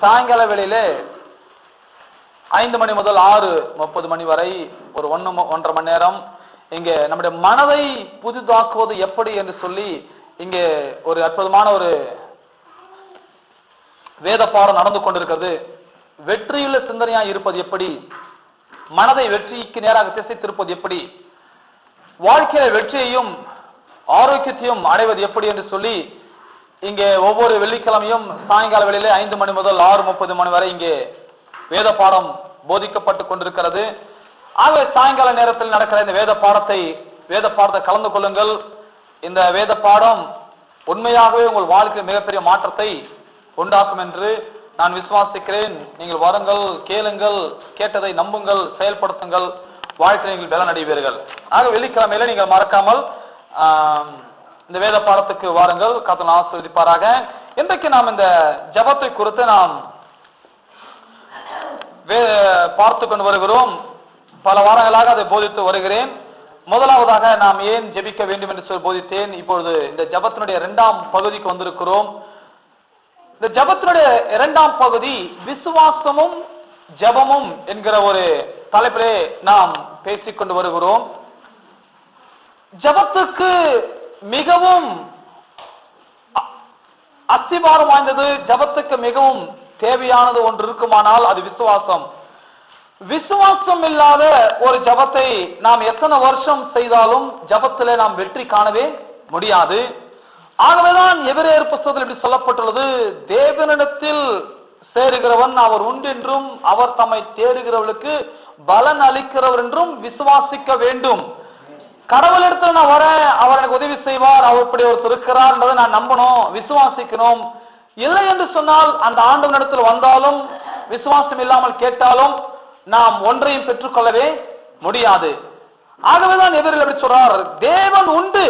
சாயங்கால வேளையிலே 5 மணி முதல் 6:30 மணி வரை ஒரு 1.5 மணி நேரம் இங்கே நம்முடைய மனதை புதிதாக்குவது எப்படி என்று சொல்லி இங்கே ஒரு அற்புதமான ஒரு வேத பாடம் நடந்து கொண்டிருக்கிறது. வெற்றியுள்ள சிந்தனையா இருப்பது எப்படி, மனதை வெற்றிக்கு நேராக திசை திருப்பது எப்படி, வாழ்க்கையில வெற்றியையும் ஆரோக்கியத்தையும் அடைவது எப்படி என்று சொல்லி இங்கே ஒவ்வொரு வெள்ளிக்கிழமையும் சாயங்கால வேளையிலே 5 மணி முதல் 6:30 மணி வரை இங்கே வேத பாடம் போதிக்கப்பட்டு கொண்டிருக்கிறது. ஆகவே சாயங்கால நேரத்தில் நடக்கிற இந்த வேத பாடத்தை கலந்து கொள்ளுங்கள். இந்த வேத பாடம் உண்மையாகவே உங்கள் வாழ்க்கையில் மிகப்பெரிய மாற்றத்தை உண்டாக்கும் என்று நான் விசுவாசிக்கிறேன். நீங்கள் வாருங்கள், கேளுங்கள், கேட்டதை நம்புங்கள், செயல்படுத்துங்கள், வாழ்க்கையில் நீங்கள் பலன் அடைவீர்கள். ஆக வெள்ளிக்கிழமையில நீங்கள் மறக்காமல் இந்த வேத பாடத்துக்கு வாருங்கள். கர்த்தர் ஆசீர்வதிப்பாராக. இன்றைக்கு நாம் இந்த ஜெபத்தை குறித்து நாம் பார்த்து கொண்டு வருகிறோம். பல வாரங்களாக அதை போதித்து வருகிறேன். முதலாவதாக நாம் ஏன் ஜெபிக்க வேண்டும் என்று சொல்லி போதித்தேன். இப்பொழுது இந்த ஜெபத்தினுடைய 2ஆம் பகுதிக்கு வந்திருக்கிறோம். இந்த ஜெபத்தினுடைய 2ஆம் பகுதி விசுவாசமும் ஜெபமும் என்கிற ஒரு தலைப்பிலே நாம் பேசிக்கொண்டு வருகிறோம். ஜெபத்துக்கு மிகவும் அஸ்திபாரம் வாய்ந்தது, ஜெபத்துக்கு மிகவும் தேவையானது ஒன்று இருக்குமானால் அது விசுவாசம். விசுவாசம் இல்லாத ஒரு ஜெபத்தை நாம் எத்தனை வருஷம் செய்தாலும் ஜெபத்திலே நாம் வெற்றி காணவே முடியாது. ஆகவேதான் எபிரேயர் புத்தகத்தில் இப்படி சொல்லப்பட்டுள்ளது, தேவனிடத்தில் சேருகிறவன் அவர் உண்டென்றும் அவர் தம்மை தேடுகிறவர்களுக்கு பலன் அளிக்கிறவர் என்றும் விசுவாசிக்க வேண்டும். கடவுளிடத்தில் நான் வரேன், அவர் எனக்கு உதவி செய்வார், அவர் இப்படி ஒருத்தர் இருக்கிறார் என்பதை நான் நம்பணும், விசுவாசிக்கணும். இல்லை என்று சொன்னால் அந்த ஆண்டவனிடத்தில் வந்தாலும் விசுவாசம் இல்லாமல் கேட்டாலும் நாம் ஒன்றையும் பெற்றுக்கொள்ளவே முடியாது. ஆகவேதான் எதிரில் எப்படி சொல்றார், தேவன் உண்டு,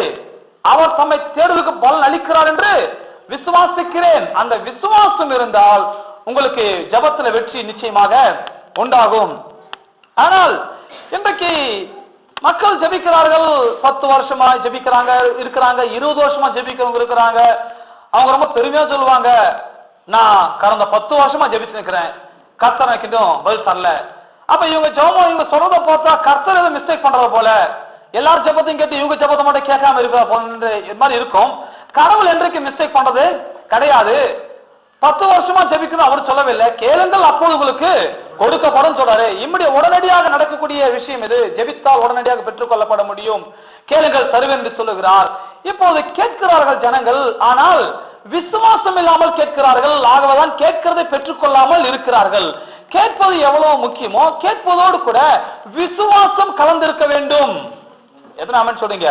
அவர் தம்மை தேடுவதற்கு பலன் அளிக்கிறார் என்று விசுவாசிக்கிறேன். அந்த விசுவாசம் இருந்தால் உங்களுக்கு ஜெபத்தில் வெற்றி நிச்சயமாக உண்டாகும். ஆனால் இன்றைக்கு மக்கள் ஜெபிக்கிறார்கள், 10 வருஷமா ஜெபிக்கிறாங்க இருக்கிறாங்க, 20 வருஷமா ஜெபிக்கிறவங்க இருக்கிறாங்க. அவங்க ரொம்ப பெருமையா சொல்லுவாங்க, நான் கடந்த 10 வருஷமா ஜெபிச்சு நிற்கிறேன், கர்த்தர் எனக்கு இன்னும் பதில் தரல. அப்ப இவங்க இவங்க சொல்றத பார்த்தா கர்த்தர் ஏதோ மிஸ்டேக் பண்றத போல, எல்லாரும் ஜெபத்தையும் கேட்டு இவங்க ஜெபத்தை மட்டும் கேட்காம இருக்கிற மாதிரி இருக்கும். கடவுள் என்றைக்கு மிஸ்டேக் பண்றது கிடையாது. 10 வருஷமா ஜெபிக்கணும் அவர் சொல்லவில்லை, கேளுங்கள் அப்போது உங்களுக்கு கொடுக்கப்படும் சொல்றாரு. உடனடியாக நடக்கக்கூடிய விஷயம் இது. ஜெபித்தால் உடனடியாக பெற்றுக்கொள்ளப்பட முடியும். கேளுங்கள் தருவேன் என்று சொல்லுகிறார். இப்போது கேட்கிறார்கள் ஜனங்கள், ஆனால் விசுவாசம் இல்லாமல் கேட்கிறார்கள். ஆகவேதான் கேட்கிறதை பெற்றுக்கொள்ளாமல் இருக்கிறார்கள். கேட்பது எவ்வளவு முக்கியமோ கேட்பதோடு கூட விசுவாசம் கலந்திருக்க வேண்டும். எத்தனை ஆமென் சொல்றீங்க?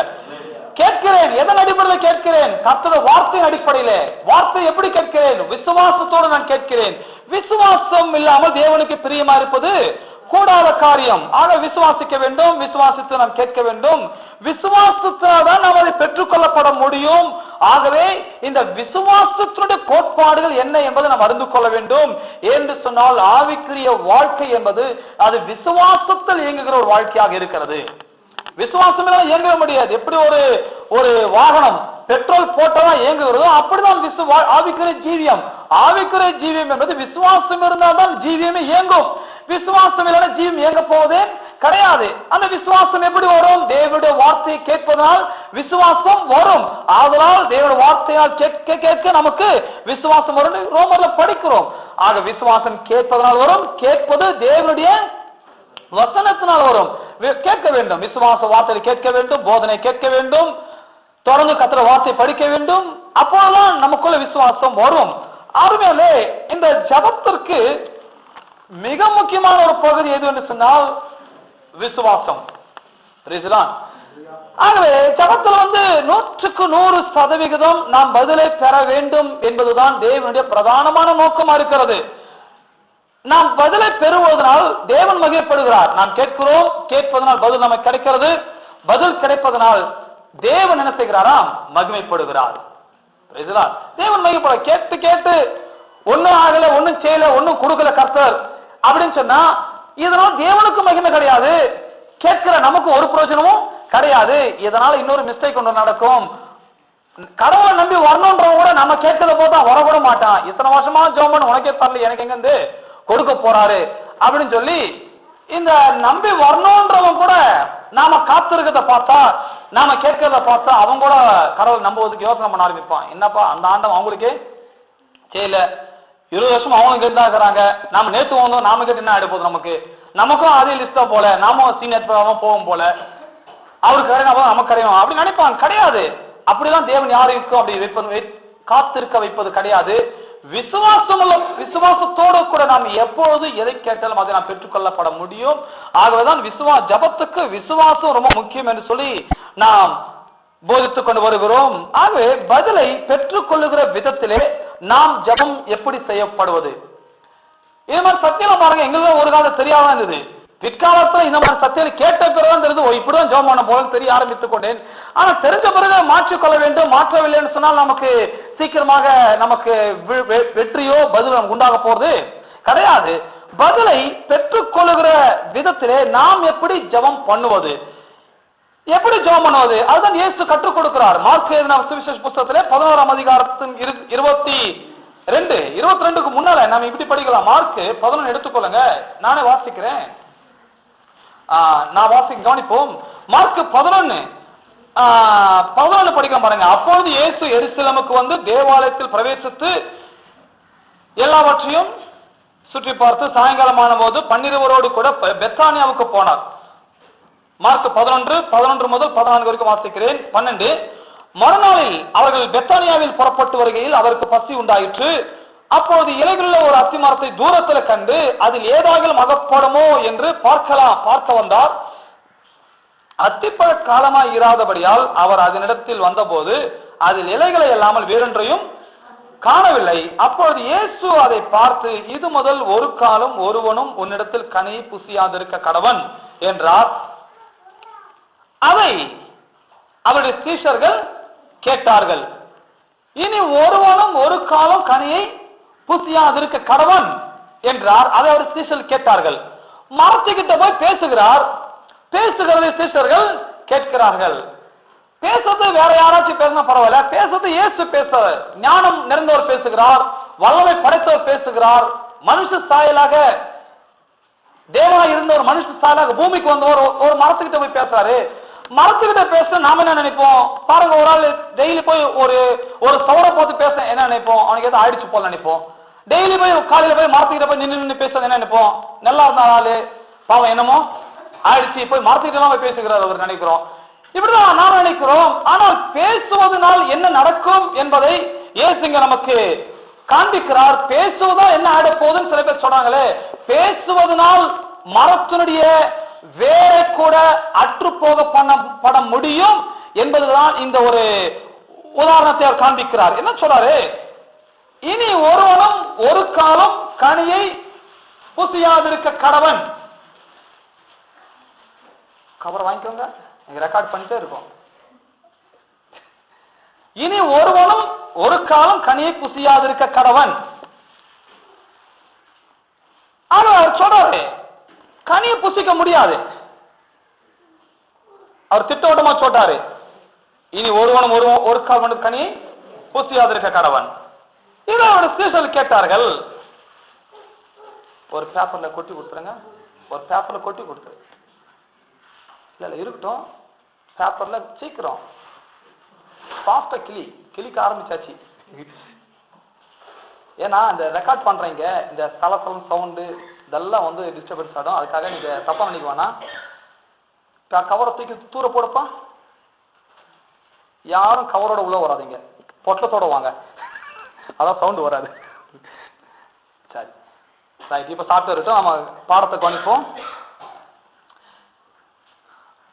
கேட்கிறேன், எதன் அடிப்படையில் கேட்கிறேன்? கர்த்தருடைய வார்த்தையின் அடிப்படையிலே. வார்த்தை எப்படி கேட்கிறேன்? விசுவாசத்தோடு நான் கேட்கிறேன். விசுவாசம் இல்லாமல் தேவனுக்கு பிரியமா இருப்பது கூடாத காரியம். ஆக விசுவாசிக்க வேண்டும், விசுவாசித்து நாம் கேட்க வேண்டும். விசுவாசத்தால்தான் நாம் அதை பெற்றுக்கொள்ளப்பட முடியும். ஆகவே இந்த விசுவாசத்தினுடைய கோட்பாடுகள் என்ன என்பதை நாம் அறிந்து கொள்ள வேண்டும். என்று சொன்னால் ஆவிக்குரிய வாழ்க்கை என்பது அது விசுவாசத்தில் இயங்குகிற ஒரு வாழ்க்கையாக இருக்கிறது. விசுவாசம் இயங்க முடியாது. எப்படி ஒரு வாகனம் பெட்ரோல் போட்டதான் இயங்குகிறதோ அப்படிதான் ஆவிக்குரிய ஜீவியம். ஆவிக்குரிய ஜீவியம் என்பது விசுவாசம் இருந்தால்தான் ஜீவியமே இயங்கும். விசுவாசம் இல்லைன்னா ஜீவம் இயங்க போவதே கிடையாது. அந்த விசுவாசம் எப்படி வரும்? தேவனுடைய வார்த்தையை கேட்பதனால் விசுவாசம் வரும். ஆதலால் தேவனுடைய வார்த்தையால் கேட்க கேட்க நமக்கு விசுவாசம் வரும். ரோமர்ல படிக்கிறோம். ஆக விசுவாசம் கேட்பதனால் வரும். கேட்பது தேவனுடைய வசனத்தினால் வரும். கேட்க வேண்டும், விசுவாச வார்த்தையை கேட்க வேண்டும், போதனை கேட்க வேண்டும், தொடர்ந்து கர்த்தருடைய வார்த்தை படிக்க வேண்டும். அப்போதான் நமக்குள்ள விசுவாசம் வரும். அருமையிலே இந்த ஜெபத்திற்கு மிக முக்கியமான ஒரு பகுதி எது என்று சொன்னால் விசுவாசம். ஆகவே ஜெபத்தில் 100% நாம் பதிலை பெற வேண்டும் என்பதுதான் தேவனுடைய பிரதானமான நோக்கமா இருக்கிறது. நாம் பதிலை பெறுவதனால் தேவன் மகிமைப்படுகிறார். நாம் கேட்கிறோம், கேட்பதனால் பதில் நமக்கு கிடைக்கிறது. பதில் கிடைப்பதனால் தேவன் என்ன செய்கிறாராம்? மகிமைப்படுகிறார். தேவன் மகிமைப்பட கேட்டு கேட்டு ஒன்னும் ஆகல, ஒன்னும் செய்யல, ஒன்னும் கொடுக்கல கர்த்தர் அப்படின்னு சொன்னா இதனால் தேவனுக்கு மகிமை கிடையாது, கேட்கிற நமக்கு ஒரு பிரயோஜனமும் கிடையாது. இதனால இன்னொரு மிஸ்டேக் ஒன்று நடக்கும். கடவுளை நம்பி வரணுன்றவங்க கூட நம்ம கேட்கறத போதா வரக்கூட மாட்டான். இத்தனை வருஷமா ஜெபம் பண்ண உனக்கே தரல, எனக்கு எங்க இருந்து கொடுக்க போறாரு அப்படின்னு சொல்லி இந்த நம்பி வரணுன்றவங்க கூட நாம காத்திருக்கிறத பார்த்தா, நாம கேட்கறத பார்த்தா அவங்க கூட கடவுளை நம்புவதுக்கு யோசனை பண்ண ஆரம்பிப்பான். என்னப்பா அந்த ஆண்டம் அவங்களுக்கே செய்யல, 20 வருஷம் அவங்க கேட்டு தான் இருக்கிறாங்க, நாம நேற்று வந்தோம், நாம கேட்டு என்ன ஆயிட போகுது, நமக்கும் அதே லிஸ்டா போல, நாமும் சீனியர் போவோம் போல, அவருக்கு கரையும் நமக்கு கரையும் அப்படி நினைப்பாங்க. கிடையாது, அப்படிதான் தேவன் யாருக்கும் அப்படி காத்திருக்க வைப்பது கிடையாது. விசுவாசத்தோடு கூட நாம் எப்பொழுது எதை கேட்டாலும் அதை நாம் பெற்றுக்கொள்ளப்பட முடியும். ஆகவேதான் ஜபத்துக்கு விசுவாசம் ரொம்ப முக்கியம் என்று சொல்லி நாம் போதித்துக் கொண்டு வருகிறோம். ஆகவே பதிலை பெற்றுக்கொள்ளுகிற விதத்திலே நாம் ஜபம் எப்படி செய்யப்படுவது, இது மாதிரி சத்தியம் பாருங்க, எங்களுக்கு ஒரு காலம் தெரியாம இருந்தது. பிற்காலத்துல இந்த மாதிரி சத்தியம் கேட்ட பிறகு தெரிஞ்சு இப்படிதான் ஜெபம் பண்ண போல தெரிய ஆரம்பித்துக் கொண்டேன். ஆனா தெரிஞ்ச பிறகு மாற்றிக்கொள்ள வேண்டும். மாற்றவில்லைன்னு சொன்னால் நமக்கு சீக்கிரமாக நமக்கு வெற்றியோ பதில் நமக்கு உண்டாக போறது கிடையாது. பதிலை பெற்றுக்கொள்ளுகிற விதத்திலே நாம் எப்படி ஜெபம் பண்ணுவது, எப்படி ஜெபம் பண்ணுவது, அதுதான் இயேசு கற்றுக் கொடுக்கிறார். மார்க் எழுதின சுவிசேஷ புத்தகத்திலே 11ஆம் அதிகாரத்தின் 22க்கு முன்னால நாம இப்படி படிக்கலாம். மார்க் 11 எடுத்துக்கொள்ளுங்க, நானே வாசிக்கிறேன். நான் வாசிக்க கவனிப்போம். மார்க் 11 படிக்க பாருங்க. அப்பொழுது இயேசு எருசலேமுக்கு வந்து தேவாலயத்தில் பிரவேசித்து எல்லாவற்றையும் சுற்றி பார்த்து சாயங்காலமான போது 12 கூட பெத்தானியாவுக்கு போனார். மார்க் 11 முதல் 14 வரைக்கும் வாசிக்கிறேன். 12 மறுநாளில் அவர்கள் பெத்தானியாவில் புறப்பட்டு வருகையில் அவருக்கு பசி உண்டாயிற்று. அப்போது இலைகளில் ஒரு அத்தி மரத்தை தூரத்தில் கண்டு அதில் ஏதாவது அகப்படுமோ என்று பார்க்க வந்தார். அத்திப்பழ காலமாய் இராதபடியால் அவர் அதனிடத்தில் வந்தபோது அதில் இலைகளை இல்லாமல் வேறொன்றையும் காணவில்லை. அப்பொழுது இயேசு அதை பார்த்து, இது முதல் ஒரு காலம் ஒருவனும் உன்னிடத்தில் கனியை புசியாதிருக்க கடவன் என்றார். அதை அவருடைய சீஷர்கள் கேட்டார்கள். இனி ஒருவனும் ஒரு காலம் கனியை புசியாதிருக்க கடவன் என்றார். அதை அவர் சீஷர்கள் கேட்டார்கள். மரத்துக்கிட்ட போய் பேசுகிறார். பேசுகிறதை சீஷர்கள் கேட்கிறார்கள். பேசுறது வேற யாராச்சும் பேசினா பரவாயில்ல, பேசுறது இயேசு பேசுறார். ஞானம் நிறைந்தவர் பேசுகிறார், வல்லமை படைத்தவர் பேசுகிறார். மனுஷ சாயலாக தேவனா இருந்த ஒரு மனுஷ சாயலாக பூமிக்கு வந்தவர் ஒரு மரத்துக்கிட்ட போய் பேசுறாரு. மரத்துக்கிட்ட பேச நாம என்ன நினைப்போம் பாருங்க, ஒரு ஆள் டெய்லி போய் ஒரு சவரை பார்த்து பேச என்ன நினைப்போம், அவனுக்கு எதாவது ஆயிடுச்சு போல நினைப்போம். டெய்லி போய் காலையில போய் மரத்துக்கிட்ட போய் நின்று பேசுறது என்ன நினைப்போம், நல்லா இருந்தா ஆளு பாவம் என்னமோ ஆயிடுச்சு, போய் மரத்துக்கிட்ட போய் பேசுகிறார் அவர் நினைக்கிறோம். இப்படிதான் நாம் நினைக்கிறோம். ஆனால் பேசுவதனால் என்ன நடக்கும் என்பதை இயேசுங்க நமக்கு காண்பிக்கிறார். பேசுவதா என்ன ஆயிட போகுதுன்னு சில பேர் சொல்றாங்களே, பேசுவதனால் மரத்தினுடைய வேரை கூட அற்று போக பண்ணப்பட முடியும் என்பதுதான் இந்த ஒரு உதாரணத்தை அவர் காண்பிக்கிறார். என்ன சொல்றாரு, இனி ஒருவனும் ஒரு காலம் கனியை புசியாதிருக்க கடவன். கவர் வாங்கிக்கோங்க, ரெக்கார்ட் பண்ணிட்டே இருக்கோம். இனி ஒருவனும் ஒரு காலம் கனியை புசியாதிருக்க கடவன். அவர் சொல்றாரு கனியை புசிக்க முடியாது. அவர் திட்டவட்டமா சொல்றாரு, இனி ஒருவனும் ஒரு காலம் கனியை புசியாதிருக்க கடவன். இதை அவருடைய சீஷர்கள் கேட்டார்கள். ஒரு பேப்பர்ல கொட்டி கொடுத்துருங்க, ஒரு பேப்பர்ல கொட்டி கொடுத்துரு. இல்ல இருக்கட்டும், பேப்பர்ல சீக்கிரம் ஃபாஸ்டா கிளிக்க ஆரம்பிச்சாச்சு. ஏன்னா இந்த ரெக்கார்ட் பண்றீங்க, இந்த சலசலம் சவுண்டு இதெல்லாம் வந்து டிஸ்டர்பன்ஸ் ஆகும். அதுக்காக நீங்க தப்பா நினைக்க வேணாம். கவரை தூக்கி தூர போடப்பா. யாரும் கவரோட உள்ள வராதிங்க, பொட்டத்தோட வாங்க, அதான் சவுண்டு வராது. சரி ரைட், இப்ப சாப்பிட்டு இருக்கட்டும், நம்ம பாடத்தை கவனிப்போம்.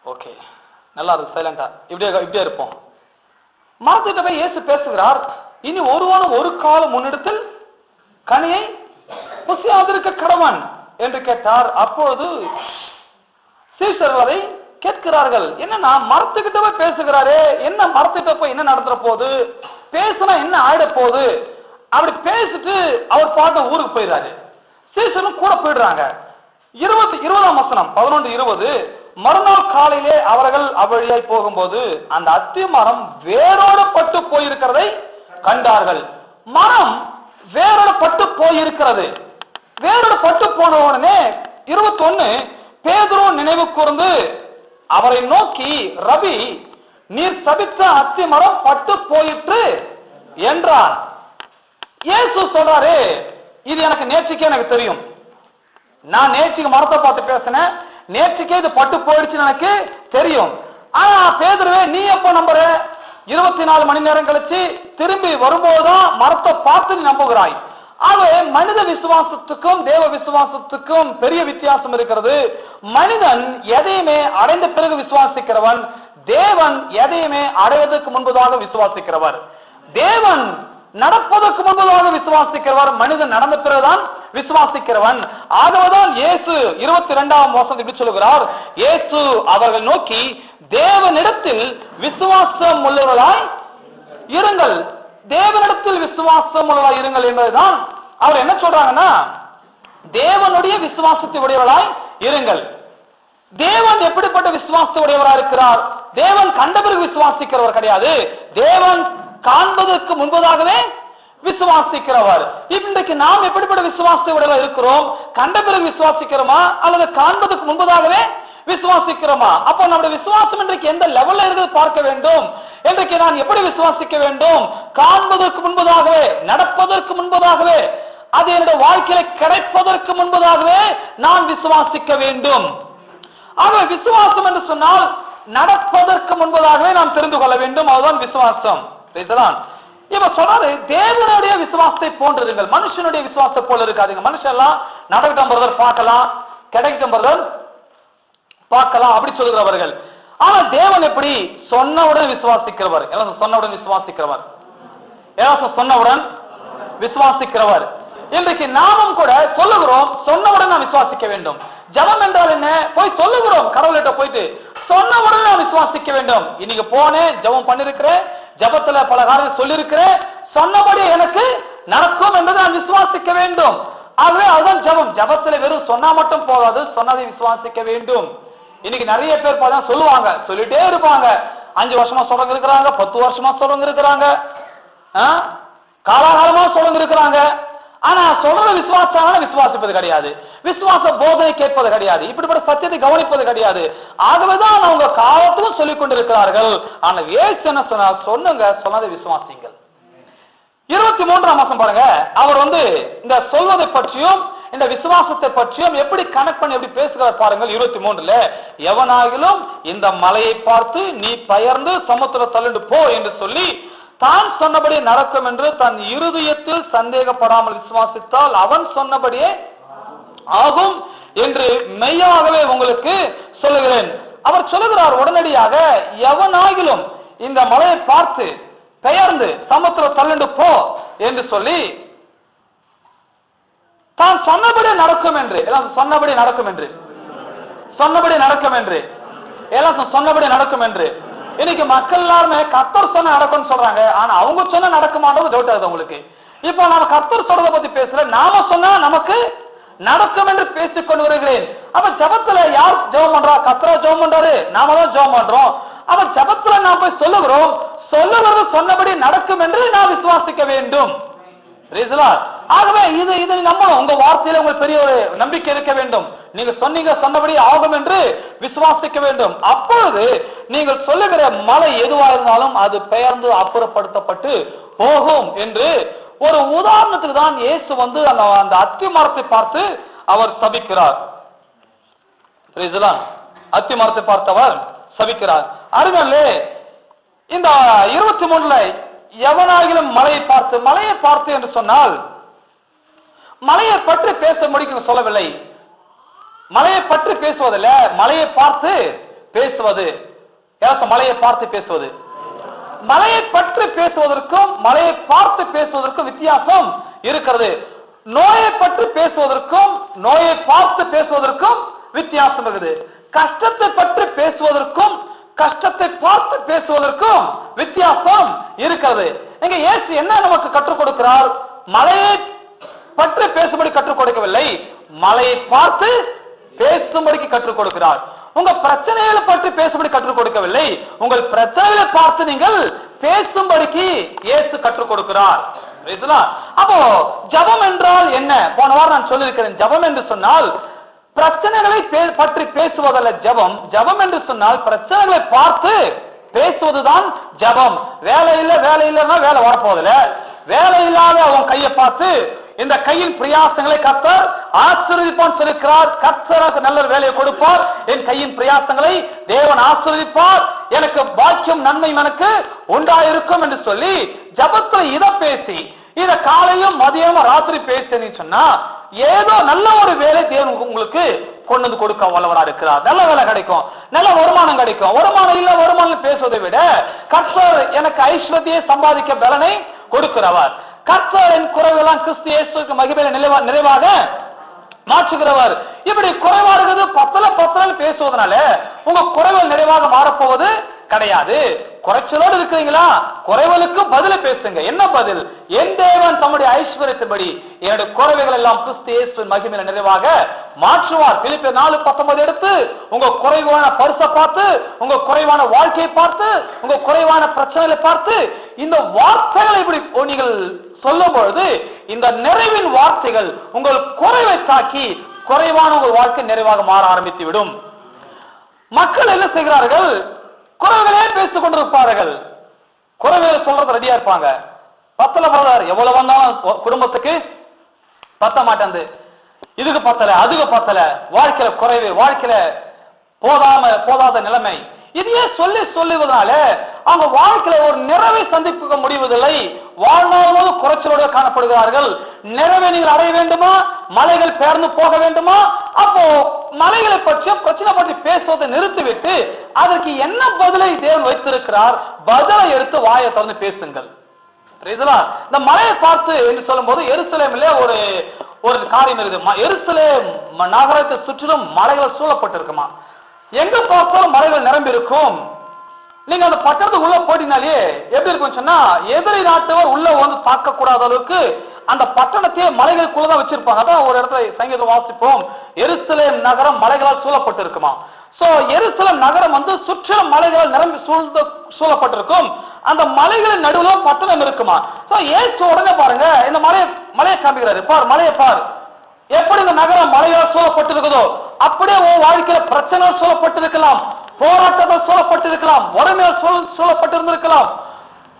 ஓகே, நல்லா இருக்கு, சைலண்டா இப்படியே இருப்போம். மரத்திட்ட போய் இயேசு பேசுகிறார். இனி ஒருவனும் ஒரு காலம் முன்னிடத்தில் கனியை புசியாதிருக்க கடவன் என்று கேட்டார். அப்பொழுது சீஷர்கள் அதை கேட்கிறார்கள். என்னன்னா மரத்துக்கிட்ட போய் பேசுகிறாரே, என்ன மரத்திட்ட போய் என்ன நடந்துற போகுது, பேசுனா என்ன ஆயிட போகுது, அப்படி பேசிட்டு அவர் பாட்டு ஊருக்கு போயிடுறாரு. சீஷரும் கூட போயிடுறாங்க. 20ஆம் வசனம் 11:20 மறுநாள் காலையிலே அவர்கள் அவ்வழியாய் போகும்போது அந்த அத்தி மரம் வேரோடு பட்டு போயிருக்கிறதை கண்டார்கள். மரம் வேரோடு பட்டு போயிருக்கிறது. வேரோடு பட்டு போன உடனே 21 பேதுரு நினைவு கூர்ந்து அவரை நோக்கி, ரபி, நீர் சபித்த அத்தி மரம் பட்டு போயிற்று என்றார். இயேசு சொல்றாரு, இது எனக்கு நேற்றுக்கே எனக்கு தெரியும். நான் நேற்றுக்கு மரத்தை பார்த்து பேசினேன், நேற்றுக்கே இது பட்டு போயிடுச்சுன்னு எனக்கு தெரியும். ஆனா பேதுருவே, நீ எப்ப நம்புற? 24 மணி நேரம் கழிச்சு திரும்பி வரும்போதுதான் மரத்தை பார்த்து நீ நம்புகிறாய். ஆகவே மனித விசுவாசத்துக்கும் தேவ விசுவாசத்துக்கும் பெரிய வித்தியாசம் இருக்கிறது. மனிதன் எதையுமே அடைந்த பிறகு விசுவாசிக்கிறவன், தேவன் எதையுமே அடைவதற்கு முன்பதாக விசுவாசிக்கிறவர். தேவன் நடப்பதற்கு முன்பதாக விசுவாசிக்கிறவர், மனிதன் நடந்த பிறகுதான் விசுவாசிக்கிறவன். ஆகவேதான் இயேசு 22ஆம் வசனத்தில் சொல்கிறார், இயேசு அவர்கள் நோக்கி, தேவனிடத்தில் விசுவாசம் உள்ளவர்களாய் இருங்கள், தேவனிடத்தில் விசுவாசம் உள்ளவர்களாய் இருங்கள் என்பதுதான். அவர் என்ன சொல்றாங்கன்னா, தேவனுடைய விசுவாசத்தை உடையவர்களாய் இருங்கள். தேவன் எப்படிப்பட்ட விசுவாசத்தை உடையவராக இருக்கிறார்? தேவன் கண்ட பிறகு விசுவாசிக்கிறவர் கிடையாது, தேவன் காண்பதற்கு முன்பதாகவே விசுவாசிக்கிறவர். இன்றைக்கு நாம் எப்படிப்பட்ட விசுவாசத்தை உடையவராக இருக்கிறோம்? கண்ட பிறகு விசுவாசிக்கிறோமா அல்லது காண்பதற்கு முன்பதாகவே விசுவாசிக்கிறோமா? அப்போ நம்முடைய விசுவாசம் இன்றைக்கு எந்த லெவல்ல இருக்கிறது பார்க்க வேண்டும். இன்றைக்கு நான் எப்படி விசுவாசிக்க வேண்டும்? காண்பதற்கு முன்பதாகவே, நடப்பதற்கு முன்பதாகவே, அது என்னுடைய வாழ்க்கையில கிடைப்பதற்கு முன்பதாகவே நான் விசுவாசிக்க வேண்டும். ஆக விசுவாசம் என்று சொன்னால் நடப்பதற்கு முன்பதாகவே நாம் தெரிந்து கொள்ள வேண்டும், அதுதான் விசுவாசம். இப்ப சொன்னாரு, தேவனுடைய விசுவாசத்தை போன்றிருங்கள், மனுஷனுடைய விசுவாசத்தை போல இருக்காதுங்க. மனுஷன் எல்லாம் நடக்கட்டும் பிரதர் பார்க்கலாம், கிடைக்கட்டும் பிரதர் பார்க்கலாம் அப்படி சொல்கிறவர்கள். ஆனா தேவன் எப்படி? சொன்னவுடன் விசுவாசிக்கிறவர். சொன்னவுடன் விசுவாசிக்கிறவர், சொன்னவுடன் விசுவாசிக்கிறவர். இன்றைக்கு நாமும் கூட சொல்லுகிறோம், சொன்னவுடன் நான் விசுவாசிக்க வேண்டும். ஜபம் என்றால் என்ன? போய் சொல்லுகிறோம், கடவுள்கிட்ட போயிட்டு சொன்னவுடன் நான் விசுவாசிக்க வேண்டும். இன்னைக்கு போனேன், ஜபம் பண்ணிருக்கிறேன், ஜபத்துல பல காரணம் சொல்லிருக்கிறேன், சொன்னபடி எனக்கு நடக்கும் என்று நான் விசுவாசிக்க வேண்டும். ஆகவே அதுதான் ஜபம். ஜபத்துல வெறும் சொன்னா மட்டும் போகாது, சொன்னதை விசுவாசிக்க வேண்டும். இன்னைக்கு நிறைய பேர் பார்த்தா சொல்லுவாங்க, சொல்லிட்டே இருப்பாங்க. 5 வருஷமா சொல்றவங்க இருக்கிறாங்க, 10 வருஷமா சொல்றவங்க இருக்கிறாங்க, காலாகாலமா சொல்றவங்க இருக்கிறாங்க. ஆனா சொல்ற விசுவாசம் விசுவாசிப்பது கிடையாது, விசுவாச போதனை கேட்பது கிடையாது, இப்படிப்பட்ட சத்தியத்தை கவனிப்பது கிடையாது. ஆகவேதான் அவங்க காலத்தும் சொல்லிக் கொண்டிருக்கிறார்கள். ஆனா ஏசு என்ன சொன்னார்? சொன்னுங்க, சொன்னதை விசுவாசிங்கள். 23ஆம் வசனம் பாருங்க. அவர் இந்த சொல்வதை பற்றியும் இந்த விசுவாசத்தை பற்றியும் எப்படி கனெக்ட் பண்ணி எப்படி பேசுகிறார் பாருங்கள். 23ல, எவனாகிலும் இந்த மலையை பார்த்து நீ பெயர்ந்து சமுத்திர தள்ளிண்டு போ என்று சொல்லி தான் சொன்னபடி நடக்கும் என்று தன் இருதயத்தில் சந்தேகப்படாமல் விசுவாசித்தால் அவன் சொன்னபடியே ஆகும் என்று மெய்யாகவே உங்களுக்கு சொல்லுகிறேன். அவர் சொல்லுகிறார் உடனடியாக, எவனாகிலும் இந்த மலையை பார்த்து பெயர்ந்து சமுத்திர தள்ளிண்டு போ என்று சொல்லி தான் சொன்னபடி நடக்கும் என்று, சொன்னபடி நடக்கும் என்று, சொன்னபடி நடக்கும் என்று, சொன்னபடி நடக்கும் என்று. இன்னைக்கு மக்கள் எல்லாருமே கர்த்தர் சொன்ன நடக்கும்னு சொல்றாங்க, ஆனா அவங்க சொன்ன நடக்குமான்றது டவுட் ஆகுது உங்களுக்கு. இப்போ நாம கர்த்தர் சொல்றதை பத்தி பேசல, நாம சொன்னா நமக்கு நடக்கும் என்று பேசிக் கொண்டு வருகிறேன். அப்ப ஜபத்துல யார் ஜெபம் பண்றா? கர்த்தரா ஜெபம் பண்றாரு, நாம தான் ஜெபம் பண்றோம். அப்ப ஜபத்துல நாம் போய் சொல்லுகிறோம், சொல்லுகிறது சொன்னபடி நடக்கும் என்று நான் விசுவாசிக்க வேண்டும். ஆகவே இது நம்பணும். உங்க வார்த்தையில உங்களுக்கு பெரிய ஒரு நம்பிக்கை இருக்க வேண்டும். நீங்க சொன்னீங்க, சொன்னபடி ஆகும் என்று விசுவாசிக்க வேண்டும். அப்பொழுது நீங்கள் சொல்லுகிற மலை எதுவா இருந்தாலும் அது பெயர்ந்து அப்புறப்படுத்தப்பட்டு போகும் என்று ஒரு உதாரணத்துக்கு தான் இயேசு அந்த அத்தி மரத்தை பார்த்து அவர் சபிக்கிறார். அத்தி மரத்தை பார்த்தவர் சபிக்கிறார். அருகல்லே இந்த 23ல எவனாகிலும் மலையை பார்த்து என்று சொன்னால் மலையை பற்றி பேச முடிக்க சொல்லவில்லை. மலையை பற்றி பேசுவதில்ல, மலையை பார்த்து பேசுவது. மலையை பார்த்து பேசுவது, மலையை பற்றி பேசுவதற்கும் மலையை பார்த்து பேசுவதற்கும் வித்தியாசம் இருக்கிறது. நோயை பற்றி பேசுவதற்கும் நோயை பார்த்து பேசுவதற்கும் வித்தியாசம் இருக்குது. கஷ்டத்தை பற்றி பேசுவதற்கும் கஷ்டத்தை பார்த்து பேசுவதற்கும் வித்தியாசம் இருக்கிறது. இங்க இயேசு என்ன நமக்கு கற்றுக் கொடுக்கிறார்? மலையை பற்றி பேசும்படி கற்றுக் கொடுக்கவில்லை, மலையை பார்த்து பேசும்படிக்கு கற்றுக் கொடுக்கிறார். உங்க பிரச்சனைகளை பற்றி பேசும்படி கற்றுக் கொடுக்கவில்லை, உங்கள் பிரச்சனைகளை பார்த்து நீங்கள் பேசும்படிக்கு இயேசு கற்றுக் கொடுக்கிறார். அப்போ ஜபம் என்றால் என்ன? போன வாரம் நான் சொல்லியிருக்கிறேன். ஜபம் என்று சொன்னால் பிரச்சனைகளை பற்றி பேசுவதல்ல ஜபம். ஜபம் என்று சொன்னால் பிரச்சனைகளை பார்த்து பேசுவதுதான் ஜபம். வேலை இல்லைன்னா வேலை வரப்போதில்ல. வேலை இல்லாத அவன் கையை பார்த்து இந்த கையின் பிரயாசங்களை கர்த்தர் ஆசீர்வதிப்பான் சொல்லிருக்கிறார். கர்த்தருக்கு நல்ல வேலையை கொடுப்பார், என் கையின் பிரயாசங்களை தேவன் ஆசீர்வதிப்பார், எனக்கு பாக்கியம் நன்மையும் எனக்கு உண்டாயிருக்கும் என்று சொல்லி ஜபத்துல இதை பேசி, இத காலையும் மதியமும் ராத்திரி பேசி சொன்னா ஏதோ நல்ல ஒரு வேலை தேவன் உங்களுக்கு கொண்டு வந்து கொடுக்க வல்லவரா இருக்கிறார். நல்ல வேலை கிடைக்கும், நல்ல வருமானம் கிடைக்கும். வருமானம் இல்ல வருமானம் பேசுவதை விட கர்த்தர் எனக்கு ஐஸ்வர்யத்தை சம்பாதிக்க பலனை கொடுக்கிறவர். கர்த்தர் என் குறைவெல்லாம் கிறிஸ்து இயேசுவுக்கு மகிமையில நிறைவாக மாற்றுகிறவர். இப்படி குறைவாடுகிறது பத்தல பேசுவதனால உங்க குறைவல் நிறைவாக மாறப்போவது கிடையாது. குறைச்சலோடு இருக்கிறீங்களா? குறைவலுக்கு பதில பேசுங்க. என்ன பதில்? என் தேவன் தம்முடைய ஐஸ்வர்யத்தின்படி என்னுடைய குறைவுகள் எல்லாம் கிறிஸ்து இயேசுவின் மகிமையில நிறைவாக மாற்றுவார். பிலிப்பியர் 4:19 எடுத்து உங்க குறைவான பரிசை பார்த்து, உங்க குறைவான வாழ்க்கையை பார்த்து, உங்க குறைவான பிரச்சனைகளை பார்த்து இந்த வார்த்தைகளை இப்படி நீங்கள் சொல்லும் பொழுது இந்த நிறைவின் வார்த்தைகள் உங்கள் குறைவை தாக்கி குறைவான உங்கள் வாழ்க்கை நிறைவாக மாற ஆரம்பித்து விடும். மக்கள் என்ன செய்கிறார்கள்? குறைகளே பேசிக் கொண்டிருப்பார்கள். குறைகளை சொல்றது ரெடியா இருப்பாங்க. பத்தல போதார், எவ்வளவு வந்தாலும் குடும்பத்துக்கு பத்த மாட்டேன், இதுக்கு பத்தல அதுக்கு பத்தல, வாழ்க்கையில குறைவு, வாழ்க்கையில போதாத நிலைமை, இதையே சொல்லுவதனால அவங்க வாழ்க்கையில ஒரு நிறைவை சந்திக்க முடிவதில்லை. வாழ்நாள் குறைச்சலோடு காணப்படுகிறார்கள். நிறைவை நீங்கள் அடைய வேண்டுமா? மலைகள் பெயர்ந்து போக வேண்டுமா? அப்போ மலைகளை பற்றி பிரச்சனை பற்றி பேசுவதை நிறுத்திவிட்டு அதற்கு என்ன பதிலை தேவன் வைத்திருக்கிறார், பதிலை எடுத்து வாயை திறந்து பேசுங்கள். இந்த மலையை பார்த்து என்று சொல்லும் போது எருசலேமிலே ஒரு காரியம் இருக்குது. எருசலேம் நகரத்தை சுற்றிலும் மலைகள் சூழப்பட்டிருக்குமா. எங்க பார்த்தாலும் மலைகள் நிரம்பி இருக்கும். நீங்க அந்த பட்டணத்துக்கு உள்ள போட்டினாலே எப்படி இருக்கும் சொன்னா, எதிரி நாட்டவர் உள்ள வந்து தாக்க கூடாத அளவுக்கு அந்த பட்டணத்தையே மலைகளுக்குள்ளதான் வச்சிருப்பாங்க. அதான் ஒரு இடத்துல சங்கீதம் வாசிப்போம், எருசலேம் நகரம் மலைகளால் சூழப்பட்டு இருக்குமா. சோ எருசலேம் நகரம் வந்து சுற்றிலும் மலைகளால் நிரம்பி சூழப்பட்டிருக்கும். அந்த மலைகளின் நடுவில் பட்டணம் இருக்குமா. சோ ஏசு உடனே பாருங்க இந்த மலையை காமிக்கிறாரு. பார், மலையை பார், எப்படி இந்த நகரம் மலையால் சூழப்பட்டிருக்குதோ அப்படியே உன் வாழ்க்கையில பிரச்சனை சூழப்பட்டிருக்கலாம், போராட்டங்கள் சூழப்பட்டிருக்கலாம், வறுமையால் சூழப்பட்டிருந்திருக்கலாம்.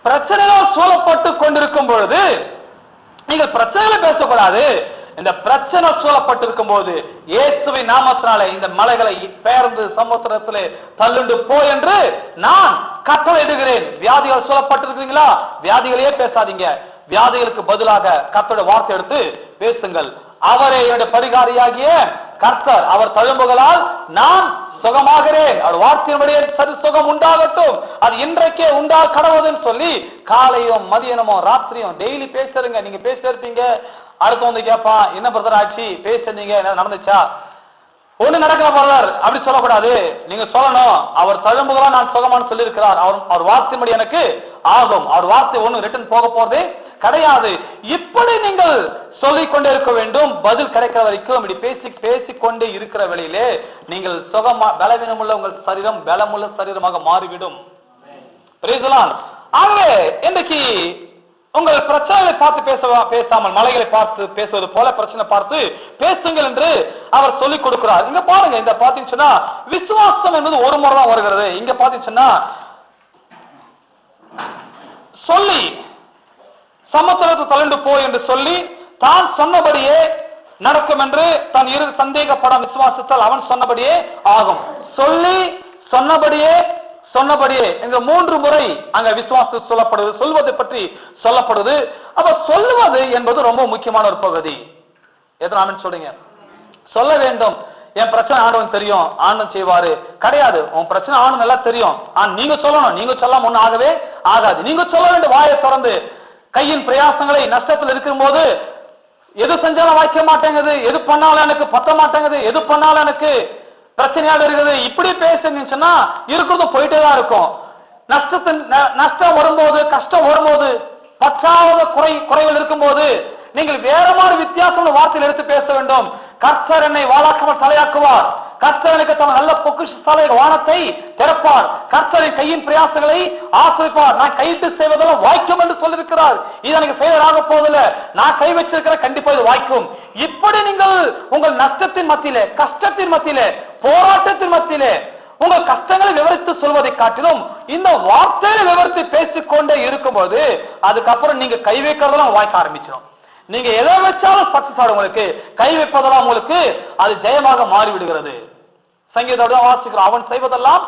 பிரச்சனைகள் சூழப்பட்டு கொண்டிருக்கும் பொழுது நீங்கள் பிரச்சனைகளை பேசக்கூடாது. இந்த பிரச்சனை சூழப்பட்டிருக்கும் போது இயேசுவின் நாமத்தினாலே இந்த மலைகளை பெயர்ந்து சமுத்திரத்திலே தள்ளுண்டு போ என்று நான் கட்டளையிடுகிறேன். வியாதிகள் சூழப்பட்டிருக்கிறீங்களா? வியாதிகளையே பேசாதீங்க. வியாதிகளுக்கு பதிலாக கர்த்தருடைய வார்த்தை எடுத்து பேசுங்கள். அவரே என்னுடைய பரிகாரியாகிய கர்த்தர், அவர் தழும்புகளால் நான் சுகமாகிறேன், அவர் வார்த்தையினுடைய சரி சுகம் உண்டாகட்டும், அது இன்றைக்கே உண்டா கடவுதுன்னு சொல்லி காலையும் மதியனமும் ராத்திரியும் டெய்லி பேசுறீங்க. நீங்க பேசிருப்பீங்க, அடுத்து வந்து கேட்பா என்ன பிரதர் ஆச்சு, பேசுறீங்க, என்ன நடந்துச்சா? ஒண்ணு நடக்கிற பிரதர் அப்படி சொல்லக்கூடாது. நீங்க சொல்லணும், அவர் தழும்புகளா நான் சுகமானு சொல்லி இருக்கிறார், அவர் வார்த்தையின்படி எனக்கு ஆகும், அவர் வார்த்தை ஒண்ணு ரிட்டன் போக போறதே கிடையாது. இப்படி நீங்கள் சொல்லிக் கொண்டே இருக்க வேண்டும். பதில் கிடைக்கிற வரைக்கும் இப்படி பேசிக்கொண்டே இருக்கிற வேளையிலே நீங்கள் சுகமா பலவீனமுள்ள உங்கள் சரீரம் பலமுள்ள சரீரமாக மாறிவிடும். ஆகவே இன்றைக்கு உங்கள் பிரச்சனைகளை பார்த்து பேசாமல் மலைகளை பார்த்து பேசுவது போல பிரச்சனை பார்த்து பேசுங்கள் என்று அவர் சொல்லிக் கொடுக்கிறார். இங்க பாருங்க, இந்த பாத்தீங்கன்னா விசுவாசம் என்பது ஒரு முறை தான் வருகிறது. இங்க பாத்தீங்கன்னா சொல்லி சமுத்திரத்தை தள்ளுண்டு போ என்று சொல்லி தான் சொன்னபடியே நடக்கும் என்று தன் இரு சந்தேகப்படாம விசுவாசத்தால் அவன் சொன்னபடியே ஆகும். சொல்லி சொன்னபடியே இந்த 3 முறை அங்க விசுவாசம் சொல்லப்படுது, சொல்வதை பற்றி சொல்லப்படுது. அப்ப சொல்லுவது என்பது ரொம்ப முக்கியமான ஒரு பகுதி. எதனால சொல்றீங்க? சொல்ல வேண்டும். என் பிரச்சனை ஆண்டவன் தெரியும், ஆண்டவன் செய்வாரு கிடையாது. உன் பிரச்சனை ஆண்டவன் நல்லா தெரியும், நீங்க சொல்லணும். நீங்க சொல்லாம ஒன்னும் ஆகவே ஆகாது. நீங்க சொல்ல வேண்டும். வாயை திறந்து கையின் பிரயாசங்களை நஷ்டத்தில் இருக்கும் போது எது செஞ்சாலும் வாய்க்க மாட்டேங்குது, எது பண்ணாலும் எனக்கு பத்த மாட்டேங்குது, எது பண்ணாலும் எனக்கு பிரச்சனையாக இருக்குது, இப்படி பேசுன்னா இருக்கிறது போயிட்டே தான் இருக்கும். நஷ்டம் வரும்போது, கஷ்டம் வரும்போது, பற்றாத குறைகள் இருக்கும்போது நீங்கள் வேற மாதிரி வித்தியாசமான வார்த்தையில் எடுத்து பேச வேண்டும். கர்த்தர் என்னை வாழாக்காமல் தலையாக்குவார், கர்த்தருக்கு தம் நல்ல பொக்கிஷசாலை வானத்தை திறப்பார், கர்த்தரின் கையின் பிரயாசங்களை ஆசிரிப்பார், நான் கையிட்டு செய்வதெல்லாம் வாய்க்கும் என்று சொல்லியிருக்கிறார். இது எனக்கு செயலாக போவதில்லை, நான் கை வச்சிருக்கிற கண்டிப்பா இது வாய்க்கும். இப்படி நீங்கள் உங்கள் நஷ்டத்தின் மத்தியிலே, கஷ்டத்தின் மத்தியிலே, போராட்டத்தின் மத்தியிலே உங்கள் கஷ்டங்களை விவரித்து சொல்வதை காட்டிலும் இந்த வார்த்தையை விவரித்து பேசிக்கொண்டே இருக்கும்போது அதுக்கப்புறம் நீங்க கை வைக்கிறதெல்லாம் வாய்க்க ஆரம்பிச்சிடும். நீங்க எதை வச்சாலும் சக்சஸ் ஆகும். உங்களுக்கு கை வைப்பதெல்லாம் உங்களுக்கு அது ஜெயமாக மாறிவிடுகிறது. சங்கீதம் வாசிக்கிறோம், அவன் செய்வதெல்லாம்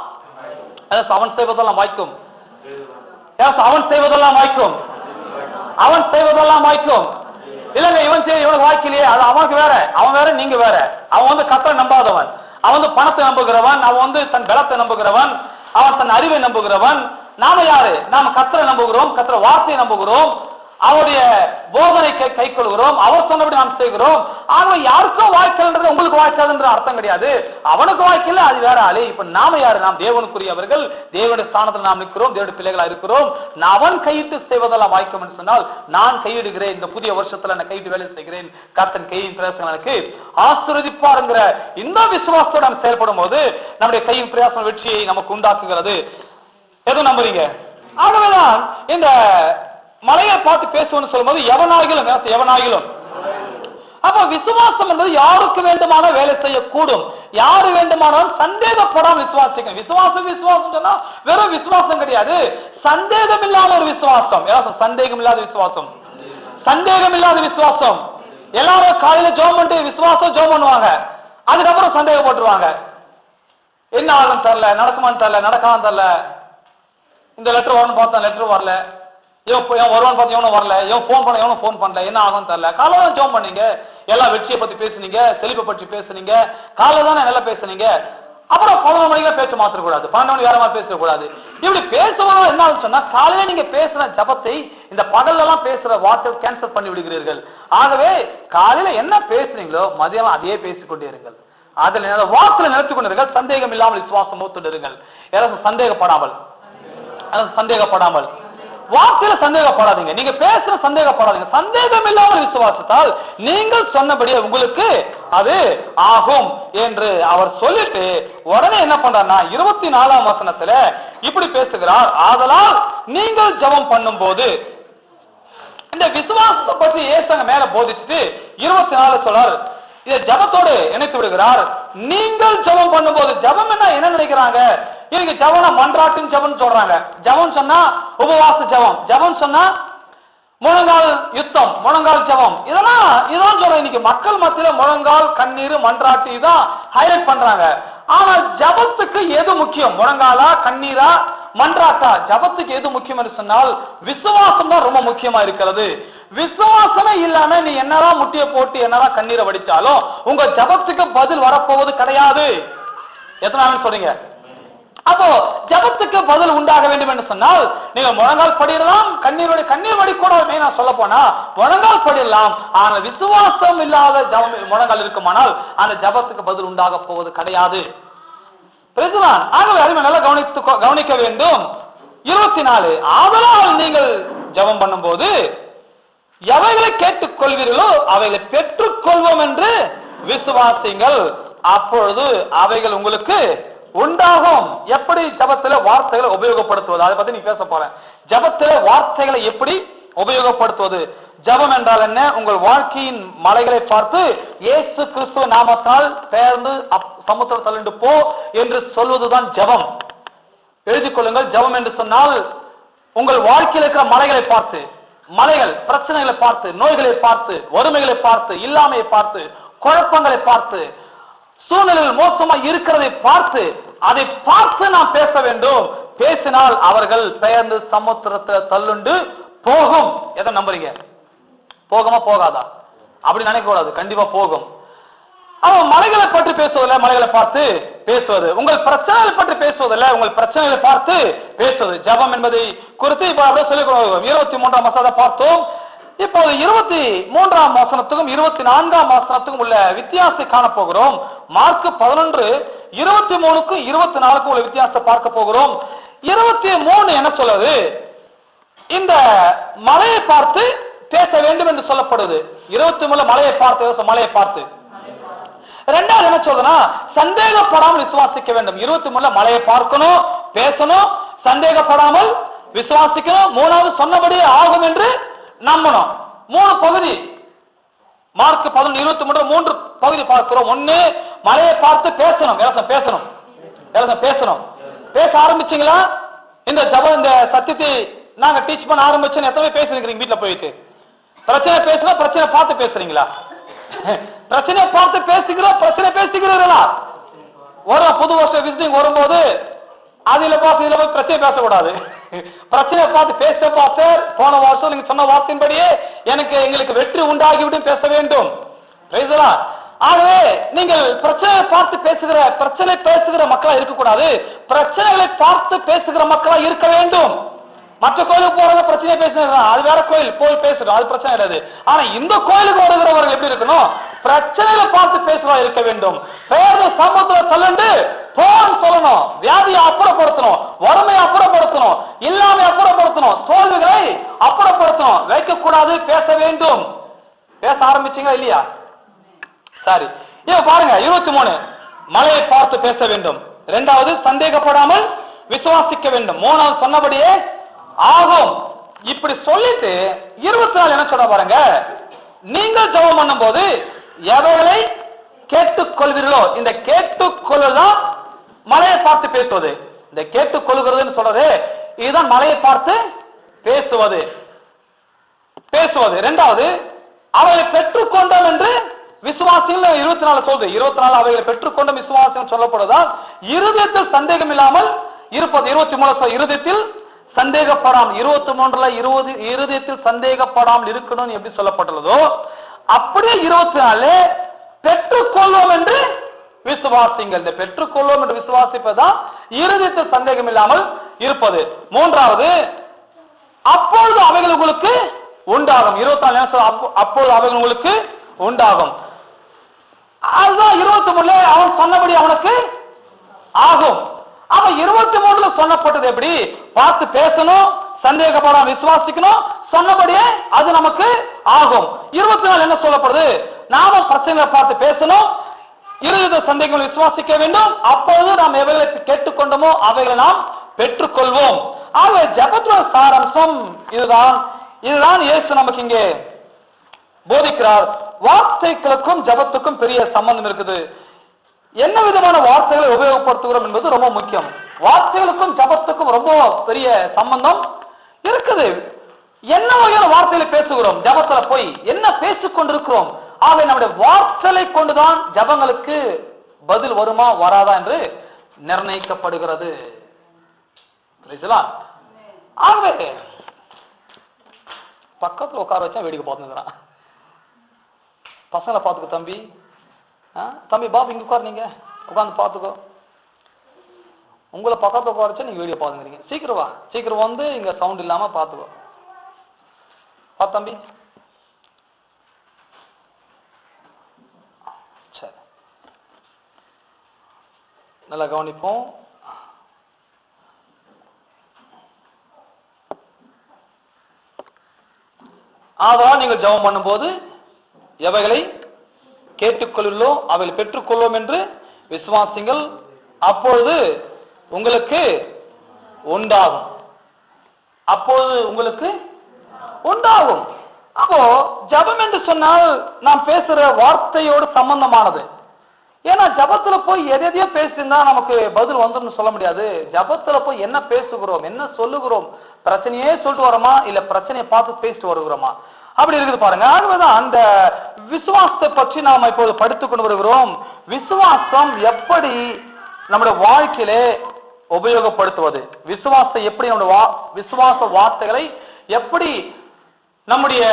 வாய்க்கும், அவன் செய்வதெல்லாம் வாய்க்கும், அவன் செய்வதெல்லாம் வாய்க்கும். இல்லைங்க இவனுக்கு வாய்க்கலையே, அது அவனுக்கு வேற, அவன் வேற, நீங்க வேற. அவன் கர்த்தரை நம்பாதவன், அவன் பணத்தை நம்புகிறவன், அவன் தன் பலத்தை நம்புகிறவன், அவன் தன் அறிவை நம்புகிறவன். நாம யாரு? நாம கர்த்தரை நம்புகிறோம், கர்த்தரை வார்த்தையை நம்புகிறோம், அவருடைய போதனை கை கொள்கிறோம், அவர் சொன்னபடி நாம் செய்கிறோம். ஆனா யாருக்கும் வாய்க்கல்ன்றது உங்களுக்கு வாய்க்காதுன்ற அர்த்தம் கிடையாது. அவனுக்கு வாய்க்கல, அது வேற ஆளு. இப்ப நாம யாரு? நாம் தேவனுக்குரியவர்கள், தேவனுடைய ஸ்தானத்தில் நாம் நிற்கிறோம், தேவனுடைய பிள்ளைகளா இருக்கிறோம். அவன் கையிட்டு செய்வதெல்லாம் வாய்க்கும் என்று சொன்னால் நான் கையிடுகிறேன், இந்த புதிய வருஷத்துல நான் கையிட்டு வேலை செய்கிறேன், கர்த்தன் கையின் பிரயாசம் எனக்கு ஆசீர்வதிப்பாருங்கிற இந்த விசுவாசத்தோடு நாம் செயல்படும் போது நம்முடைய கையின் பிரயாசம் வெற்றியை நமக்கு உண்டாக்குகிறது. எதுவும் நம்புறீங்க? ஆகவேதான் இந்த மலையை பார்த்து பேசுவோம்னு சொல்லும்போது எவனாகிலும். அப்ப விசுவாசம் என்பது யாருக்கு வேண்டுமான வேலை செய்யக்கூடும், யாரு வேண்டுமானாலும் சந்தேகப்படாமல் விசுவாசிக்கணும். விசுவாசம் சொன்னா வெறும் விசுவாசம் கிடையாது, சந்தேகம் இல்லாத ஒரு விசுவாசம். சந்தேகம் இல்லாத விசுவாசம், சந்தேகம் இல்லாத விசுவாசம். எல்லாரும் காலையில ஜெபம் பண்ணிட்டு விசுவாசம் ஜெபம் பண்ணுவாங்க, அதுக்கப்புறம் சந்தேகப்பட்டுருவாங்க. என்ன ஆகும் தெரியல, நடக்குமான்னு தெரியல, நடக்காம தெரியல, இந்த லெட்டர் வரணும்னு பார்த்தா லெட்டர் வரல, வருவான்னு பார்த்து எவனும் வரல, எவனும் போன் பண்ணல, என்ன ஆகும் தெரியல. காலையில ஜெபம் பண்ணீங்க, எல்லாம் வெற்றியை பத்தி பேசுனீங்க, செழிப்பை பற்றி பேசுனீங்க, காலையில தானே நல்லா பேசுனீங்க. அப்புறம் 11 மணிக்கு பேச்ச மாற்றக்கூடாது, 12 மணி வேற மாதிரி பேசக்கூடாது. இப்படி பேசுவதா என்ன சொன்னா காலையில நீங்க பேசுற ஜபத்தை இந்த பகல்ல எல்லாம் பேசுற வார்த்தை கேன்சல் பண்ணி விடுகிறீர்கள். ஆகவே காலையில என்ன பேசுறீங்களோ மதியம் அதே பேசிக்கொண்டே இருங்கள், அதுல வாக்குல நிறுத்திக் கொண்டிருங்கள். சந்தேகம் இல்லாமல் விசுவாசம் மூத்துடுங்கள், யாராவது சந்தேகப்படாமல் வார்த்தையில சந்தேகப்படாதீங்க, நீங்க பேசுற சந்தேகப்படாதீங்க. சந்தேகம் இல்லாமல் விசுவாசத்தால் நீங்கள் சொன்னபடியே உங்களுக்கு அது ஆகும் என்று அவர் சொல்லிட்டு உடனே என்ன பண்றாருன்னா 24ஆம் வசனத்துல இப்படி பேசுகிறார். ஆதலால் நீங்கள் ஜெபம் பண்ணும் போது, இந்த விசுவாசத்தை பற்றி ஏசங்க மேல போதிச்சுட்டு 24 சொல்றாரு, இதை ஜபத்தோடு இணைத்து விடுகிறார். நீங்கள் ஜெபம் பண்ணும்போது, ஜபம் என்ன நினைக்கிறாங்க? இன்னைக்கு ஜபம்னா மன்றாட்டின் ஜபம் சொல்றாங்க. ஜபம் சொன்னா உபவாச ஜபம், ஜபம் சொன்னா முழங்கால் யுத்தம், முழங்கால் ஜபம், இதெல்லாம் சொல்ற. இன்னைக்கு மக்கள் மத்தியில முழங்கால், கண்ணீர், மன்றாட்டு இதான் ஹைலைட் பண்றாங்க. ஆனா ஜபத்துக்கு எது முக்கியம்? முழங்காலா, கண்ணீரா, மன்றாட்டா? ஜபத்துக்கு எது முக்கியம் என்று சொன்னால் விசுவாசம் தான் ரொம்ப முக்கியமா இருக்கிறது. விசுவாசமே இல்லாம நீ என்னதான் முட்டிய போட்டு என்னதான் கண்ணீரை வடிச்சாலும் உங்க ஜபத்துக்கு பதில் வரப்போவது கிடையாது. எத்தனை சொல்றீங்க? அப்போ ஜபத்துக்கு பதில் உண்டாக வேண்டும் என்று சொன்னால் நீங்க முழங்கால் படிடலாம், கண்ணீர் வடிக்கூடாது. நான் சொல்ல போனா முழங்கால் படிடலாம், ஆனா விசுவாசம் இல்லாத முழங்கால் இருக்குமானால் அந்த ஜபத்துக்கு பதில் உண்டாக போவது கிடையாது. ஆகவே அறிவை நல்லா கவனிக்க வேண்டும். 24 ஆதலால் நீங்கள் ஜபம் பண்ணும் போது எவைகளை கேட்டுக் கொள்வீர்களோ அவைகளை பெற்றுக் கொள்வோம் என்று விசுவாசிங்கள், அப்பொழுது அவைகள் உங்களுக்கு உண்டாகும். எப்படி ஜபத்தில வார்த்தைகளை உபயோகப்படுத்துவது, அதை பத்தி நீ பேச போறேன். ஜபத்தில வார்த்தைகளை எப்படி உபயோகப்படுத்துவது? ஜபம் என்றால் என்ன? உங்கள் வாழ்க்கையின் மலைகளை பார்த்து இயேசு கிறிஸ்துவ நாமத்தால் பெயர்ந்து சமுத்திரம் தள்ளிண்டு போ என்று சொல்வதுதான் ஜபம். எழுதிக் கொள்ளுங்கள். ஜபம் என்று சொன்னால் உங்கள் வாழ்க்கையில் இருக்கிற மலைகளை பார்த்து, மலைகள் பிரச்சனைகளை பார்த்து, நோய்களை பார்த்து, வறுமைகளை பார்த்து, இல்லாமையை பார்த்து, குழப்பங்களை பார்த்து, சூழ்நிலையில் மோசமா இருக்கிறதை பார்த்து, அதை பார்த்து நாம் பேச வேண்டும். பேசினால் அவர்கள் பெயர்ந்து சமுத்திரத்தில் தள்ளுண்டு போகும். எதை நம்புறீங்க? போகுமா போகாதா? அப்படி நினைக்க கூடாது, கண்டிப்பா போகும். அவன் மலைகளை பற்றி பேசுவதில்லை, மலைகளை பார்த்து பேசுவது. உங்கள் பிரச்சனைகளை பற்றி பேசுவதில்லை, உங்கள் பிரச்சனைகளை பார்த்து பேசுவது. ஜபம் என்பதை குறித்து இப்ப அப்படியே சொல்லிக் 23ஆம் வசனத்தை பார்த்தோம். இப்போது 23ஆம் வசனத்துக்கும் 24ஆம் வசனத்துக்கும் உள்ள வித்தியாசத்தை காணப்போகிறோம். மார்க் 11 23க்கும் 24க்கும் உள்ள வித்தியாசத்தை பார்க்க போகிறோம். 23 என்ன சொல்லுது? இந்த மலையை பார்த்து பேச வேண்டும் என்று சொல்லப்படுது. 23 மலையை பார்த்து ரெண்டாவது என்ன சொல்றேன்னா, சந்தேகப்படாமல் விசுவாசிக்க வேண்டும். 23 மலையை பார்க்கணும், பேசணும், சந்தேகப்படாமல் விசுவாசிக்கணும். மூணாவது சொன்னபடி ஆகும் என்று நம்பணும். 3 பகுதி மார்க் 11:23 3 பகுதி பார்க்கிறோம். 1, மலையை பார்த்து பேசணும். பேசணும். பேச ஆரம்பிச்சீங்களா? இந்த ஜபம், இந்த சத்தியத்தை நாங்க டீச் பண்ண ஆரம்பிச்சோன்னு எத்தனை பேசுறீங்க வீட்டுல போயிட்டு? பிரச்சனை பேசுனா பிரச்சனை பார்த்து பேசுறீங்களா? பிரச்சனை பார்த்து பேசுகிறீர்களா? ஒரு புது வருஷம் விசிட்டிங் வரும்போது அதுல பார்த்து இதுல போய் பிரச்சனை பேசக்கூடாது. பிரச்சனை பார்த்து பேச போன வருஷம் நீங்க சொன்ன வார்த்தையின்படியே எங்களுக்கு வெற்றி உண்டாகிவிடும் பேச வேண்டும். ஆகவே நீங்கள் பிரச்சனை பேசுகிற மக்களா இருக்கக்கூடாது, பிரச்சனைகளை பார்த்து பேசுகிற மக்களா இருக்க வேண்டும். மற்ற கோயிலுக்கு போறவங்க பிரச்சனை பேசுறாங்க, அது வேற கோயில் போய் பேசுறோம், அது பிரச்சனை கிடையாது. ஆனா இந்த கோயிலுக்கு வருகிறவர்கள் எப்படி இருக்கணும்? பிரச்சனைகளை பார்த்து பேசுவா இருக்க வேண்டும். பெயர் சமூகத்துல சொல்லண்டு போன் சொல்லணும், வியாதியை அப்புறப்படுத்தணும், வறுமையை அப்புறப்படுத்தணும், இல்லாமை அப்புறப்படுத்தணும், தோல்விகளை அப்புறப்படுத்தணும், வைக்கக்கூடாது, பேச வேண்டும். பேச ஆரம்பிச்சீங்களா இல்லையா? சரி, இப்ப பாருங்க 23 மலையை பார்த்து பேச வேண்டும். இரண்டாவது சந்தேகப்படாமல் விசுவாசிக்க வேண்டும். மூணாவது சொன்னபடியே ஆகும். இப்படி சொல்லிட்டு 24 என்ன சொல்ல பாருங்க, நீங்கள் ஜெபம் பண்ணும் போது எவைகளை கேட்டுக்கொள்வீர்களோ, இந்த கேட்டுக்கொள்ளுதான் மலையை பார்த்து பேசுவது. இந்த கேட்டுக்கொள்கிறதுன்னு சொல்றது இதுதான் மலையை பார்த்து பேசுவது. இரண்டாவது அவைகளை பெற்றுக்கொண்டோம் என்று விசுவாசிகள் 24 சொல்றது. 24 அவைகளை பெற்றுக்கொண்டோம் விசுவாசிகள் சொல்லப்படுவதால் இருதயத்தில் சந்தேகம் இல்லாமல் இருப்பது. 23 இருதயத்தில் சந்தேகப்படாமல், 23 இருதயத்தில் சந்தேகப்படாமல் இருக்கணும் எப்படி சொல்லப்பட்டுள்ளதோ அப்படியே 24 பெற்றுக்கொள்வோம் என்று விசுவாசிங்கள். இந்த பெற்றுக்கொள்வோம் என்று விசுவாசிப்பதுதான் இருதயத்தில் சந்தேகம் இல்லாமல் இருப்பது. மூன்றாவது அப்பொழுது அவைகள் உங்களுக்கு உண்டாகும். 24 அப்பொழுது அவைகள் உங்களுக்கு உண்டாகும். அதுதான் 23 அவன் சொன்னபடி அவனுக்கு ஆகும். அவன் 23 சொல்லப்பட்டது எப்படி? பார்த்து பேசணும், சந்தேகப்படாம விசுவாசிக்கணும், சொன்னபடியே அது நமக்கு ஆகும். 24 என்ன சொல்லப்படுது? நாம பிரச்சனைகளை பார்த்து பேசணும், இருதய சந்தேகங்களை விசுவாசிக்க வேண்டும், அப்பொழுது நாம் எவைகளை கேட்டுக்கொண்டோமோ அவைகளை நாம் பெற்றுக்கொள்வோம். ஆகவே ஜெபத்துவ சாராம்சம் இதுதான் இயேசு நமக்கு இங்கே போதிக்கிறார். வார்த்தைகளுக்கும் ஜெபத்துக்கும் பெரிய சம்பந்தம் இருக்குது. என்ன விதமான வார்த்தைகளை உபயோகப்படுத்துகிறோம் என்பது ரொம்ப முக்கியம். வார்த்தைகளுக்கும் ஜெபத்துக்கும் ரொம்ப பெரிய சம்பந்தம் இருக்குது. என்ன வகையான வார்த்தைகளை பேசுகிறோம்? ஜெபத்துல போய் என்ன பேசிக் கொண்டிருக்கிறோம்? ஆக நம்முடைய வார்த்தைகளை கொண்டுதான் ஜெபங்களுக்கு பதில் வருமா வராதா என்று நிர்ணயிக்கப்படுகிறது. ஆகவே பக்கத்துல உட்கார வச்சா வேடிக்கை பார்த்துக்கிறான். பசங்களை பார்த்துக்கோ, தம்பி பாபு இங்க உட்கார், நீங்க உட்காந்து பார்த்துக்கோ. உங்களை பக்கத்துல உட்கார வச்சா நீங்க வீடியோ பார்த்துக்கிறீங்க. சீக்கிரம் வந்து இங்க சவுண்ட் இல்லாம பார்த்துக்கோ. தம்பி சரி, நல்லா கவனிப்போம். ஆதலால் நீங்கள் ஜெபம் பண்ணும்போது எவைகளை கேட்டுக்கொள்ளோ அவைகளை பெற்றுக்கொள்வோம் என்று விசுவாசிங்கள், அப்பொழுது உங்களுக்கு உண்டாகும். அப்போ ஜெபம் என்று சொன்னால் நாம் பேசுற வார்த்தையோடு சம்பந்தமானது. ஏன்னா ஜெபத்துல போய் எதையோ பேசியிருந்தா நமக்கு பதில் வந்துடும் சொல்ல முடியாது. ஜெபத்துல போய் என்ன பேசுகிறோம், என்ன சொல்லுகிறோம், பிரச்சனையே சொல்லிட்டு வரோமா இல்ல பிரச்சனையை பார்த்து பேசிட்டு வருகிறோமா, அப்படி இருக்குது பாருங்க. ஆகவேதான் அந்த விசுவாசத்தை பற்றி நாம் இப்போது படித்துக் கொண்டு வருகிறோம். விசுவாசம் எப்படி நம்முடைய வாழ்க்கையிலே உபயோகப்படுத்துவது, விசுவாசத்தை எப்படி நம்முடைய விசுவாச வார்த்தைகளை எப்படி நம்முடைய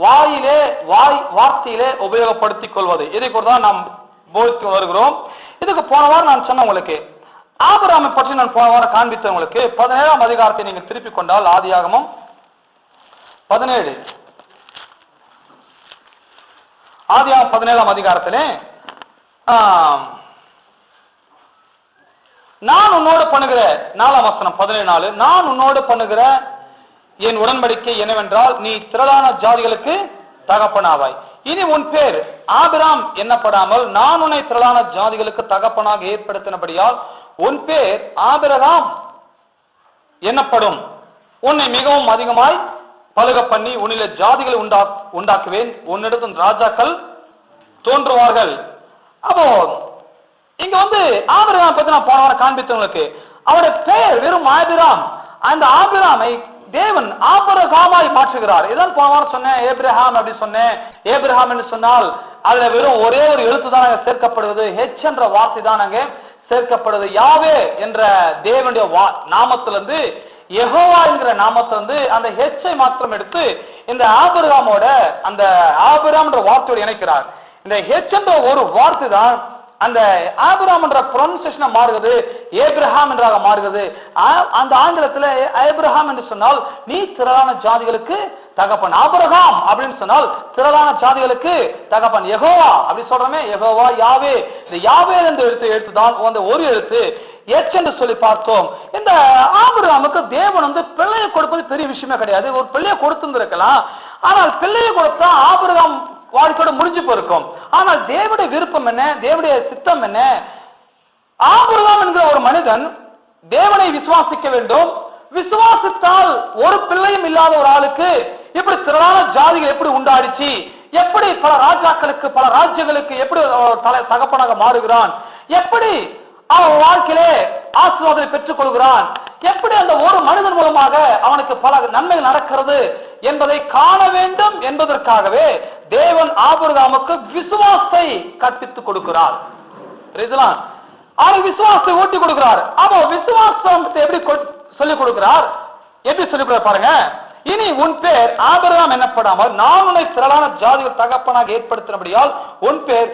வார்த்தையிலே உபயோகப்படுத்திக் கொள்வது, இதை கூட தான் நாம் போதித்து வருகிறோம். இதுக்கு போன வாரம் நான் சொன்ன உங்களுக்கு ஆபிரகாமை பற்றி நான் போன வாரம் காண்பித்த உங்களுக்கு 17ஆம் அதிகாரத்தை நீங்கள் திருப்பிக் கொண்டால் ஆதியாகமம் 17 ஆதியாகமம் 17ஆம் அதிகாரத்திலே நான் உன்னோடு பண்ணுகிற 4ஆம் வசனம் 17:4 நான் உன்னோடு பண்ணுகிற என் உடன்படிக்கை என்னவென்றால் நீ திரளான ஜாதிகளுக்கு தகப்பனாவாய், இனி உன் பேர் ஆபிராம் என்னப்படாமல் நான் உன்னை திரளான ஜாதிகளுக்கு தகப்பனாக ஏற்படுத்தினபடியால் உன் பேர் ஆபிரகாம் என்னப்படும். உன்னை மிகவும் அதிகமாய் பலுக பண்ணி உன்னிலே ஜாதிகளை உண்டாக்குவேன், உன்னிடத்தில் ராஜாக்கள் தோன்றுவார்கள். அப்போ இங்க ஆபிரகாம் பத்தி நான் போன வாரம் காண்பித்தவங்களுக்கு அவருடைய பெயர் வெறும் ஆபிராம். அந்த ஆபிராமை தேவன் ஆபிரகாமாய் மாற்றுகிறார். இதான் போன வாரம் சொன்னேன், ஏப்ரஹாம் அப்படி சொன்னேன். ஏப்ரஹாம் என்று சொன்னால் அதுல வெறும் ஒரே ஒரு எழுத்து தான் சேர்க்கப்படுவது, ஹெச் என்ற வார்த்தை தான் அங்கே சேர்க்கப்படுது. யாவே என்ற தேவனுடைய நாமத்திலிருந்து யெகோவா என்கிற நாமத்திலிருந்து அந்த ஹெச்சை மாத்திரம் எடுத்து இந்த ஆபிரகாமோட அந்த ஆபிராம் என்ற வார்த்தையோடு இணைக்கிறார். இந்த ஹெச் என்ற ஒரு வார்த்தை தான் அந்த ஆபிரகாம் என்ற ப்ரொனன்சியேஷனை மாறுகிறது, ஏப்ரஹாம் என்றாக மாறுகிறது. அந்த ஆங்கிலத்தில் ஏப்ரஹாம் என்று சொன்னால் நீ திரளான ஜாதிகளுக்கு தகப்பன், ஆபிரகாம் அப்படின்னு சொன்னால் திரளான ஜாதிகளுக்கு தகப்பன். யெகோவா அப்படி சொல்றமே, யெகோவா யாவே, இந்த யாவே என்று எழுத்து தான் அந்த ஒரு எழுத்து எச் என்று சொல்லி பார்த்தோம். இந்த ஆபிரகாமுக்கு தேவன் பிள்ளையை கொடுப்பது பெரிய விஷயமே கிடையாது. ஒரு பிள்ளையை கொடுத்திருந்திருக்கலாம், ஆனால் பிள்ளையை கொடுத்தா ஆபிரகாம் வாழ்க்கையோட முடிஞ்சு போயிருக்கும். ஆனால் தேவனுடைய விருப்பம் என்ன, தேவனுடைய சித்தம் என்ன? ஆபிரகாம் என்கிற ஒரு மனிதன் தேவனை விசுவாசிக்க வேண்டும். விசுவாசித்தால் ஒரு பிள்ளையும் இல்லாத ஒரு ஆளுக்கு இப்படி திரளான ஜாதிகள் எப்படி உண்டாடிச்சு, எப்படி பல ராஜாக்களுக்கு பல ராஜ்யங்களுக்கு எப்படி தகப்பனாக மாறுகிறான், எப்படி அவன் வாழ்க்கையிலே ஆசீர்வாதத்தை பெற்றுக் கொள்கிறான், எப்படி அந்த ஒரு மனிதன் மூலமாக அவனுக்கு பல நன்மைகள் நடக்கிறது என்பதை காண வேண்டும் என்பதற்காகவே தேவன் ஆபிரகாமுக்கு விசுவாசத்தை கற்பித்துக் கொடுக்கிறார். அவனுக்கு விசுவாசத்தை ஊட்டி கொடுக்கிறார். அப்போ விசுவாசத்தை எப்படி சொல்லிக் கொடுக்கிறார், எப்படி சொல்லிக் கொடுக்கிறார் பாருங்க. இனி உன் பேர் ஆபிரகாம் என்னப்படாமல் நான் உன்னை திரளான ஜாதிகள் தகப்பனாக ஏற்படுத்தினபடியால் உன் பேர்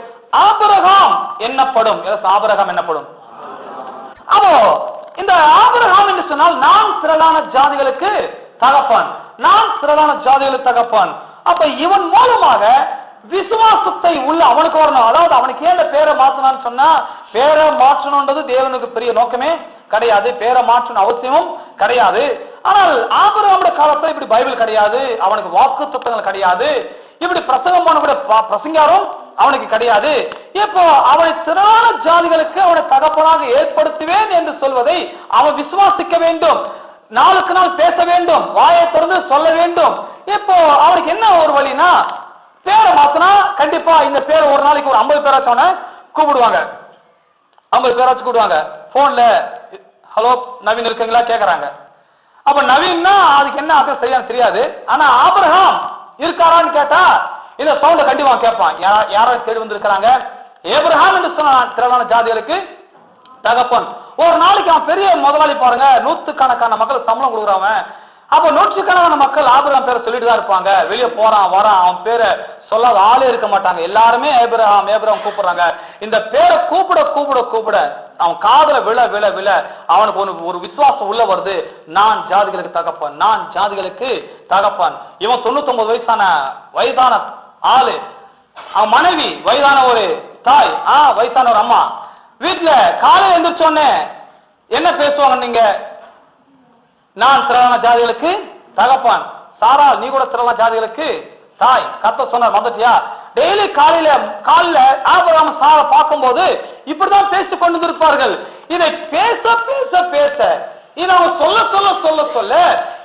ஆபிரகாம் என்னப்படும். ஆபிரகாம் என்னப்படும். அப்போ இந்த ஆபிரகாம் என்று சொன்னால் நான் திரளான ஜாதிகளுக்கு தகப்பன், நான் திரளான ஜாதிகளுக்கு தகப்பன். அப்ப இவன் மூலமாக விசுவாசத்தை உள்ள அவனுக்கு வரணும். அதாவது அவனுக்கு ஏன் பேரை மாற்றணும்னு சொன்னா, பேரை மாற்றணும்ன்றது தேவனுக்கு பெரிய நோக்கமே கிடையாது, பேரை மாற்றணும் அவசியமும் கிடையாது. ஆனால் ஆபிரகாமுடைய காலத்துல இப்படி பைபிள் கிடையாது, அவனுக்கு வாக்கு தத்துவங்கள் கிடையாது, இப்படி பிரசங்கம் பண்ண கூட பிரசங்காரும் அவனுக்கு கிடையாது. இப்போ அவனை திரளான ஜாதிகளுக்கு அவனை தகப்பனாக ஏற்படுத்துவேன் என்று சொல்வதை அவன் விசுவாசிக்க வேண்டும், நாளுக்கு நாள் பேச வேண்டும், வாயை திறந்து சொல்ல வேண்டும். இப்போ அவனுக்கு என்ன ஒரு வழினா, பேரை மாத்தினா கண்டிப்பா இந்த பேரை ஒரு நாளைக்கு ஒரு 50 பேராச்சும் கூப்பிடுவாங்க, 50 பேராச்சும் கூப்பிடுவாங்க. போன்ல ஹலோ நவீன் இருக்குங்களா கேக்குறாங்க. அப்ப நவீன்னா அதுக்கு என்ன அர்த்தம் சரியானு தெரியாது. ஆனா ஆபிரகாம் இருக்காரான்னு கேட்டா இந்த சவுண்ட கண்டிப்பா கேட்பான். யாரோ தேடி வந்திருக்கிறாங்க, ஏப்ரஹாம் என்று சொன்ன திரளான ஜாதிகளுக்கு தகப்பன். ஒரு நாளைக்கு அவன் பெரிய முதலாளி பாருங்க, 100கணக்கான மக்கள் சம்பளம் கொடுக்குறவன். அப்ப 100கணக்கான மக்கள் ஆபிரகாம் பேரை சொல்லிட்டு தான் இருப்பாங்க. வெளியே போறான் வரான், அவன் பேரை சொல்லாத ஆளே இருக்க மாட்டாங்க. எல்லாருமே ஏப்ரஹாம் ஏப்ரஹாம் கூப்பிடுறாங்க. இந்த பேரை கூப்பிட கூப்பிட கூப்பிட அவன் காதல விழ விழ விழ அவனுக்கு ஒரு விசுவாசம் உள்ள வருது, நான் ஜாதிகளுக்கு தகப்பன், நான் ஜாதிகளுக்கு தகப்பன். இவன் 99 வயதான ஆளு, அவன் மனைவி வயதான ஒரு தாய், வயசான ஒரு அம்மா. வீட்டுல காலையில் எழுந்திரிச்சோன்னே என்ன பேசுவாங்க நீங்க, நான் திரளான ஜாதிகளுக்கு தகப்பன். சாரா நீ கூட திரளான ஜாதிகளுக்கு தாய். கர்த்தர் சொன்னார் வந்துட்டியா? டெய்லி காலையில ஆபிரகாம் சாரா பார்க்கும்போது இப்படிதான் பேசிக் கொண்டு இருப்பார்கள். இதை பேச பேச பேச இதை அவங்க சொல்ல சொல்ல சொல்ல சொல்ல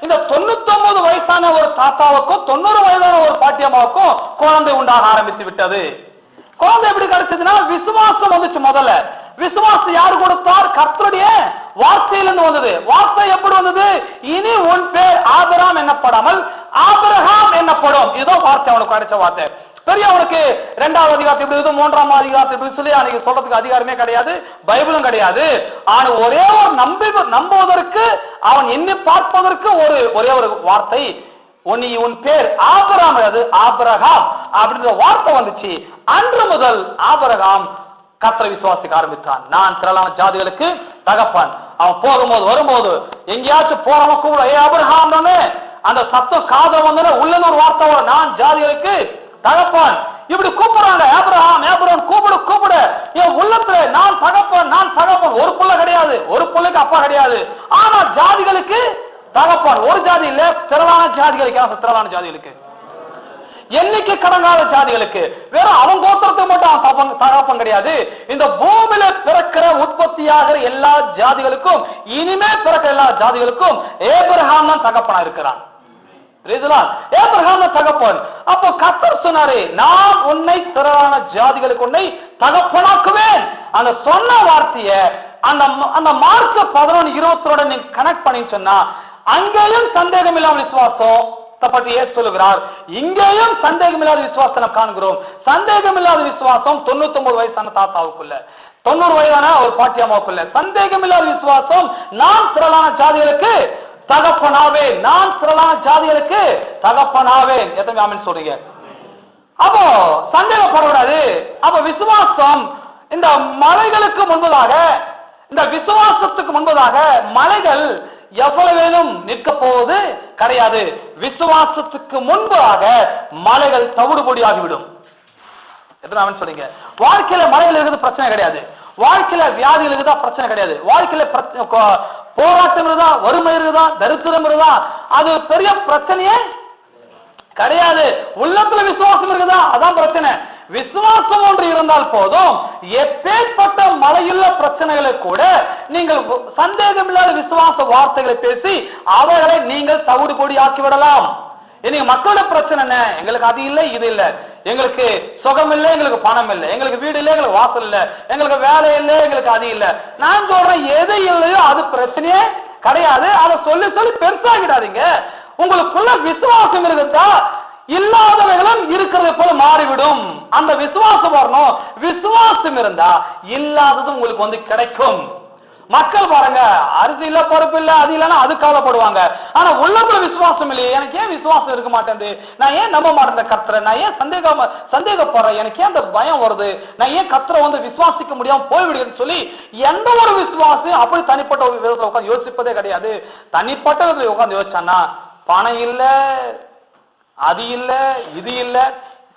இந்த 99 வயசான ஒரு தாத்தாவுக்கும் 90 வயதான ஒரு பாட்டியம்மாவுக்கும் குழந்தை உண்டாக ஆரம்பித்து விட்டது. குழந்தை எப்படி கிடைச்சதுன்னா விசுவாசம் வந்துச்சு. முதல்ல விசுவாசம் யாரு கொடுத்தார்? கர்த்தருடைய வார்த்தையிலிருந்து வந்தது. வார்த்தை எப்படி வந்தது? இனி உன் பேர் ஆபிரகாம் என்னப்படாமல் ஆபிரகாம் என்னப்படும். இதோ வார்த்தை அவனுக்கு கிடைச்ச வார்த்தை. பெரிய அவனுக்கு 2வது அதிகாரத்தை எப்படி இருக்குது, 3ஆம் அதிகாரத்தை எப்படி சொல்லி அன்னைக்கு சொல்றதுக்கு அதிகாரமே கிடையாது, பைபிளும் கிடையாது. ஆனா ஒரே ஒரு நம்புவதற்கு அவன் எண்ணி பார்ப்பதற்கு ஒரே ஒரு வார்த்தை, உன் பேர் ஆபிரகாம், அது ஆபிரகாம் அப்படின்ற வார்த்தை வந்துச்சு. அன்று முதல் ஆபிரகாம் கர்த்தரை விசுவாசிக்க ஆரம்பித்தான். நான் திரளான ஜாதிகளுக்கு தகப்பன். அவன் போகும்போது வரும்போது எங்கேயாச்சும் போறவன் கூட ஆபிரகாம் அந்த சத்தம் காதல் வந்தோட உள்ள ஒரு வார்த்தை வரும், நான் ஜாதிகளுக்கு தகப்பன். இப்படி கூப்பிடுறாங்க, ஆபிரகாம் ஆபிரகாம் கூப்பிடு கூப்பிடு. என் உள்ளத்துல நான் தகப்பன், நான் தகப்பன். ஒரு புள்ள கிடையாது, ஒரு புள்ளைக்கு அப்பா கிடையாது, ஆனா ஜாதிகளுக்கு தகப்பன். ஒரு ஜாதி இல்ல, திரளான ஜாதிகளுக்கு. திரளான ஜாதிகளுக்கு எண்ணிக்கை கடங்காத ஜாதிகளுக்கு, வெறும் அவன் கோத்திரத்துக்கு மட்டும் அவன் தகப்பன் கிடையாது. இந்த பூமியில பிறக்கிற உற்பத்தியாகிற எல்லா ஜாதிகளுக்கும், இனிமே பிறக்கிற எல்லா ஜாதிகளுக்கும் ஆபிரகாம் தான் தகப்பனா இருக்கிறான். ஆபிரகாம் தகப்பன். அப்போ கர்த்தர் சொன்னாரே, நான் உன்னை திரளான ஜாதிகளுக்கு உன்னை தகப்பனாக்குவேன். அந்த சொன்ன வார்த்தைய அந்த மார்க் 11:22 நீங்க கனெக்ட் பண்ணி சொன்னா, அங்கேயும் சந்தேகம் இல்லாம விசுவாசம் பற்றி சொல்லுகிறார், இங்கேயும் சந்தேகம் இல்லாத விசுவாசம் காண்கிறோம். சந்தேகம் இல்லாத விசுவாசம் 99 வயசான தாத்தாவுக்குள்ள, 90 வயதான ஒரு பாட்டியம்மாவுக்குள்ள சந்தேகம் இல்லாத விசுவாசம், நான் திரளான ஜாதிகளுக்கு தகப்பனாவேன், நான் திரளான ஜாதிகளுக்கு தகப்பனாவேன். எத்தனை ஆமென் சொல்றீங்க? அப்போ சந்தேகப்படக்கூடாது. அப்ப விசுவாசம் இந்த மலைகளுக்கு முன்பதாக, இந்த விசுவாசத்துக்கு முன்பதாக மலைகள் எவ்வளவேனும் நிற்க போவது கிடையாது. விசுவாசத்துக்கு முன்பாக மலைகள் தவிடுபொடியாகிவிடும். எத்தனை ஆமென் சொல்றீங்க? வாழ்க்கையில மலைகள் இருக்குது பிரச்சனை கிடையாது, வாழ்க்கையில வியாதிகள் இருக்குதா பிரச்சனை கிடையாது, வாழ்க்கையில போராட்டம் இருக்குதா, வறுமை இருக்குதா, தரித்திரம் இருக்குதா, அது பெரிய பிரச்சனையே கிடையாது. உள்ளத்துல விசுவாசம் இருக்குதா, அதான் பிரச்சனை. விசுவாசம் ஒன்று இருந்தால் போதும், எப்பேற்பட்ட மலையுள்ள பிரச்சனைகளை கூட நீங்கள் சந்தேகம் இல்லாத விசுவாச வார்த்தைகளை பேசி அவர்களை நீங்கள் தவிடு பொடி ஆக்கி விடலாம். இன்னைக்கு மக்களோட பிரச்சனை என்ன? எங்களுக்கு அது இல்லை, இது இல்லை, எங்களுக்கு சுகம் இல்லை, எங்களுக்கு பணம் இல்லை, எங்களுக்கு வீடு இல்லை, எங்களுக்கு வாசல் இல்லை, எங்களுக்கு வேலை இல்லை, எங்களுக்கு அது இல்லை. நான் சொல்றேன், எது இல்லையோ அது பிரச்சனையே கிடையாது. அதை சொல்லி சொல்லி பெருசாகிடாதீங்க. உங்களுக்குள்ள விசுவாசம் இருக்குதா, இல்லாதவர்களும் இருக்கிறது போல மாறிவிடும். அந்த விசுவாசம் வரணும். விசுவாசம் இருந்தா இல்லாதது உங்களுக்கு வந்து கிடைக்கும். மக்கள் பாருங்க, அரிசி இல்ல, பருப்பு இல்ல, அது இல்லைன்னா அது கவலைப்படுவாங்க. ஆனா உள்ளப்புற விசுவாசம் இல்லையே, எனக்கு ஏன் விசுவாசம் இருக்க மாட்டேங்குது, நான் ஏன் நம்ப மாட்டேன் கர்த்தரை, நான் ஏன் சந்தேகப்படுறேன், எனக்கு ஏன் அந்த பயம் வருது, நான் ஏன் கர்த்தரை வந்து விசுவாசிக்க முடியாம போய்விடுன்னு சொல்லி எந்த ஒரு விசுவாசம் அப்படி தனிப்பட்ட ஒரு விதத்துல உட்காந்து யோசிப்பதே கிடையாது. தனிப்பட்ட விதத்துல உட்காந்து யோசிச்சான்னா, பணம் இல்ல, அது இல்ல, இது இல்ல,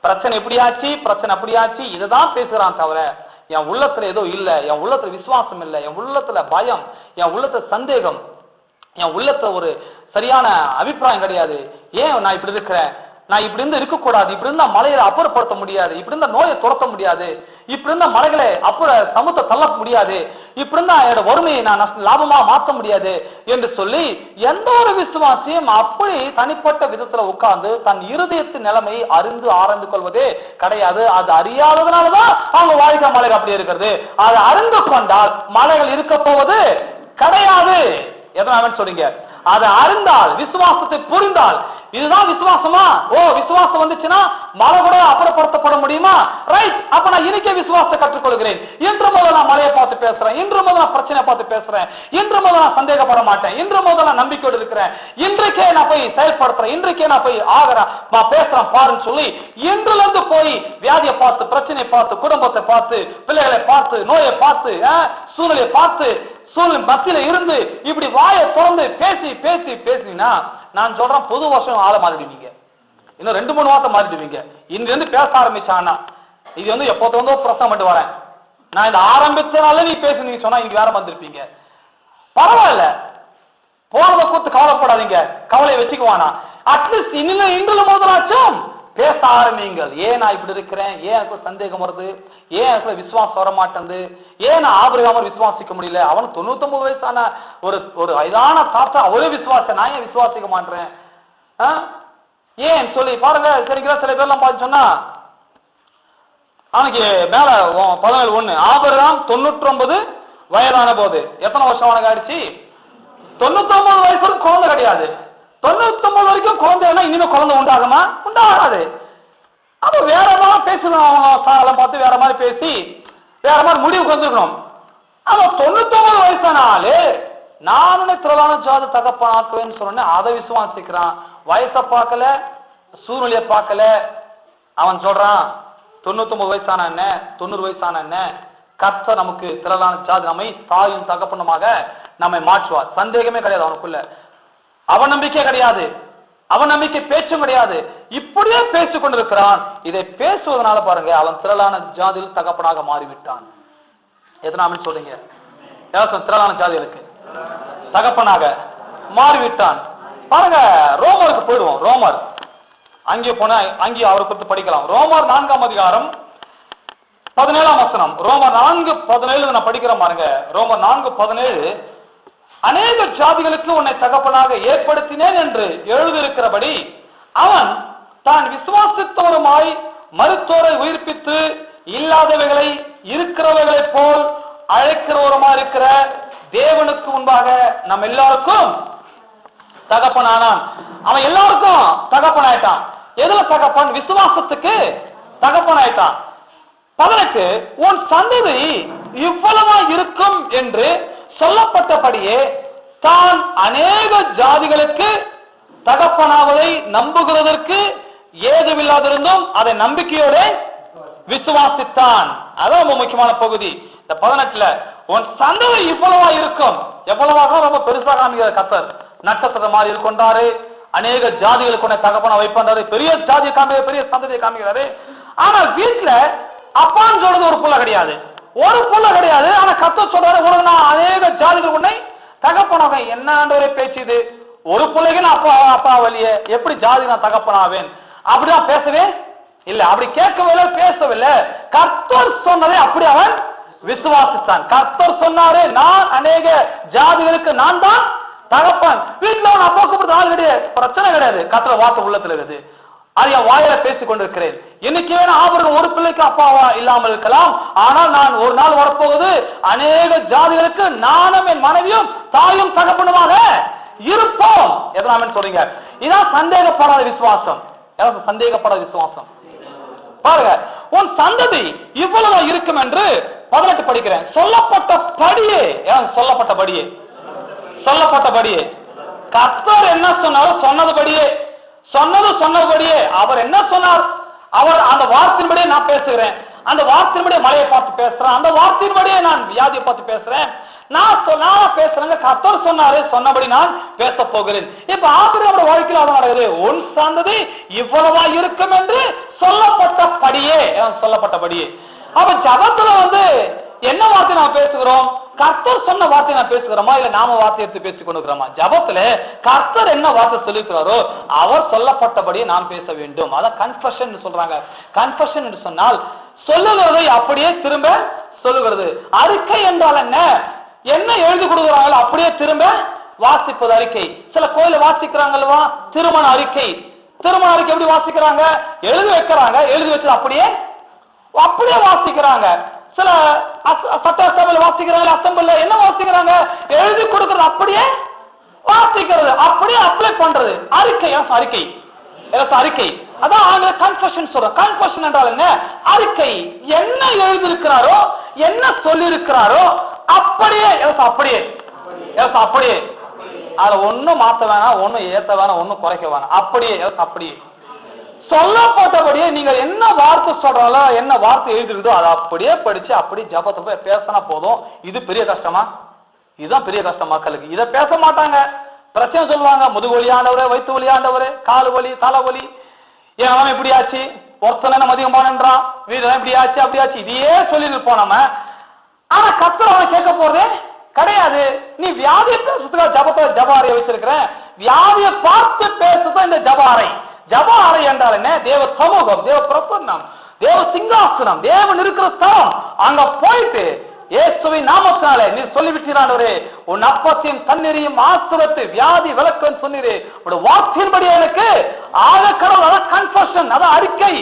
பிரச்சனை எப்படியாச்சு, பிரச்சனை அப்படியாச்சு, இதுதான் பேசுறான் தவிர என் உள்ளத்துல ஏதோ இல்ல, என் உள்ளத்துல விசுவாசம் இல்ல, என் உள்ளத்துல பயம், என் உள்ளத்துல சந்தேகம், என் உள்ளத்துல ஒரு சரியான அபிப்பிராயம் கிடையாது. ஏன் நான் இப்படி இருக்கிறேன், நான் இப்படி இருந்து இருக்கக்கூடாது, இப்படி இருந்தா மலையை அப்புறப்படுத்த முடியாது, இப்படி இருந்தா நோயை துரத்த முடியாது, இப்படி இருந்தா மலைகளை அப்புறம் சமூகத்தை தள்ள முடியாது, இப்படி இருந்தா என்னோட வறுமையை நான் லாபமா மாற்ற முடியாது என்று சொல்லி எந்த ஒரு விசுவாசியும் அப்படி தனிப்பட்ட விதத்துல உட்கார்ந்து தன் இருதயத்தின் நிலைமை அறிந்து ஆராய்ந்து கொள்வதே கிடையாது. அது அறியாததுனாலதான் அவங்க வாழ்க்கை மலைகள் அப்படி இருக்கிறது. அதை அறிந்து கொண்டால் மலைகள் இருக்க போவது கிடையாது. எதனால சொல்றீங்க? அதை அறிந்தால், விசுவாசத்தை புரிந்தால், இதுதான் விசுவாசமா? ஓ, விசுவாசம் வந்துச்சுன்னா மலை கூட அப்புறப்படுத்தப்பட முடியுமா? ரைட், அப்ப நான் இன்னைக்கே விசுவாசத்தை கற்றுக்கொள்கிறேன். இன்று முதல் நான் மலையை பார்த்து பேசுறேன், இன்று முதல் நான் பிரச்சனையை பார்த்து பேசுறேன், இன்று முதல் நான் சந்தேகப்பட மாட்டேன், இன்று முதல் நான் நம்பிக்கையோடு இருக்கிறேன், இன்றைக்கே நான் போய் செயல்படுத்துறேன், இன்றைக்கே நான் போய் நான் பேசுறேன் பாருன்னு சொல்லி இன்றுல இருந்து போய் வியாதியை பார்த்து, பிரச்சனையை பார்த்து, குடும்பத்தை பார்த்து, பிள்ளைகளை பார்த்து, நோயை பார்த்து, சூழ்நிலையை பார்த்து, சூழ்நிலை மத்தியில இருந்து இப்படி வாயை திறந்து பேசி பேசி பேசினா, நான் சொல்றேன், புது வருஷம் ஆள மாறிடுவீங்க. இன்னும் 2-3 வாரம் மாறிடுவீங்க. இங்க இருந்து பேச ஆரம்பிச்சான்னா, இது வந்து எப்போது வந்து பிரசங்கம் பண்ணிட்டு வரேன், நான் இந்த ஆரம்பிச்சனால நீ பேசு, நீங்க சொன்னா இங்க வேற வந்திருப்பீங்க. பரவாயில்ல, போனதை கூத்து கவலைப்படாதீங்க, கவலையை வச்சுக்குவானா. அட்லீஸ்ட் இன்றுல முதலாச்சும் பேச ஆரம்பிங்கள். ஏன் நான் இப்படி இருக்கிறேன், ஏன் எனக்கு சந்தேகம் வருது, ஏன் எனக்கு விசுவாசம் வர மாட்டேங்குது, ஏன் நான் ஆபிரகாமர் விசுவாசிக்க முடியல, அவன் 99 வயசான ஒரு வயதான தாத்தா அவ்வளவு விசுவாசம், நான் ஏன் விசுவாசிக்க மாட்டேன் ஏன் சொல்லி பாருங்க. சரிங்களா? சில பேர்லாம் பார்த்து சொன்னா, அவனுக்கு மேல 17:1 ஆபிரகாம் 99 வயதான போது எத்தனை வருஷம் அவனுக்கு ஆயிடுச்சு? 99 வயசு வரைக்கும் குழந்தை கிடையாது. 99 வரைக்கும் குழந்தைன்னா இனிமே குழந்தை உண்டாகுமா? உண்டாகாது. அப்ப வேற மாதிரி பேசணும், அவங்க சாரெல்லாம் பார்த்து வேற மாதிரி பேசி வேற மாதிரி முடிவுக்கு வந்துருக்கணும். அவன் 99 வயசானாலே நானும் திரளான ஜாதி தகப்பனாக்குவேன்னு சொன்னேன். அதை விசுவாசிக்கிறான். வயசை பார்க்கல, சூழ்நிலையை பார்க்கல. அவன் சொல்றான், 99 வயசான என்ன, 90 வயசான என்ன, கர்த்தர் நமக்கு திரளான ஜாதி நம்மை தாயும் தகப்பனுமாக நம்மை மாற்றுவார். சந்தேகமே கிடையாது அவனுக்குள்ள. அவன் நம்பிக்கை கிடையாது, அவன் நம்பிக்கை பேச்சும் கிடையாது. இப்படியே பேசிக் கொண்டிருக்கிறான். இதை பேசுவதனால பாருங்க, அவன் திரளான ஜாதியில் தகப்பனாக மாறிவிட்டான். எத்தனை சொல்றீங்க? திரளான ஜாதிகளுக்கு தகப்பனாக மாறிவிட்டான். பாருங்க, ரோமருக்கு போயிடுவோம். ரோமர் அங்கே போன அங்கே அவரை குறித்து படிக்கலாம். ரோமர் 4ஆம் அதிகாரம் 17ஆம் வசனம். ரோமர் 4:17 நான் படிக்கிறேன் பாருங்க. ரோமர் 4:17, அநேக ஜாதிகளுக்கு உன்னை தகப்பனாக ஏற்படுத்தினேன் என்று எழுதியிருக்கிறபடி அவன் தான் விசுவாசித்தவருமாய் மருத்துவரை உயிர்ப்பித்து இல்லாதவைகளை இருக்கிறவைகளைப் போல் அழைக்கிறவருமாய் இருக்கிற தேவனுக்கு முன்பாக நம்ம எல்லாருக்கும் தகப்பனானான். அவன் எல்லாருக்கும் தகப்பனாயிட்டான். எதுல தகப்பன்? விசுவாசத்துக்கு தகப்பனாயிட்டான். 18, உன் சந்ததி இவ்வளவா இருக்கும் என்று சொல்லப்பட்டபடியே தான் அநேக ஜாதிகளுக்கு தகப்பனாவதை நம்புகிறதற்கு ஏதுவில்லாதிருந்தும் அதை நம்பிக்கையோட விசுவாசித்தான். அதான் ரொம்ப முக்கியமான பகுதி. இந்த 18ல உன் சந்ததி இவ்வளவா இருக்கும். எவ்வளவாக ரொம்ப பெருசாக காமிக்கிற கர்த்தர். நட்சத்திரம் மாதிரி கொண்டாரு, அநேக ஜாதிகளுக்கு உன்னை தகப்பனா வைப்பாரு, பெரிய ஜாதியை காமிக்கிறாரு, பெரிய சந்ததியை காமிக்கிறாரு. ஆனா வீட்டுல அப்பான்னு சொல்றது ஒரு புள்ள கிடையாது, ஒரு புள்ள கிடையாது. ஆனா கர்த்தர் சொல்றாரு, உனக்கு நான் அநேக ஜாதிகள் உன்னை தகப்பனாக. என்னன்ற ஒரு பேச்சு இது? ஒரு பிள்ளைக்கு நான் அப்பா வழியே எப்படி ஜாதி நான் தகப்பனாவேன்? அப்படிதான் பேசவே இல்ல, அப்படி கேட்கவில்லை, பேசவில்லை. கர்த்தர் சொன்னதை அப்படி அவன் விசுவாசித்தான். கர்த்தர் சொன்னாரு, நான் அநேக ஜாதிகளுக்கு நான் தான் தகப்பன். வீட்டுல அவன் அப்பா கூப்பிட்டு ஆள் கிடையாது, பிரச்சனை கிடையாது. கர்த்தர் வார்த்தை உள்ளத்துல இருக்குது, அது என் வாயில பேசிக் கொண்டிருக்கிறேன். இன்னைக்கு வேணா ஆபரணம் ஒரு பிள்ளைக்கு அப்பாவா இல்லாமல் இருக்கலாம், ஆனால் நான் ஒரு நாள் வரப்போகுது அநேக ஜாதிகளுக்கு நானும் என் மனைவியும் தாயும் தகப்பனுமாக இருப்போம். எதனாமன்னு சொல்றீங்க? இதான் சந்தேகப்படாத விசுவாசம். சந்தேகப்படாத விசுவாசம். பாருங்க, உன் சந்ததி இவ்வளவு இருக்கும் என்று 18 படிக்கிறேன். சொல்லப்பட்டபடியே கர்த்தர் என்ன சொன்னாரோ சொன்னதுபடியே, சொன்னதுபடியே அவர் என்ன சொன்னார், அவர் அந்த வார்த்தையின்படியே நான் பேசுகிறேன். அந்த வார்த்தையின்படியே மழையை பார்த்து பேசுறேன், அந்த வார்த்தையின்படியே நான் வியாதியை பார்த்து பேசுறேன். நான் பேசுறேங்க, கர்த்தர் சொன்னாரு, சொன்னபடி நான் பேச போகிறேன். இப்ப ஆபிரகாமோட வாழ்க்கையில் அது நடக்குது. உன் சந்ததி இவ்வளவா இருக்கும் என்று சொல்லப்பட்டபடியே. அப்ப ஜபத்துல என்ன வார்த்தை நான் பேசுகிறோம்? கர்த்தர் சொன்ன வார்த்தை நான் பேசுகிறோமா, இல்ல நாம வார்த்தை எடுத்து பேசிக் கொண்டிருக்கிறோமா? ஜபத்துல கர்த்தர் என்ன வார்த்தை சொல்லிருக்கிறாரோ அவர் சொல்லப்பட்டபடியே நாம் பேச வேண்டும். அதான் கன்ஃபெஷன் சொல்றாங்க. கன்ஃபெஷன் என்று சொன்னால் சொல்லுகிறதை அப்படியே திரும்ப சொல்லுகிறது. அறிக்கை என்றால் என்ன எழுதி கொடுக்குறாங்களோ அப்படியே திரும்ப வாசிப்பது அறிக்கை. சில கோயில வாசிக்கிறாங்கல்வா திருமண அறிக்கை. எப்படி வாசிக்கிறாங்க? எழுதி வைக்கிறாங்க, எழுதி வச்சு அப்படியே வாசிக்கிறாங்க. சில சட்டசபையில் வாசிக்கிறாங்க, அசம்பிள் என்ன வாசிக்கிறாங்க? எழுதி கொடுக்கறது அப்படியே வாசிக்கிறது, அப்படியே அப்ளை பண்றது. அறிக்கை. அதான் கன்ஃபெஷன் சொல்றோம். கன்ஃபெஷன் என்றால் என்ன? அறிக்கை. என்ன எழுதியிருக்கிறாரோ, என்ன சொல்லி இருக்கிறாரோ அப்படியே அதுல ஒன்னும் மாத்த வேணாம், ஒன்னும் ஏத்த வேணாம், ஒன்னும் குறைக்க வேணாம். அப்படியே சொல்லப்பட்டபடியே நீங்க என்ன வார்த்தை சொல்றாலோ, என்ன வார்த்தை எழுதிருந்தோ அதை அப்படியே படிச்சு அப்படியே ஜபத்தை போய் பேசினா போதும். இது பெரிய கஷ்டமா? இதுதான் பெரிய கஷ்டம் மக்களுக்கு. இதை பேச மாட்டாங்க, பிரச்சனை சொல்லுவாங்க. முதுகு வலியாண்டவரே, வயிற்று வலியாண்டவரே, காலு வலி, தலைவலி, ஏன் இப்படி ஆச்சு, ஒருத்தன மதியம் போனன்றான், வீடு இப்படி ஆச்சு அப்படி ஆச்சு, இதையே சொல்லிட்டு போனோம். ஆனா கர்த்தர் அவனை கேட்க போறதே கிடையாது. நீ வியாதியை பேசுறதுக்காக ஜபாரையை வச்சிருக்கிற, வியாதியை பார்த்து பேசுதான் இந்த ஜபாரை. ஜபாரை என்றால் என்ன? தேவ சமூகம், தேவ பிரசன்னம், தேவ சிங்காசனம், தேவன் இருக்கிற ஸ்தலம். அங்க போயிட்டு இயேசுவின் நாமத்தினாலே நீ சொல்லிவிட்டானே, உன் அப்பத்தையும் தண்ணீரையும் ஆசுரத்து வியாதி விளக்குன்னு சொன்னீரே, உன் வார்த்தையின்படி எனக்கு ஆக கடவுள். அதான் கன்ஃபெஷன், அதான் அறிக்கை.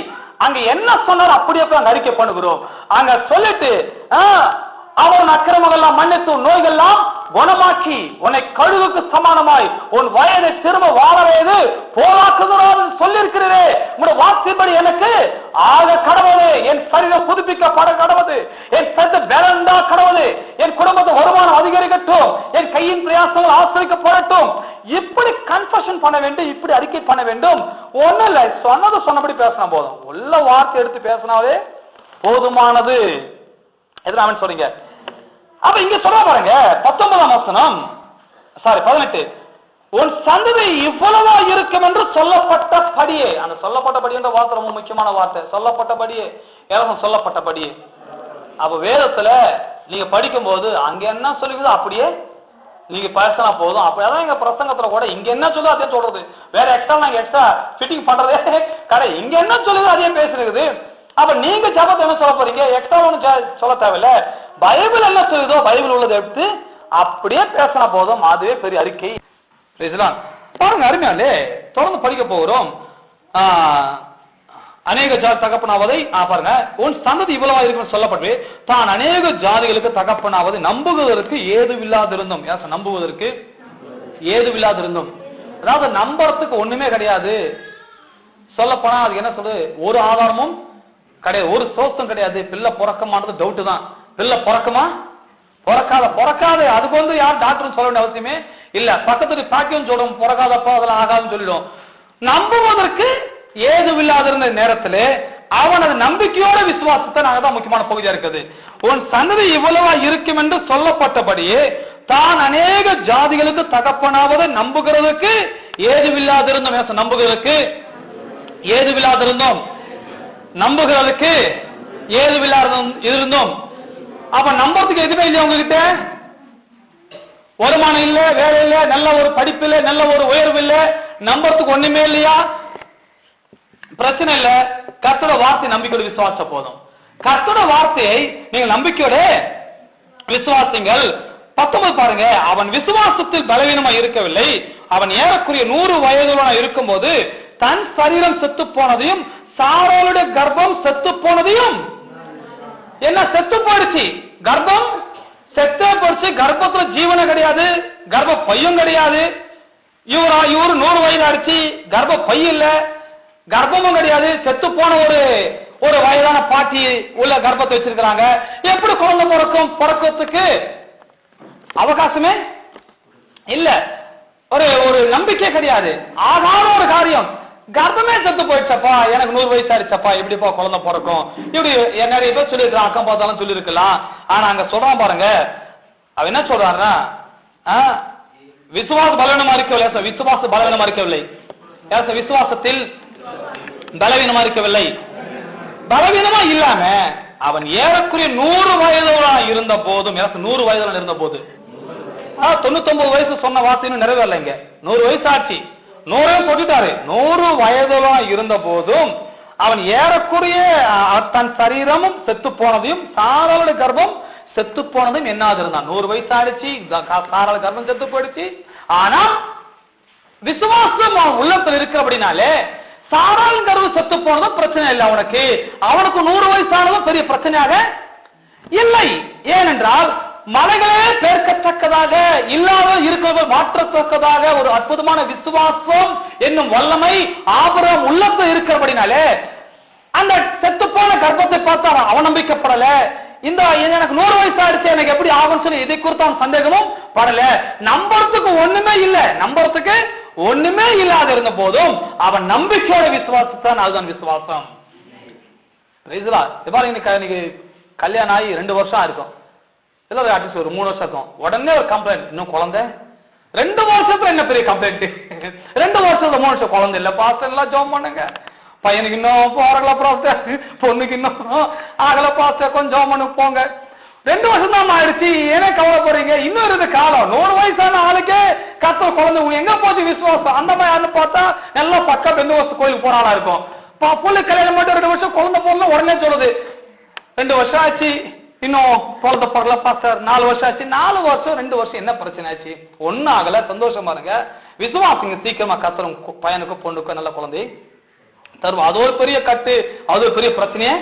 அங்க என்ன சொன்னாலும் அப்படியே அங்க அறிக்கை பண்ணுகிறோம். அங்க சொல்லிட்டு அவன் அக்கிரமங்கள்லாம் மன்னித்து நோய்கள்லாம் குணமாக்கி உன்னை கழுகுக்கு சமானமாய் உன் வயதை திரும்ப வாழ வயது போராக்குகிறோம் சொல்லியிருக்கிறே. உங்களுடைய வார்த்தைப்படி எனக்கு ஆக கடவுளே, என் சரீரம் புதுப்பிக்கப்பட கடவுது, என் பெற்ற வேறண்டா கடவுளே, என் குடும்பத்தை வருமானம் அதிகரிக்கட்டும், என் கையின் பிரயாசங்கள் ஆசிரியக்கப்படட்டும். இப்படி கன்ஃபெஷன் பண்ண வேண்டும், இப்படி அறிக்கை பண்ண வேண்டும். ஒன்னும் இல்லை, சொன்னபடி பேசினா போதும். உள்ள வார்த்தை எடுத்து பேசினாவே போதுமானது. எதுனா சொல்றீங்க? அப்ப இங்க சொல்ல பாருங்க, 19ஆம் வசனம், 18, உன் சந்ததி இவ்வளவா இருக்கும் என்று சொல்லப்பட்டபடியே. அந்த சொல்லப்பட்டபடி என்ற வார்த்தை ரொம்ப முக்கியமான வார்த்தை. சொல்லப்பட்டபடியே, சொல்லப்பட்டபடியே. அப்ப வேதத்துல நீங்க படிக்கும் போது அங்க என்ன சொல்லுது அப்படியே நீங்க பேசினா போதும். அப்பதான் எங்க பிரசங்கத்துல கூட இங்க என்ன சொல்லுது அதே சொல்றது, வேற எக்ஸ்ட்ரா நாங்க எக்ஸ்ட்ரா ஃபிட்டிங் பண்றதே கடை. இங்க என்ன சொல்லுது அதே பேசுறது. அப்ப நீங்க ஜபத்தை என்ன சொல்ல போறீங்க? எக்ஸ்ட்ரா ஒன்றும் சொல்ல தேவையில்ல. பைபிள் என்ன சொல்லுதோ பைபிள் உள்ளதை எடுத்து அப்படியே பேசினா போதும். அதுவே பெரிய அறிக்கை. பாருங்க, அருமையாலே தொடர்ந்து படிக்க போகிறோம். அநேக தகப்பனாவதை பாருங்க, உன் சந்ததி இவ்வளவா இருக்குன்னு சொல்லப்பட்டு தான் அநேக ஜாதிகளுக்கு தகப்பனாவது நம்புவதற்கு ஏதுவில்லாதிருந்தோம். நம்புவதற்கு ஏதுவில்லாதிருந்தோம். அதாவது நம்புறதுக்கு ஒண்ணுமே கிடையாது. சொல்லப்போனா அது என்ன சொல்றது, ஒரு ஆதாரமும் கிடையாது, ஒரு சோர்ஸும் கிடையாது. பிள்ளை பிறக்கமானது டவுட் தான். பிள்ளை பிறக்குமா பிறக்காத அதுக்கு வந்து யார் டாக்டர் சொல்ல வேண்டிய அவசியமே இல்ல. பக்கத்துக்கு பாக்கியம் சொல்லும், பிறக்காதப்பா அதெல்லாம் ஆகாதுன்னு சொல்லிடும். நம்புவதற்கு ஏதுவில்லாதிருந்த நேரத்தில் அவனது நம்பிக்கையோட விசுவாசத்தை நாங்க தான் முக்கியமான பகுதியா இருக்குது. உன் சந்ததி இவ்வளவா இருக்கும் என்று சொல்லப்பட்டபடியே தான் அநேக ஜாதிகளுக்கு தகப்பனாவது நம்புகிறதுக்கு ஏதுவில்லாதிருந்தோம். நம்புகிறதுக்கு ஏதுவில்லாதிருந்தோம், நம்புகிறதுக்கு ஏதுவில்லாதிருந்தோம். அப்ப நம்புறதுக்கு எதுவுமே இல்லையா உங்ககிட்ட? வருமானம் இல்ல, வேலை இல்ல, நல்ல ஒரு படிப்பு இல்ல, நல்ல ஒரு உயர்வு இல்ல, நம்புறதுக்கு ஒண்ணுமே இல்லையா? பிரச்சனை இல்ல. கர்த்தரோட வார்த்தை நம்பிக்கையோட விசுவாச போதும். கர்த்தரோட வார்த்தையை நீங்க நம்பிக்கையோட விசுவாசிங்கள். 19 பாருங்க, அவன் விசுவாசத்தில் பலவீனமா இருக்கவில்லை. அவன் ஏறக்குறைய 100 வயதுள்ள இருக்கும் போது தன் சரீரம் செத்து போனதையும் சாராளுடைய கர்ப்பம் செத்து போனதையும், என்ன செத்து போயிடுச்சு, கர்ப்பம் செத்தே போயிடுச்சு. கர்ப்பத்துல ஜீவனம் கிடையாது, கர்ப்ப பையும் கிடையாது. இவரு 100 வயது ஆயிடுச்சு, கர்ப்ப பை இல்ல, கர்ப்பமும் கிடையாது. செத்து போன ஒரு வயதான பாட்டி உள்ள கர்ப்பத்தை வச்சிருக்கிறாங்க. எப்படி குழந்தை பிறக்கிறதுக்கு அவகாசமே இல்ல, ஒரு நம்பிக்கை கிடையாது. ஆகாத ஒரு காரியம், கர்ப்பமே செத்து போயிடுச்சப்பா, எனக்கு 100 வயசு ஆயிடுச்சப்பா, எப்படிப்பா குழந்தை பிறக்கும்? இப்படி நிறைய பேர் சொல்லிருக்கலாம், அக்கம் பார்த்தாலும் சொல்லிருக்கலாம். ஆனா அங்க சொல்றான் பாருங்க, அவ என்ன சொல்றாருன்னா, விசுவாச பலவீனமா இருக்கவில்லை, விசுவாச பலவீனமா இருக்கவில்லை, விசுவாசத்தில் பலவீனமா இருக்கவில்லை. பலவீனமா இல்லாம அவன் ஏறக்குறைய 100 வயதுல இருந்த போதும், 100 வயதுல இருந்த போது, 99 வயசு சொன்ன வார்த்தையும் நிறைவேறல. இங்க 100 வயசு ஆச்சு, 100 சொல்லிட்டாரு. 100 வயதுல இருந்த போதும் அவன் ஏறக்குறைய தன் சரீரமும் செத்து போனதையும் சாராளுடைய கர்ப்பம் செத்து போனதும் என்னாது இருந்தான். 100 வயசு ஆயிடுச்சு, சாராள கர்ப்பம் செத்து போயிடுச்சு. ஆனா விசுவாசம் உள்ளத்தில் இருக்கு. அப்படின்னாலே சாராள் கர்ப்பம் செத்து போனதும் பிரச்சனை இல்லை அவனுக்கு. அவனுக்கு 100 வயசானதும் பெரிய பிரச்சனையாக இல்லை. ஏனென்றால் மலைகளே பேர்க்கத்தக்கதாக இல்லாத இருக்கிறது மாற்றத்தக்கதாக ஒரு அற்புதமான விசுவாசம் என்னும் வல்லமை ஆபிரகாம் உள்ளத்தில் இருக்கிறபடினாலே அந்த செத்து போன கர்ப்பத்தை பார்த்து அவன் நம்பிக்கப்படல. இந்த எனக்கு 100 வயசு ஆயிடுச்சு, எனக்கு எப்படி ஆகும் சொல்லி இதை குறித்து அவன் சந்தேகமும் படல. நம்புறதுக்கு ஒண்ணுமே இல்ல, நம்புறதுக்கு ஒண்ணுமே இல்லாத இருந்த போதும் அவன் நம்பிக்கையோட விசுவாசத்தான், அதுதான் விசுவாசம். இன்னைக்கு கல்யாணம் ஆகி 2 வருஷம் இருக்கும், இல்ல அட்லீஸ்ட் ஒரு 3 வருஷம் இருக்கும். உடனே ஒரு கம்ப்ளைண்ட், இன்னும் குழந்தை. 2 வருஷத்துல என்ன பெரிய கம்ப்ளைண்ட்? 2 வருஷத்துல 3 வருஷம் குழந்தை இல்ல, பாஸ்டர் எல்லாம் ஜெபம் பண்ணுங்க, பையனுக்கு இன்னும் போறல பாஸ்டர், பொண்ணுக்கு இன்னும் ஆகல பாஸ்டர், கொஞ்சம் ஜெபம் பண்ணு போங்க. 2 வருஷம் தான் ஆயிடுச்சு, ஏன்னா கவலைப்படுறீங்க? இன்னும் இருந்த காலம் 100 வயசான ஆளுக்கே கத்த குழந்தை எங்க போச்சு விசுவாசம்? அந்த மாதிரி யாருன்னு பார்த்தா நல்லா பக்கா பெந்தகோஸ்து கோயிலுக்கு போற ஆளா இருக்கும். புள்ள கல்யாணம் மட்டும் 2 வருஷம் குழந்தை போடல, உடனே சொல்லுது 2 வருஷம் ஆச்சு இன்னும் குழந்தை பிறல பாஸ்டர், 4 வருஷம் ஆச்சு. 4 வருஷம் 2 வருஷம் என்ன பிரச்சனை ஆச்சு? ஒன்னும் ஆகல, சந்தோஷமா இருங்க. விசுவாசிங்க, சீக்கிரமா கத்தரும் பையனுக்கும் பொண்ணுக்கும் நல்ல குழந்தை தருவோம். அது ஒரு பெரிய கட்டு, அது ஒரு பெரிய பிரச்சனையே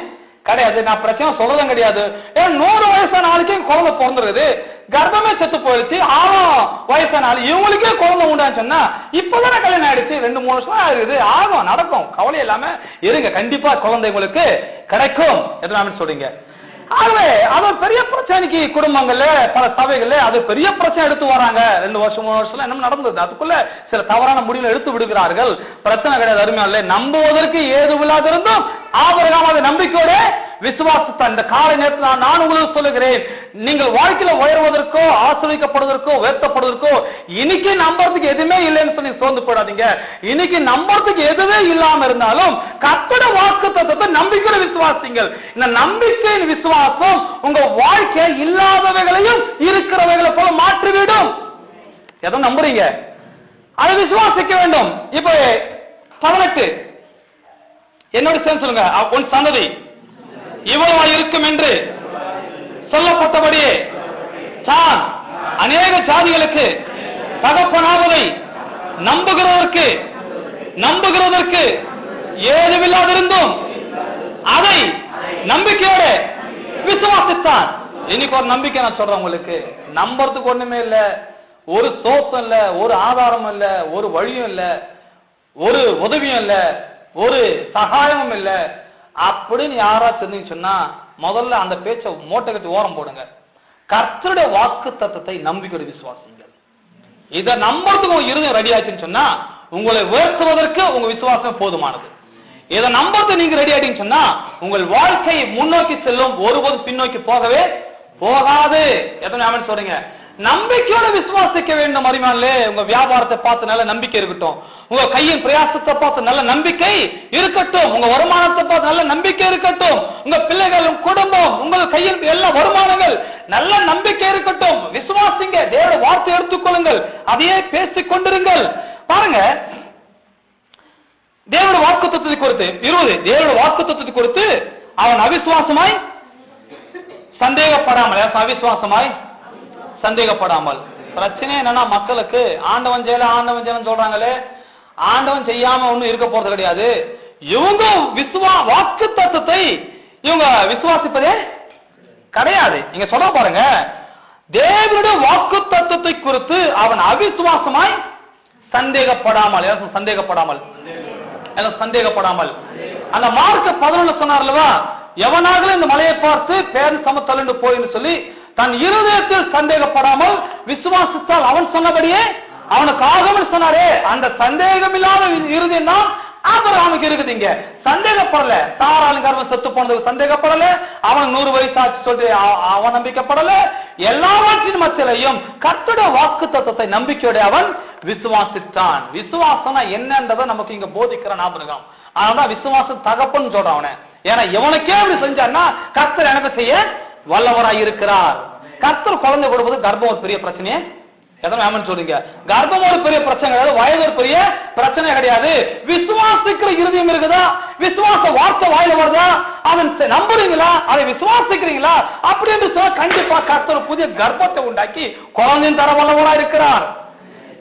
கிடையாது. நான் பிரச்சனை சொல்றதும் கிடையாது. 100 வயசான ஆளுக்கே குழந்தை பிறந்துருது, கர்ப்பமே செத்து போயிடுச்சு. 6 வயசான ஆளு இவங்களுக்கே குழந்தை உண்டான்னு சொன்னா இப்பதானே கல்யாணம் ஆயிடுச்சு, 2-3 வருஷம் ஆயிருது, ஆகும், நடக்கும், கவலை இல்லாம இருங்க, கண்டிப்பா குழந்தை உங்களுக்கு கிடைக்கும். எத்தனை சொல்றீங்க? ஆகவே அது பெரிய பிரச்சனைக்கு குடும்பங்கள்ல பல சபைகள்ல அது பெரிய பிரச்சனை எடுத்து வராங்க. 2 வருஷம் 3 வருஷம் என்ன நடந்தது? அதுக்குள்ள சில தவறான முடிவுகளை எடுத்து விடுகிறார்கள். பிரச்சனை கிடையாது, அருமையா. நம்புவதற்கு ஏதுவில்லாதிருந்தும் ஆபிரகாம் அது நம்பிக்கையோட விசுவாசத்தை இந்த காலை நேரத்தில் நான் உங்களுக்கு சொல்லுகிறேன், நீங்கள் வாழ்க்கையில உயர்வதற்கோ ஆசிரியப்படுவதற்கோ உயர்த்தப்படுவதற்கோ இன்னைக்கு நம்புறதுக்கு எதுவுமே இல்லைன்னு சொல்லி சோர்ந்து போடாதீங்க. இன்னைக்கு நம்புறதுக்கு எதுவே இல்லாம இருந்தாலும் கர்த்தருடைய வாக்குத்தத்தத்தை நம்பிக்கையோட விசுவாசிங்கள். இந்த நம்பிக்கையின் விசுவாசம் உங்க வாழ்க்கை இல்லாதவைகளையும் இருக்கிறவைகளை போல மாற்றிவிடும். எதை நம்புறீங்க? அதை விசுவாசிக்க வேண்டும். இப்ப 18 என்னோட சேர்ந்து சொல்லுங்க. உன் சந்ததி இவ்வளவா இருக்கும் என்று சொல்லப்பட்டபடியே தான் அநேக ஜாதிகளுக்கு தகப்பனாவதை நம்புகிறதற்கு ஏதுமில்லாதிருந்தும் அதை நம்பிக்கையோடு விசுவாசித்தான். இன்னைக்கு ஒரு நம்பிக்கை நான் சொல்றேன் உங்களுக்கு. நம்புறதுக்கு ஒண்ணுமே இல்ல, ஒரு சோர்ஸும் இல்ல, ஒரு ஆதாரம் இல்ல, ஒரு வழியும் இல்ல, ஒரு உதவியும் இல்ல, ஒரு சகாயமும் இல்ல அப்படின்னு யாராச்சும் இருந்தீங்கன்னு சொன்னா முதல்ல அந்த பேச்சை மூட்டை கட்டி ஓரம் போடுங்க. கர்த்தருடைய வாக்கு தத்தத்தை நம்பிக்கை விசுவாசிங்க. இதை நம்புறதுக்கு உங்க இருதயம் ரெடி ஆச்சுன்னு சொன்னா உங்களை உயர்த்துவதற்கு உங்க விசுவாசம் போதுமானது. இதை நம்பறது நீங்க ரெடி ஆயிட்டீங்கன்னு சொன்னா உங்கள் வாழ்க்கை முன்னோக்கி செல்லும், ஒருபோது பின்னோக்கி போகவே போகாது. எத்தனை ஆமென் சொல்றீங்க? நம்பிக்கையோட விசுவாசிக்க வேண்டும். அறிமாலே உங்க வியாபாரத்தை பார்த்து நல்ல நம்பிக்கை இருக்கட்டும், உங்க கையின் பிரயாசத்தை பார்த்து நல்ல நம்பிக்கை இருக்கட்டும், உங்க வருமானத்தை பார்த்து நல்ல நம்பிக்கை இருக்கட்டும், உங்க பிள்ளைகள் குடும்பம் உங்கள் கையில் எல்லா வருமானங்கள் நல்ல நம்பிக்கை இருக்கட்டும். விசுவாசிங்க, தேவ வார்த்தை எடுத்துக்கொள்ளுங்கள், அதையே பேசிக் கொண்டிருங்கள். பாருங்க, தேவனுடைய வாக்குத்தத்தத்தை குறித்து 20 தேவனுடைய வாக்குத்தத்தத்தை குறித்து அவன் அவிசுவாசமாய் சந்தேகப்படாமல். பிரச்சனை என்னன்னா மக்களுக்கு ஆண்டவன் செய்யல சொல்றாங்களே, ஆண்டவன் செய்யாம ஒண்ணும் இருக்க போறது கிடையாது. இவங்க வாக்கு தத்தத்தை இவங்க விசுவாசிப்பதே கிடையாது. நீங்க சொல்ல பாருங்க, தேவனுடைய வாக்கு தத்தத்தை குறித்து அவன் அவிசுவாசமாய் சந்தேகப்படாமல் அந்த மார்க் 11 சொன்னார்லவா, எவனாக இந்த மலையை பார்த்து பேர் சமத்தலண்டு போயின்னு சொல்லி தன் இருதயத்தில் சந்தேகப்படாமல் விசுவாசித்தால் அவன் சொன்னபடியே அவனுக்கு ஆகும் சொன்னாரே, அந்த சந்தேகம் இல்லாத இருதயம் தான் ஆபிரகாமுக்கு இருக்குதுங்க. சந்தேகப்படல, சாராளின் கர்ப்பம் செத்து போனதுக்கு சந்தேகப்படல, அவன் 100 வயசு ஆச்சு சொல்லி அவன் நம்பிக்கப்படல. எல்லாவற்றின் மத்தியிலையும் கர்த்தருடைய வாக்கு தத்தத்தை நம்பிக்கையோட அவன் விசுவாசித்தான். விசுவாசம்னா என்னன்றதை நமக்கு இங்க போதிக்கிறான் ஆபிரகாம். அதனால விசுவாசம் தகப்பன்னு சொல்றான் அவனை. ஏன்னா இவனுக்கே அப்படி செஞ்சான்னா கர்த்தர் எனக்கு செய்ய வல்லவராய் இருக்கிறார். கர்த்தர் குழந்தை கொடுப்பது கர்ப்பம் ஒரு பெரிய பிரச்சனையே. எத்தனை ஆமென் சொல்றீங்க? கர்ப்பம் ஒரு பெரிய பிரச்சனை கிடையாது, வயது ஒரு பெரிய பிரச்சனை கிடையாது. விசுவாசிக்கிற இருதயம் இருக்குதா, விசுவாச வார்த்தை வாயில வருதா, அவன் நம்புறீங்களா, அதை விசுவாசிக்கிறீங்களா, அப்படி என்று சொன்னா கண்டிப்பா கர்த்தர் புதிய கர்ப்பத்தை உண்டாக்கி குழந்தையின் தர வல்லவராய் இருக்கிறார்.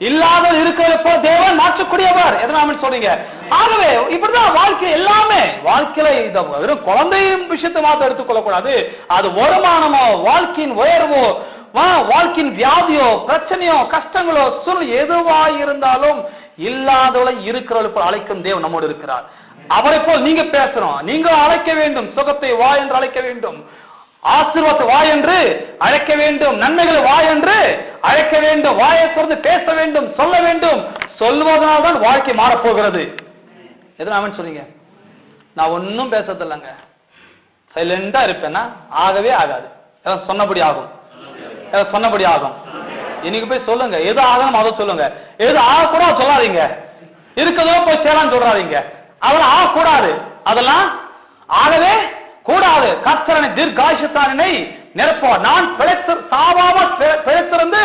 இல்லாத இருக்கிறப்போ தேவன் மாற்றக்கூடியவர். எதனால சொல்றீங்க? ஆகவே இப்படிதான் வாழ்க்கை எல்லாமே. வாழ்க்கையில வெறும் குழந்தையும் விஷயத்தை மாத்த எடுத்துக்கொள்ளக்கூடாது. அது வருமானமோ, வாழ்க்கையின் உயர்வோ, வாழ்க்கையின் வியாதியோ, பிரச்சனையோ, கஷ்டங்களோ, சூழ்நிலை எதுவா இருந்தாலும் இல்லாதவளை இருக்கிறவளை அழைக்கும் தேவன் நம்மோடு இருக்கிறார். அவரை போல் நீங்க பேசணும், நீங்க அழைக்க வேண்டும். சுகத்தை வா என்று அழைக்க வேண்டும், ஆசீர்வாதத்தை வா என்று அழைக்க வேண்டும், நன்மைகளை வா என்று அழைக்க வேண்டும், வாயை திறந்து பேச வேண்டும், சொல்ல வேண்டும். சொல்வதனால்தான் வாழ்க்கை மாறப்போகிறது. எதுனா அவன் சொல்றீங்க? நான் ஒன்னும் பேசறது இல்லைங்க, சைலண்டா இருப்பேன்னா ஆகவே ஆகாது. சொன்னபடி ஆகும், சொன்னபடி ஆகும். இன்னைக்கு போய் சொல்லுங்க, எது ஆகணும் அதை சொல்லுங்க. எது ஆகக்கூட சொல்லாதீங்க, இருக்கதோ போய் சேரான்னு சொல்றாதீங்க. அதெல்லாம் ஆகக்கூடாது, அதெல்லாம் ஆகவே கூடாது. கர்த்தரனை தீர்காயுஷ்தானை நிரப்புவார். நான் சாவாமல் பிழைத்திருந்து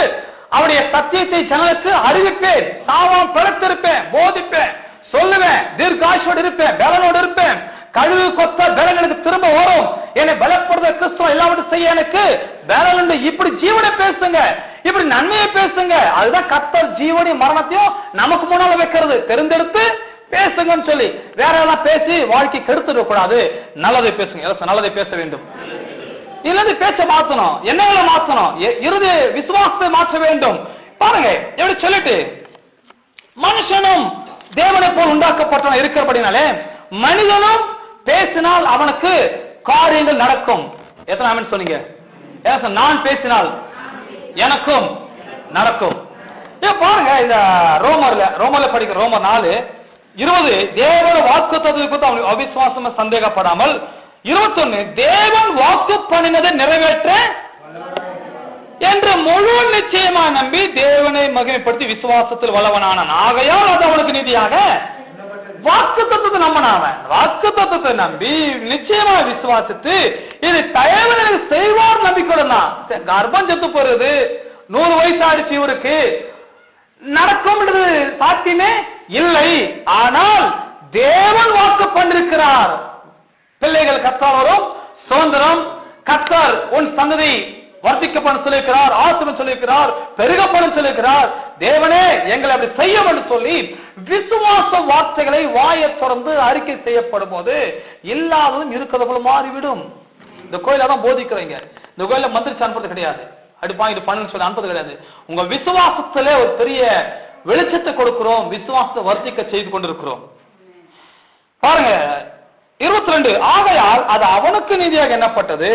அவருடைய சத்தியத்தை ஜனங்களுக்கு அறிவிப்பேன். சாவாமல் பிழைத்திருப்பேன், போதிப்பேன், சொல்லுவேன், தீர்காயுஷோடு இருப்பேன், பலனோடு இருப்பேன். கழுவு கொத்த பலன் எனக்கு திரும்ப வரும். என்னை பலப்படுத்த கிறிஸ்துவ எல்லாவற்றையும் செய்ய எனக்கு பலன் உண்டு. இப்படி ஜீவனை பேசுங்க, இப்படி நன்மையை பேசுங்க. அதுதான் கர்த்தர் ஜீவனையும் மரணத்தையும் நமக்கு முன்னால வைக்கிறது. தெரிந்தெடுத்து பேசுங்கன்னு சொல்லி வேற எல்லாம் பேசி வாழ்க்கை கெடுத்துட கூடாது. நல்லதை பேசுங்க, நல்லதை பேச வேண்டும். இல்லது பேச்ச மாத்தணும், என்னங்களை மாத்தணும், இறுதி விசுவாசத்தை மாற்ற வேண்டும். பாருங்க எப்படி சொல்லிட்டு, மனுஷனும் தேவனை போல் உண்டாக்கப்பட்டவன் இருக்கிறபடினாலே மனிதனும் பேசினால் அவனுக்கு காரியங்கள் நடக்கும். எத்தனை ஆமென் சொன்னீங்க? நான் பேசினால் எனக்கும் நடக்கும். பாருங்க, இந்த ரோமர்ல படிக்கிற ரோமர் 4:20 தேவன் வாக்கு தத்துவத்தை அவன் அவிசுவாசமா சந்தேகப்படாமல். 21 தேவன் வாக்கு பண்ணினதை நிறைவேற்ற என்று முழு நிச்சயமா நம்பி தேவனை மகிமைப்படுத்தி விசுவாசத்தில் வல்லவனானான். ஆகையால் அது அவனுக்கு நீதியாக வாக்கு தத்துவத்தை நம்பினாவன். வாக்கு தத்துவத்தை நம்பி நிச்சயமா விசுவாசித்து இது தயவு செய்வார் நம்பிக்கொள்ளா. கர்ப்பம் செத்து போறது, 100 வயசு ஆயிடுச்சு இவருக்கு, நடக்கும் சாத்தியமே இல்லை. ஆனால் தேவன் வாக்கு பண்ணிருக்கிறார், பிள்ளைகள் கர்த்தர் வரும், சுதந்திரம் கர்த்தர் உன் சந்ததி வர்த்திக்கப்படும் சொல்லியிருக்கிறார், ஆசீர்வாதம் சொல்லியிருக்கிறார், பெருகப்படும் சொல்லியிருக்கிறார். தேவனே எங்களை அப்படி செய்ய வேண்டும் சொல்லி விசுவாச வார்த்தைகளை வாயை தொடர்ந்து அறிக்கை செய்யப்படும் போது இல்லாததும் இருக்கிறது போல மாறிவிடும். இந்த கோயில தான் போதிக்கிறீங்க, இந்த கோயில மந்திரிச்சு அனுப்புறது கிடையாது, அடிப்பா இது பண்ணுன்னு சொல்லி அனுப்புறது கிடையாது. உங்க விசுவாசத்திலே ஒரு பெரிய வெளிச்சத்தை கொடுக்கிறோம், விசுவாசத்தை வர்த்திக்க செய்து கொண்டிருக்கிறோம். பாருங்க 22, ஆகையால் அது அவனுக்கு நீதியாக எண்ணப்பட்டது,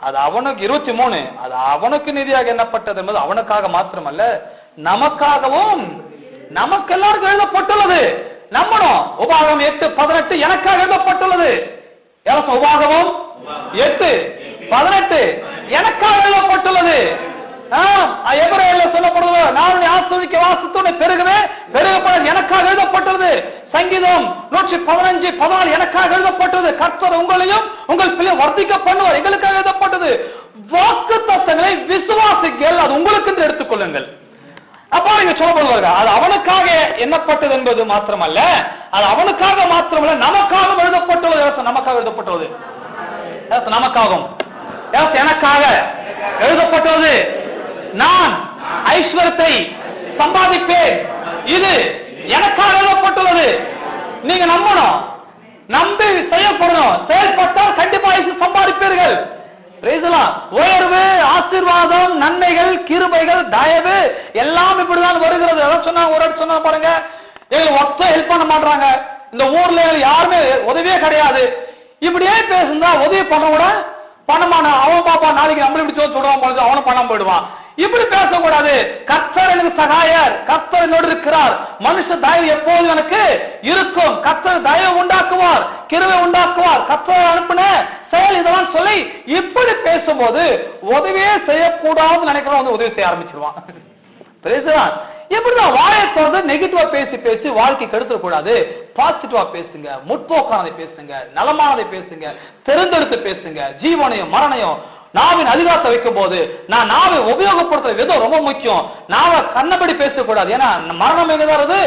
அது அவனுக்கு 23, அது அவனுக்கு நீதியாக எண்ணப்பட்டது என்பது அவனுக்காக மாத்திரமல்ல நமக்காகவும், நமக்கு எல்லாருக்கும் எழுதப்பட்டுள்ளது. நம்பணும். உபாகமம் 8:18 எனக்காக எழுதப்பட்டுள்ளது. உபாகமம் 8:18 எனக்காக எழுதப்பட்டுள்ளது. எபிரேயர்ல சொல்லப்படுவது நான் ஆஸ்வதிக்க வாசத்துடன் பெருகுவேன், பெருகப்பட எனக்காக எழுதப்பட்டது. சங்கீதம் 115:14 எனக்காக எழுதப்பட்டது. கர்த்தர் உங்களையும் உங்கள் பிள்ளை வர்த்திக்க பண்ணுவார், எங்களுக்காக எழுதப்பட்டது. வாக்குத்தத்தங்களை விசுவாசிகள், அது உங்களுக்கு என்று எடுத்துக்கொள்ளுங்கள். அப்பா நீங்க சொல்லப்படுவார்கள் அது அவனுக்காக எண்ணப்பட்டது என்பது மாத்திரமல்ல, அது அவனுக்காக மாத்திரமல்ல நமக்காக எழுதப்பட்டுள்ளது. நமக்காக எழுதப்பட்டுள்ளது, நமக்காகவும் எனக்காக எழுதப்பட்டது. நான் ஐஸ்வர்யத்தை சம்பாதிப்பேன், இது எனக்காக எழுதப்பட்டுள்ளது. நீங்க நம்பணும், நம்பி செய்யப்படணும், செயல்பட்டால் கண்டிப்பா சம்பாதிப்பீர்கள். உயர்வு, ஆசீர்வாதம், நன்மைகள், கிருபைகள், தயவு எல்லாம் இப்படிதான் வருகிறது. சொன்னா ஒரு சொன்னா பாருங்க, எங்களுக்கு ஒத்த ஹெல்ப் பண்ண மாட்டாங்க, இந்த ஊர்ல யாருமே உதவியே கிடையாது, இப்படியே பேசுனா உதவி பண்ண கூட பண்ண மாட்டான். அவன் பாப்பா நாளைக்கு நம்மள இப்படி சொல்லுவான், அவனும் பண்ணாம போயிடுவான். இப்படி பேசக்கூடாது. கர்த்தர் எனக்கு சகாயர், கர்த்தர் என்னோடு இருக்கிறார், மனுஷ தயவு எப்போதும் எனக்கு இருக்கும், கர்த்தர் தயவு உண்டாக்குவார், கிருபை உண்டாக்குவார், கர்த்தர் அனுப்பின செயல் இதெல்லாம் சொல்லி இப்படி பேசும்போது உதவியே செய்யக்கூடாதுன்னு நினைக்கிறோம், உதவி செய்ய ஆரம்பிச்சிருவான். இப்படிதான் வாயை திறந்து நெகட்டிவா பேசி பேசி வாழ்க்கை கெடுத்துட கூடாது. பாசிட்டிவா பேசுங்க, முற்போக்கானதை பேசுங்க, நலமானதை பேசுங்க, தெரிந்தெடுத்து பேசுங்க. ஜீவனையும் மரணையும் நாவின் அதிகாரத்தை வைக்கும் போது நான் நாவை உபயோகப்படுத்துற விதம் ரொம்ப முக்கியம். நாவை கண்ணபடி பேசக்கூடாது, ஏன்னா மரணம் எங்கதான் இருக்குது,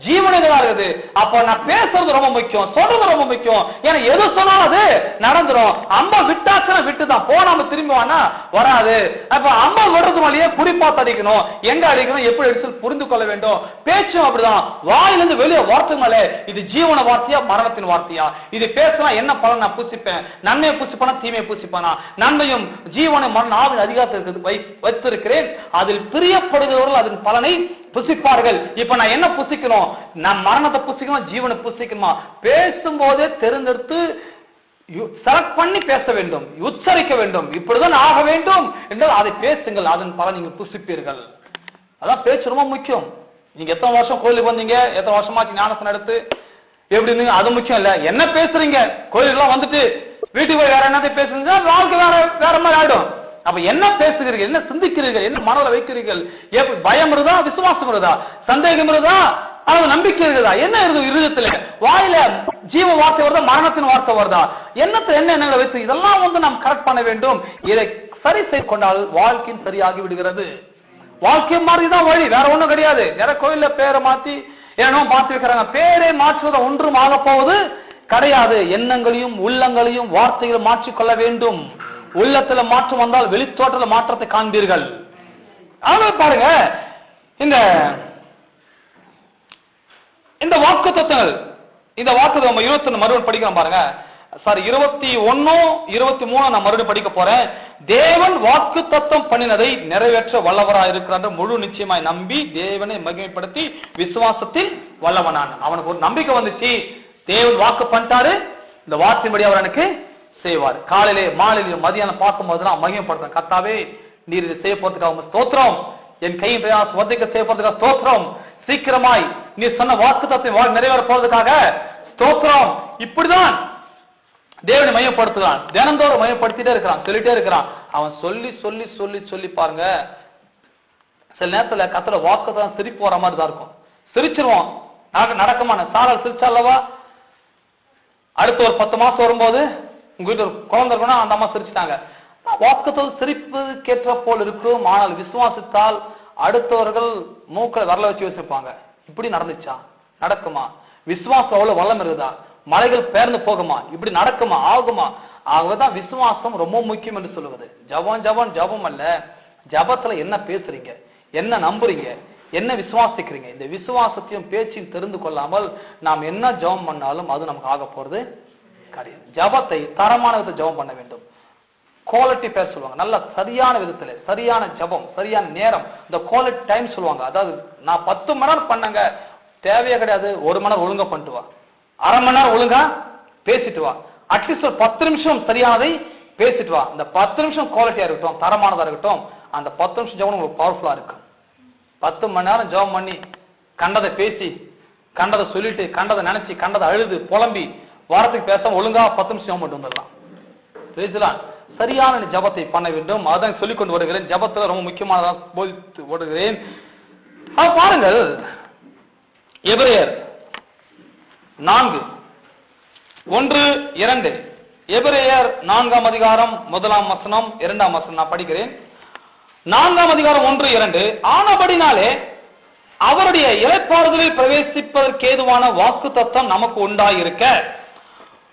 ஜீவன் எங்கதான் இருக்குது. அப்ப நான் பேசுறது ரொம்ப முக்கியம், சொல்றது ரொம்ப முக்கியம். ஏன்னா எது சொன்னாலும் அது நடந்துரும். அம்மா விட்டாச்சுன்னா விட்டுதான், போனாம திரும்புவானா வராது. அப்ப அம்மா விடுறது மாதிரியே குறிப்பாத்து அடிக்கணும், எங்க அடிக்கணும், எப்படி அடிச்சு புரிந்து கொள்ள வேண்டும். பேச்சும் அப்படிதான், வாயிலிருந்து வெளியே வார்த்தை மேலே இது ஜீவன வார்த்தையா மரணத்தின் வார்த்தையா, இது பேசினா என்ன பலன் நான் பூசிப்பேன், நன்மையை பூசிப்பானா தீமையை பூசிப்பானா, நன்மையும் ஜீவனை மரண ஆவின் அதிகாரத்திற்கு வைத்திருக்கிறேன், அதில் பிரியப்படுகிறவர்கள் அதன் பலனை புசிப்பார்கள். இப்ப நான் என்ன புசிக்கணும், நான் மரணத்தை புசிக்கணும், ஜீவனை புசிக்கணுமா? பேசும்போதே தெரிந்தெடுத்து செலக்ட் பண்ணி பேச வேண்டும், உச்சரிக்க வேண்டும், இப்படிதான் ஆக வேண்டும் என்றால் அதை பேசுங்கள், அதன் பலன் நீங்க புசிப்பீர்கள். அதான் பேச்சு ரொம்ப முக்கியம். நீங்க எத்தனை வருஷம் கோயிலுக்கு வந்தீங்க, எத்தனை வருஷமாச்சு ஞானசனம் எடுத்து எப்படி இருந்தீங்க, அது முக்கியம் இல்ல. என்ன பேசுறீங்க, கோயிலுக்குலாம் வந்துட்டு வீட்டுக்கு போய் வேற என்னத்தை பேசுறீங்க, வாழ்க்கை வேற மாதிரி ஆயிடும். அப்ப என்ன பேசுகிறீர்கள், என்ன சிந்திக்கிறீர்கள், என்ன மனதில் வைக்கிறீர்கள், பயம் இருந்தா, விசுவாசம் இருந்தா, சந்தேகம் இருந்தா, அது நம்பிக்கை இருக்குதா, என்ன இருக்கு இருதயத்துல, வாயில ஜீவ வார்த்தை வருதா, மரணத்தின் வார்த்தை வருதா, என்னத்தை என்ன எண்ணங்களை வைத்து இதெல்லாம் நாம் கரெக்ட் பண்ண வேண்டும். இதை சரி செய்து கொண்டால் வாழ்க்கையும் சரியாகி விடுகிறது. வாழ்க்கை மாதிரிதான் வழி, வேற ஒண்ணும் கிடையாது. நிறைய கோயில்ல பேரை மாத்தி ஏனோ மாற்றி வைக்கிறாங்க, பேரை மாற்றுவத ஒன்றும் ஆக போவது கிடையாது. எண்ணங்களையும் உள்ளங்களையும் வார்த்தைகளும் மாற்றிக்கொள்ள வேண்டும். உள்ளத்துல மாற்றம் வந்தால் வெளித்தோற்றல மாற்றத்தை காண்பீர்கள். ஆனால் பாருங்க, இந்த வாக்குத்தத்தங்கள், இந்த வாக்கு நம்ம 21 மறுபடியும் படிக்கிறோம் பாருங்க. சாரி 21, 23 நான் மறுபடியும் படிக்க போறேன். தேவன் வாக்கு தத்தம் பண்ணினதை நிறைவேற்ற வல்லவராக இருக்கிறார் முழு நிச்சயமாய் நம்பி தேவனை மகிமைப்படுத்தி விசுவாசத்தில் வல்லவனான். அவனுக்கு ஒரு நம்பிக்கை வந்துச்சு, தேவன் வாக்கு பண்ணிட்டாரு, இந்த வார்த்தையின்படி அவர் எனக்கு செய்வார். காலையிலே மாலையிலும் மதியானம் பார்க்கும் போதுதான் மகிமைப்படுத்த, கர்த்தாவே நீர் இதை செய்ய போறதுக்காக ஸ்தோத்திரம், என் கையை வதைக்க செய்ய போறதுக்காக ஸ்தோத்திரம், சீக்கிரமாய் நீ சொன்ன வாக்கு தத்தம் நிறைவேற போறதுக்காக ஸ்தோத்திரம். இப்படிதான் தேவனை மையப்படுத்துகிறான், தினந்தோறும் மையப்படுத்திட்டே இருக்கிறான், சொல்லிட்டே இருக்கிறான். அவன் சொல்லி சொல்லி சொல்லி சொல்லி பாருங்க, சில நேரத்துல கத்துல வாக்குதான் சிரிப்பு வர மாதிரி தான் இருக்கும். சிரிச்சிருவோம், நடக்குமான சாரல் சிரிச்சாலவா, அடுத்த ஒரு 10 மாசம் வரும்போது உங்க வீட்டு ஒரு குழந்தை இருக்கணும், அந்த அம்மா சிரிச்சுட்டாங்க. வாக்குத்தல் சிரிப்பு கேட்ட போல் இருக்கும், ஆனால் விசுவாசித்தால் அடுத்தவர்கள் மூக்களை வரல வச்சு யோசிப்பாங்க, இப்படி நடந்துச்சா, நடக்குமா, விசுவாசம் அவ்வளவு வல்லம் இருக்குதா, மலைகள் பெயர்ந்து போகுமா, இப்படி நடக்குமா, ஆகுமா. ஆகவேதான் விசுவாசம் ரொம்ப முக்கியம் என்று சொல்லுவது. ஜபம் அல்ல, ஜபத்துல என்ன பேசுறீங்க, என்ன நம்புறீங்க, என்ன விசுவாசிக்கிறீங்க, இந்த விசுவாசத்தையும் பேச்சையும் தெரிந்து கொள்ளாமல் நாம் என்ன ஜபம் பண்ணாலும் அது நமக்கு ஆக போறது கிடையாது. ஜபத்தை தரமான விதத்தை ஜபம் பண்ண வேண்டும். குவாலிட்டி பேர் சொல்லுவாங்க, நல்ல சரியான விதத்துல சரியான ஜபம், சரியான நேரம், இந்த குவாலிட்டி டைம் சொல்லுவாங்க. அதாவது நான் 10 மணி நேரம் பண்ணங்க, தேவையே கிடையாது. 1 மணி நேரம் ஒழுங்கா பண்ணிட்டு வா, அரை மணி நேரம் ஒழுங்கா பேசிட்டு வா, அட்லீஸ்ட் ஒரு 10 நிமிஷம் சரியானதை பேசிட்டு வா. இந்த 10 நிமிஷம் குவாலிட்டியா இருக்கட்டும், தரமானதா இருக்கட்டும். அந்த 10 நிமிஷம் ஜபம் உங்களுக்கு பவர்ஃபுல்லா இருக்கும். 10 மணி நேரம் ஜபம் பண்ணி கண்டதை பேசி, கண்டதை சொல்லிட்டு, கண்டதை நினைச்சு, கண்டதை அழுது புலம்பி வாரத்துக்கு பேசாம ஒழுங்கா 10 நிமிஷம் ஜபம் பண்ணிட்டு வந்துடலாம். பேசலாம். சரியான ஜபத்தை பண்ண வேண்டும். அதான் சொல்லிக் கொண்டு வருகிறேன். ஜபத்துல ரொம்ப முக்கியமானதாக போதித்து வருகிறேன். பாருங்கள், எபிரேயர் 4:1-2. எபிரேயர் 4ஆம் அதிகாரம் 1ஆம் வசனம் 2ஆம் வசனம் நான் படிக்கிறேன். 4ஆம் அதிகாரம் 1-2. ஆனபடினாலே அவருடைய இளைப்பாறுதலில் பிரவேசிப்பதற்கு ஏதுவான வாக்கு தத்தம் நமக்கு உண்டாயிருக்க,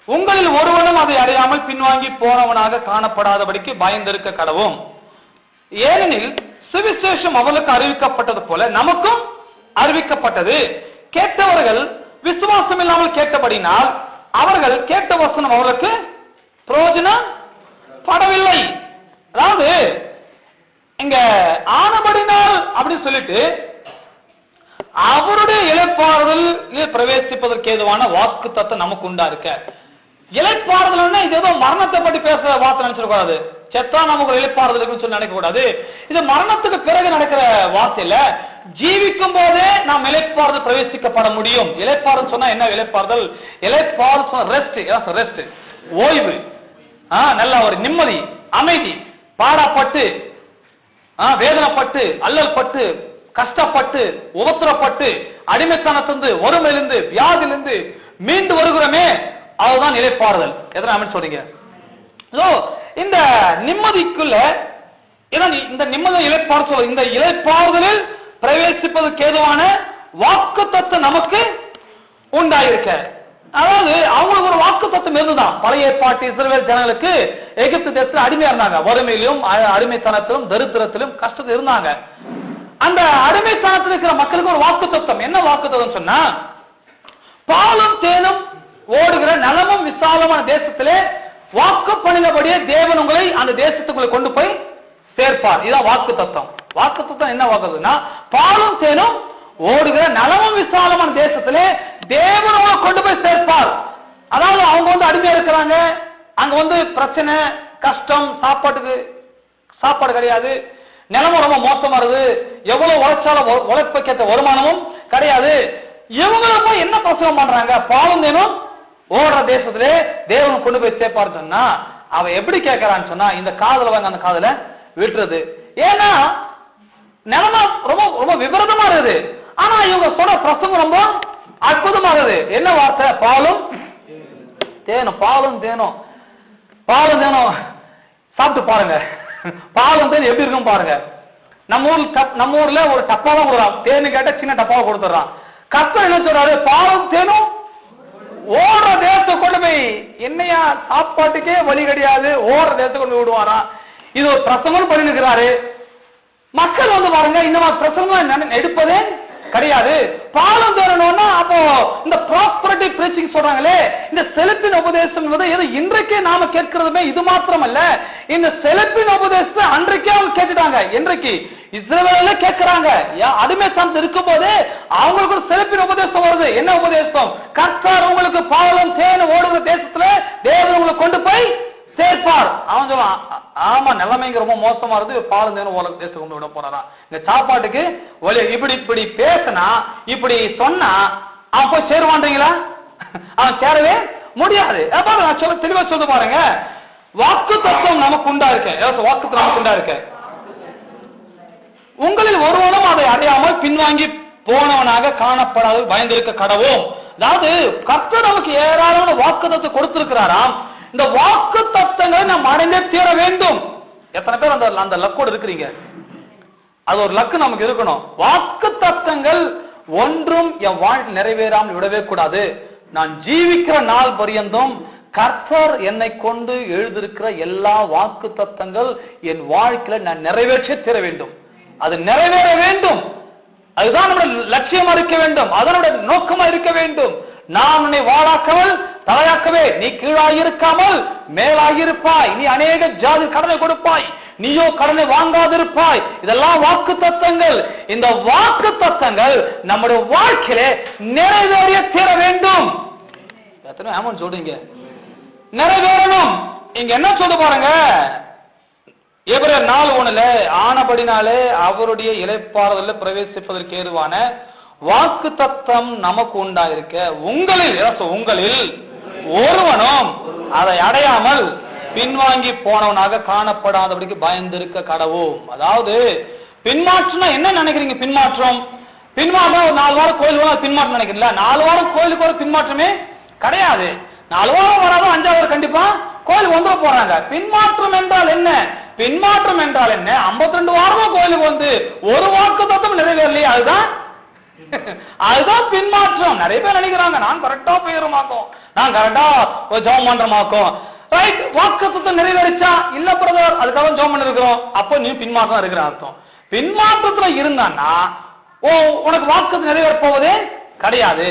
உங்களில் ஒருவனும் அதை அறியாமல் பின்வாங்கி போனவனாக காணப்படாதபடிக்கு பயந்திருக்க கடவும். ஏனெனில் சுவிசேஷம் அவர்களுக்கு அறிவிக்கப்பட்டது போல நமக்கும் அறிவிக்கப்பட்டது. கேட்டவர்கள் விசுவாசம் இல்லாமல் கேட்டபடினால் அவர்கள் கேட்ட வசனம் அவர்களுக்கு பிரயோஜனப்படவில்லை. அதாவது இங்க ஆனபடினால் அப்படின்னு சொல்லிட்டு அவருடைய இளைப்பாறுதல் பிரவேசிப்பதற்கு ஏதுவான வாக்கு தத்தம் நமக்கு உண்டா இருக்க. இளைப்பாறுதல் இது ஏதோ மரணத்தை பற்றி பேசுற வார்த்தை நினைச்சிடக்கூடாது. செத்தா நமக்கு இளைப்பாறுதல் இருக்குன்னு சொல்லி நினைக்க கூடாது. இது மரணத்துக்கு பிறகு நடக்கிற வார்த்தை இல்ல. ஜீவிக்கும் போதே நாம் இளைப்பாறுதல் பிரவேசிக்கப்பட முடியும். இளைப்பாறுதல் சொன்னா என்ன? இளைப்பாறுதல் ரெஸ்ட், ஓய்வு, நல்ல ஒரு நிம்மதி, அமைதி. பாடப்பட்டு, வேதனைப்பட்டு, அல்லல் பட்டு, கஷ்டப்பட்டு, உபத்திரப்பட்டு, அடிமைத்தனத்திலிருந்து, ஒருமையிலிருந்து, வியாதியிலிருந்து மீண்டு வருகிறோமே, அதுதான் இளைப்பாறுதல். எத்தனை சொல்றீங்க? இந்த நிம்மதிக்குள்ள இந்த நிம்மதி இளைப்பாறுதல், இந்த இளைப்பாறுதலில் பிரவேசிப்பதற்கு ஏதுவான வாக்கு தத்தம் நமக்கு உண்டாயிருக்க. அதாவது அவங்களுக்கு ஒரு வாக்கு தத்தம் இருந்துதான். பழைய ஏற்பாட்டு இஸ்ரவேல் ஜனங்களுக்கு எகிப்து தேசத்தில் அடிமையா இருந்தாங்க. வறுமையிலும் அடிமைத்தனத்திலும் தரித்திரத்திலும் கஷ்டத்தில் இருந்தாங்க. அந்த அடிமைத்தனத்தில் இருக்கிற மக்களுக்கு ஒரு வாக்கு தத்தம். என்ன வாக்கு தத்தம் சொன்னா, பாலும் தேனும் ஓடுகிற நலமும் விசாலமான தேசத்திலே வாக்கு பண்ணினபடியே தேவன் உங்களை அந்த தேசத்துக்குள்ள கொண்டு போய் சேர்ப்பார். இதுதான் வாக்கு தத்தம். வாக்கு தத்தம் என்ன வாக்குதுன்னா, பாலும் தேனும் ஓடுகிற நலமும் விசாலமான தேசத்திலே தேவன் உங்களை கொண்டு போய் சேர்ப்பார். அதாவது அவங்க அடிமையா இருக்கிறாங்க, அங்க பிரச்சனை, கஷ்டம், சாப்பாடு கிடையாது, நிலமும் ரொம்ப மோசமா இருக்கு, எவ்வளவு உழைச்சாலும் உழைப்புக்கேற்ற வருமானமும் கிடையாது. இவங்க என்ன பிரசவம் பண்றாங்க? பாலும் தேனும் ஓடுற தேசத்திலே தேவன் கொண்டு போய் சேர்ப்பார் சொன்னா, அவன் எப்படி கேட்கறான்னு சொன்னா, இந்த காதல வாங்க அந்த காதல விட்டுறது. ஏன்னா நிலைமை ரொம்ப ரொம்ப விபரீதமா இருக்குது. ஆனா இவங்க சொல்ற பிரசங்கம் ரொம்ப அற்புதமா இருக்குது. என்ன வார்த்தை? பாலும் தேனும். பாலும் தேனும், பாலும் தேனும் சாப்பிட்டு பாருங்க. பாலும் தேன் எப்படி இருக்கும் பாருங்க. நம்ம ஊர்ல ஒரு டப்பாவை கொடுக்குறான், தேனு கேட்ட சின்ன டப்பாவை கொடுத்துறான். கர்த்தர் என்ன சொல்றாரு? பாலும் தேனும் ஓடுற தேசத்தை கொண்டு போய், என்னையா சாப்பாட்டுக்கே வழி கிடையாது, ஓடுற தேசத்தை கொண்டு விடுவாரா? இது ஒரு பிரசங்கம் பண்ணிருக்கிறாரு. மக்கள் பாருங்க, இந்த மாதிரி பிரசங்கம் எடுப்பதே கிடையாது. பாலம் தரணும்னா அப்போ இந்த ப்ராஸ்பரிட்டி பிரீச்சிங் சொல்றாங்களே, இந்த செழிப்பின் உபதேசம் என்பது இன்றைக்கே நாம கேட்கிறதுமே இது மாத்திரம் அல்ல. இந்த செழிப்பின் உபதேசத்தை அன்றைக்கே அவங்க கேட்டுட்டாங்க. இன்றைக்கு இஸ்ரவேல்ல கேட்கிறாங்க. அடிமை சார்ந்து இருக்கும் போதே அவங்களுக்கு ஒரு செழிப்பின் உபதேசம் வருது. என்ன உபதேசம்? கர்த்தர் உங்களுக்கு பாலும் தேன் ஓடுகிற தேசத்துல தேவன் உங்களை கொண்டு போய் சேர்ப்பார். அவன் சொல்லுவான், ஆமா நிலைமைங்க ரொம்ப மோசமா இருக்கு, பாலும் தேனும் உலக தேசம் கொண்டு விட போறான். இந்த சாப்பாட்டுக்கு வழி. இப்படி பேசினா, இப்படி சொன்னா அவன் போய் சேருவான்றீங்களா? அவன் சேரவே முடியாது. நான் சொல்ல தெளிவா சொல்ல பாருங்க, வாக்கு தத்துவம் நமக்கு உண்டா இருக்கு. வாக்கு நமக்கு உண்டா இருக்கு. உங்களில் ஒருவனும் அதை அடையாமல் பின்வாங்கி போனவனாக காணப்படாது பயந்திருக்க கடவும். அதாவது கர்த்தர் நமக்கு ஏராளமான வாக்கு தத்துவம் கொடுத்திருக்கிறாராம். இந்த வாக்கு தத்தங்களை நாம் அடைந்தே தீர வேண்டும். எத்தனை பேர் அந்த லக்கோடு இருக்கிறீங்க? அது ஒரு லக்கு நமக்கு இருக்கணும். வாக்கு தத்தங்கள் ஒன்றும் என் வாழ்க்கை நிறைவேறாமல் விடவே கூடாது. நான் ஜீவிக்கிற நாள் பரியந்தம் கர்த்தர் என்னை கொண்டு எழுதியிருக்கிற எல்லா வாக்கு தத்தங்கள் என் வாழ்க்கையில நான் நிறைவேற்றி தர வேண்டும். அது நிறைவேற வேண்டும். அதுதான் நம்முடைய லட்சியமா இருக்க வேண்டும். அதனுடைய நோக்கமா இருக்க வேண்டும். நான் உன்னை வாழாக்கவள் தலையாக்கவே, நீ கீழாயிருக்காமல் மேலாயிருப்பாய், நீ அநேக ஜாதி கடனை கொடுப்பாய், நீயோ கடனை வாங்காதிருப்பாய். இதெல்லாம் வாக்கு தத்தங்கள். இந்த வாக்கு தத்தங்கள் நம்முடைய வாழ்க்கையிலே நிறைவேறிய தீர வேண்டும். எத்தனை ஆமான்னு சொல்றீங்க? நிறைவேறணும். இங்க என்ன சொல்ல பாருங்க, எபிரேயர் 4:1 ஆனபடினாலே அவருடைய இளைப்பாறுதலில் பிரவேசிப்பதற்கு ஏதுவான வாக்கு தத்தம் நமக்கு உண்டாயிருக்க உங்களில் ஒருவனும் அதை அடையாமல் பின்வாங்கி போனவனாக காணப்படாதபடிக்கு பயந்திருக்க கடவோம். அதாவது பின்மாற்றம் என்ன நினைக்கிறீங்க? பின்மாற்றம் ஒரு 4 வாரம் கோயில் பின்மாற்றம் நினைக்கிறீங்களா? 4 வாரம் கோயிலுக்கு ஒரு பின்மாற்றமே கிடையாது. 4 வாரம் வராது, 5வது கண்டிப்பா கோயில் வந்துட போறாங்க. பின்மாற்றம் என்றால் என்ன? பின்மாற்றம் என்றால் என்ன? 52 வாரமா கோயிலுக்கு வந்து ஒரு வாக்கு தத்தம் நிறைவேறலையே, அதுதான் பின்மாற்றம். நிறைய பேர் நினைக்கிறாங்க நான் கரெக்டா போயிருமாக்கும், நான் கரெக்டா ஜெபம் பண்றமாக்கும். ரைட், வாக்கு தத்தம் நிறைவேறிச்சா? இல்ல பிரதர், அதுக்காக ஜெபம் பண்ணி இருக்கிறோம். அப்போ நீ பின்மாற்றம் இருக்கிற அர்த்தம். பின்மாற்றத்துல இருந்தான்னா உனக்கு வாக்கு நிறைவேற போவதே கிடையாது.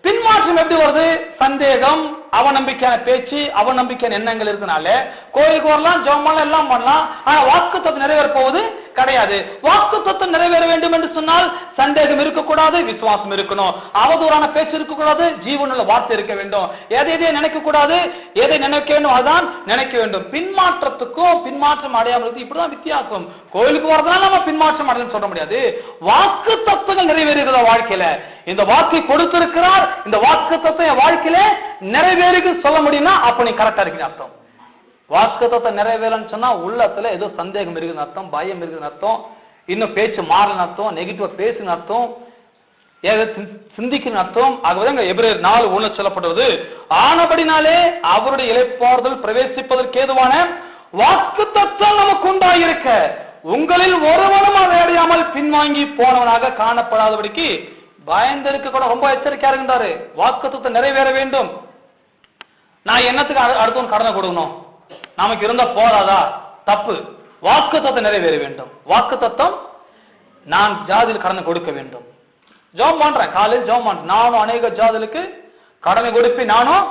பின்மாற்றம் எப்படி வருது? சந்தேகம், அவநம்பிக்கையான பேச்சு, அவநம்பிக்கையான எண்ணங்கள் இருக்கனால கோயிலுக்கு வரலாம், ஜெபம் எல்லாம் பண்ணலாம், ஆனா வாக்கு தத்தம் நிறைவேற போவது கிடையாது. வாக்கு தத்தம் நிறைவேற வேண்டும் என்று சொன்னால் சந்தேகம் இருக்கக்கூடாது, விசுவாசம் இருக்கணும், அவதூறான பேச்சு இருக்கக்கூடாது, ஜீவனுள்ள வார்த்தை இருக்க வேண்டும். எதை நினைக்க கூடாது, எதை நினைக்க வேண்டும் அதுதான் நினைக்க வேண்டும். பின்மாற்றத்துக்கும் பின்மாற்றம் அடையாமல் இப்படிதான் வித்தியாசம். கோயிலுக்கு வரதுனால நம்ம பின்மாற்றம் அடையணும்னு சொல்ல முடியாது. வாக்கு தத்தங்கள் நிறைவேறுகிற வாழ்க்கையில இந்த வாக்கை கொடுத்திருக்கிறார், இந்த வாக்கு தத்தம் என் வாழ்க்கையில நிறைவேறுக்கு சொல்ல முடியும்னா அப்ப நீ கரெக்டா இருக்கிற அர்த்தம். வாக்கு தத்தம் நிறைவேறன்னு சொன்னா உள்ளத்துல ஏதோ சந்தேகம் இருக்குன்னு அர்த்தம், பயம் இருக்குன்னு அர்த்தம், இன்னும் பேச்சு மாறலன்னு அர்த்தம், நெகட்டிவா பேசுன்னு அர்த்தம், சிந்திக்கணும் அர்த்தம். ஆகவே எபிரேயர் 4:1 சொல்லப்படுவது ஆனபடினாலே அவருடைய இளைப்பாறுதல் பிரவேசிப்பதற்கு ஏதுவான வாக்கு தத்தம் நமக்கு உண்டாயிருக்க உங்களில் ஒருவனும் அதை அடையாமல் பின்வாங்கி போனவனாக காணப்படாதபடிக்கு பயந்திருக்க கூட ரொம்ப எச்சரிக்கையா இருக்கின்றாரு. வாக்கு தத்தம் நிறைவேற வேண்டும். நான் என்னத்துக்கு அடுத்தவன் கடனை கொடுக்கணும்? நமக்கு இருந்தா போதாதா? தப்பு. வாக்கு தத்தம் நிறைவேற வேண்டும். வாக்கு தத்தம் நான் ஜாதியில் கடனை கொடுக்க வேண்டும். ஜெபம் பண்றேன், காலையில் ஜெபம் பண்றேன், நானும் அநேக ஜாதிகளுக்கு கடனை கொடுப்பேன், நானும்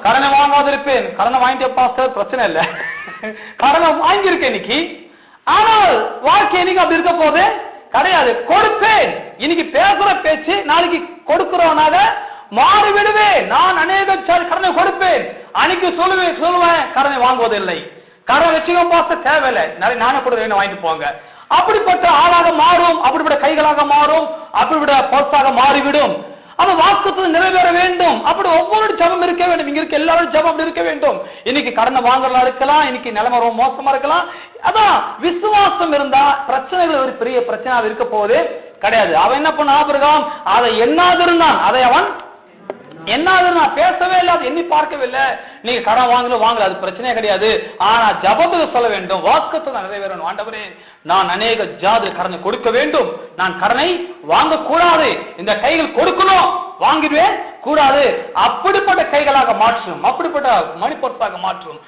கடனை வாங்காதிருப்பேன். கடனை வாங்கிட்டே பாஸ்டர், பிரச்சனை இல்லை, கடனை வாங்கியிருக்கேன் இன்னைக்கு, ஆனால் வாழ்க்கை இன்னைக்கு அப்படி இருக்க போது கிடையாது. கொடுப்பேன். இன்னைக்கு பேசுற பேச்சு நாளைக்கு கொடுக்கிறவனாக மாறிவிடுவேன். நான் அநேக கடனை கொடுப்பேன், அன்னைக்கு சொல்லுவேன் கடனை வாங்குவதில்லை, கடனை வச்சுக்க பாஸ்டர் தேவையில்லை, நானே கூட வேணும் வாங்கிட்டு போங்க. அப்படிப்பட்ட ஆளாக மாறும், அப்படிப்பட்ட கைகளாக மாறும், அப்படிப்பட்ட பர்ஸாக மாறிவிடும். அப்ப வாக்குத்தத்தம் நிறைவேற வேண்டும். அப்படி ஒவ்வொரு ஜபம் இருக்க வேண்டும். இங்க இருக்க எல்லாரும் ஜபம் அப்படி இருக்க வேண்டும். இன்னைக்கு கடனை வாங்கலாம் இருக்கலாம், இன்னைக்கு நிலைமை ரொம்ப மோசமா இருக்கலாம். அதான் விசுவாசம் இருந்தா பிரச்சனைகள் ஒரு பெரிய பிரச்சனை இருக்க போது கிடையாது. அவன் என்ன பண்ண ஆபிரகாம் அதை எண்ணாதிருந்தான், அதை அவன் எண்ணாதிருந்தான், பேசவே இல்லை, அது எண்ணி பார்க்கவில்லை. நீங்க கடன் வாங்கல அது பிரச்சனையே கிடையாது. ஆனா ஜபத்துக்கு சொல்ல வேண்டும், வாக்குத்தத்தம் நிறைவேறணும். ஆண்டவரே நான் அநேக ஜாதி கடனை கொடுக்க வேண்டும், நான் கடனை வாங்க கூடாது, இந்த கைகள் கொடுக்கணும், வாங்கிடுவேன் கூடாது. அப்படிப்பட்ட கைகளாக மாற்றும், அப்படிப்பட்ட மணிப்பொருத்தாக மாற்றும்,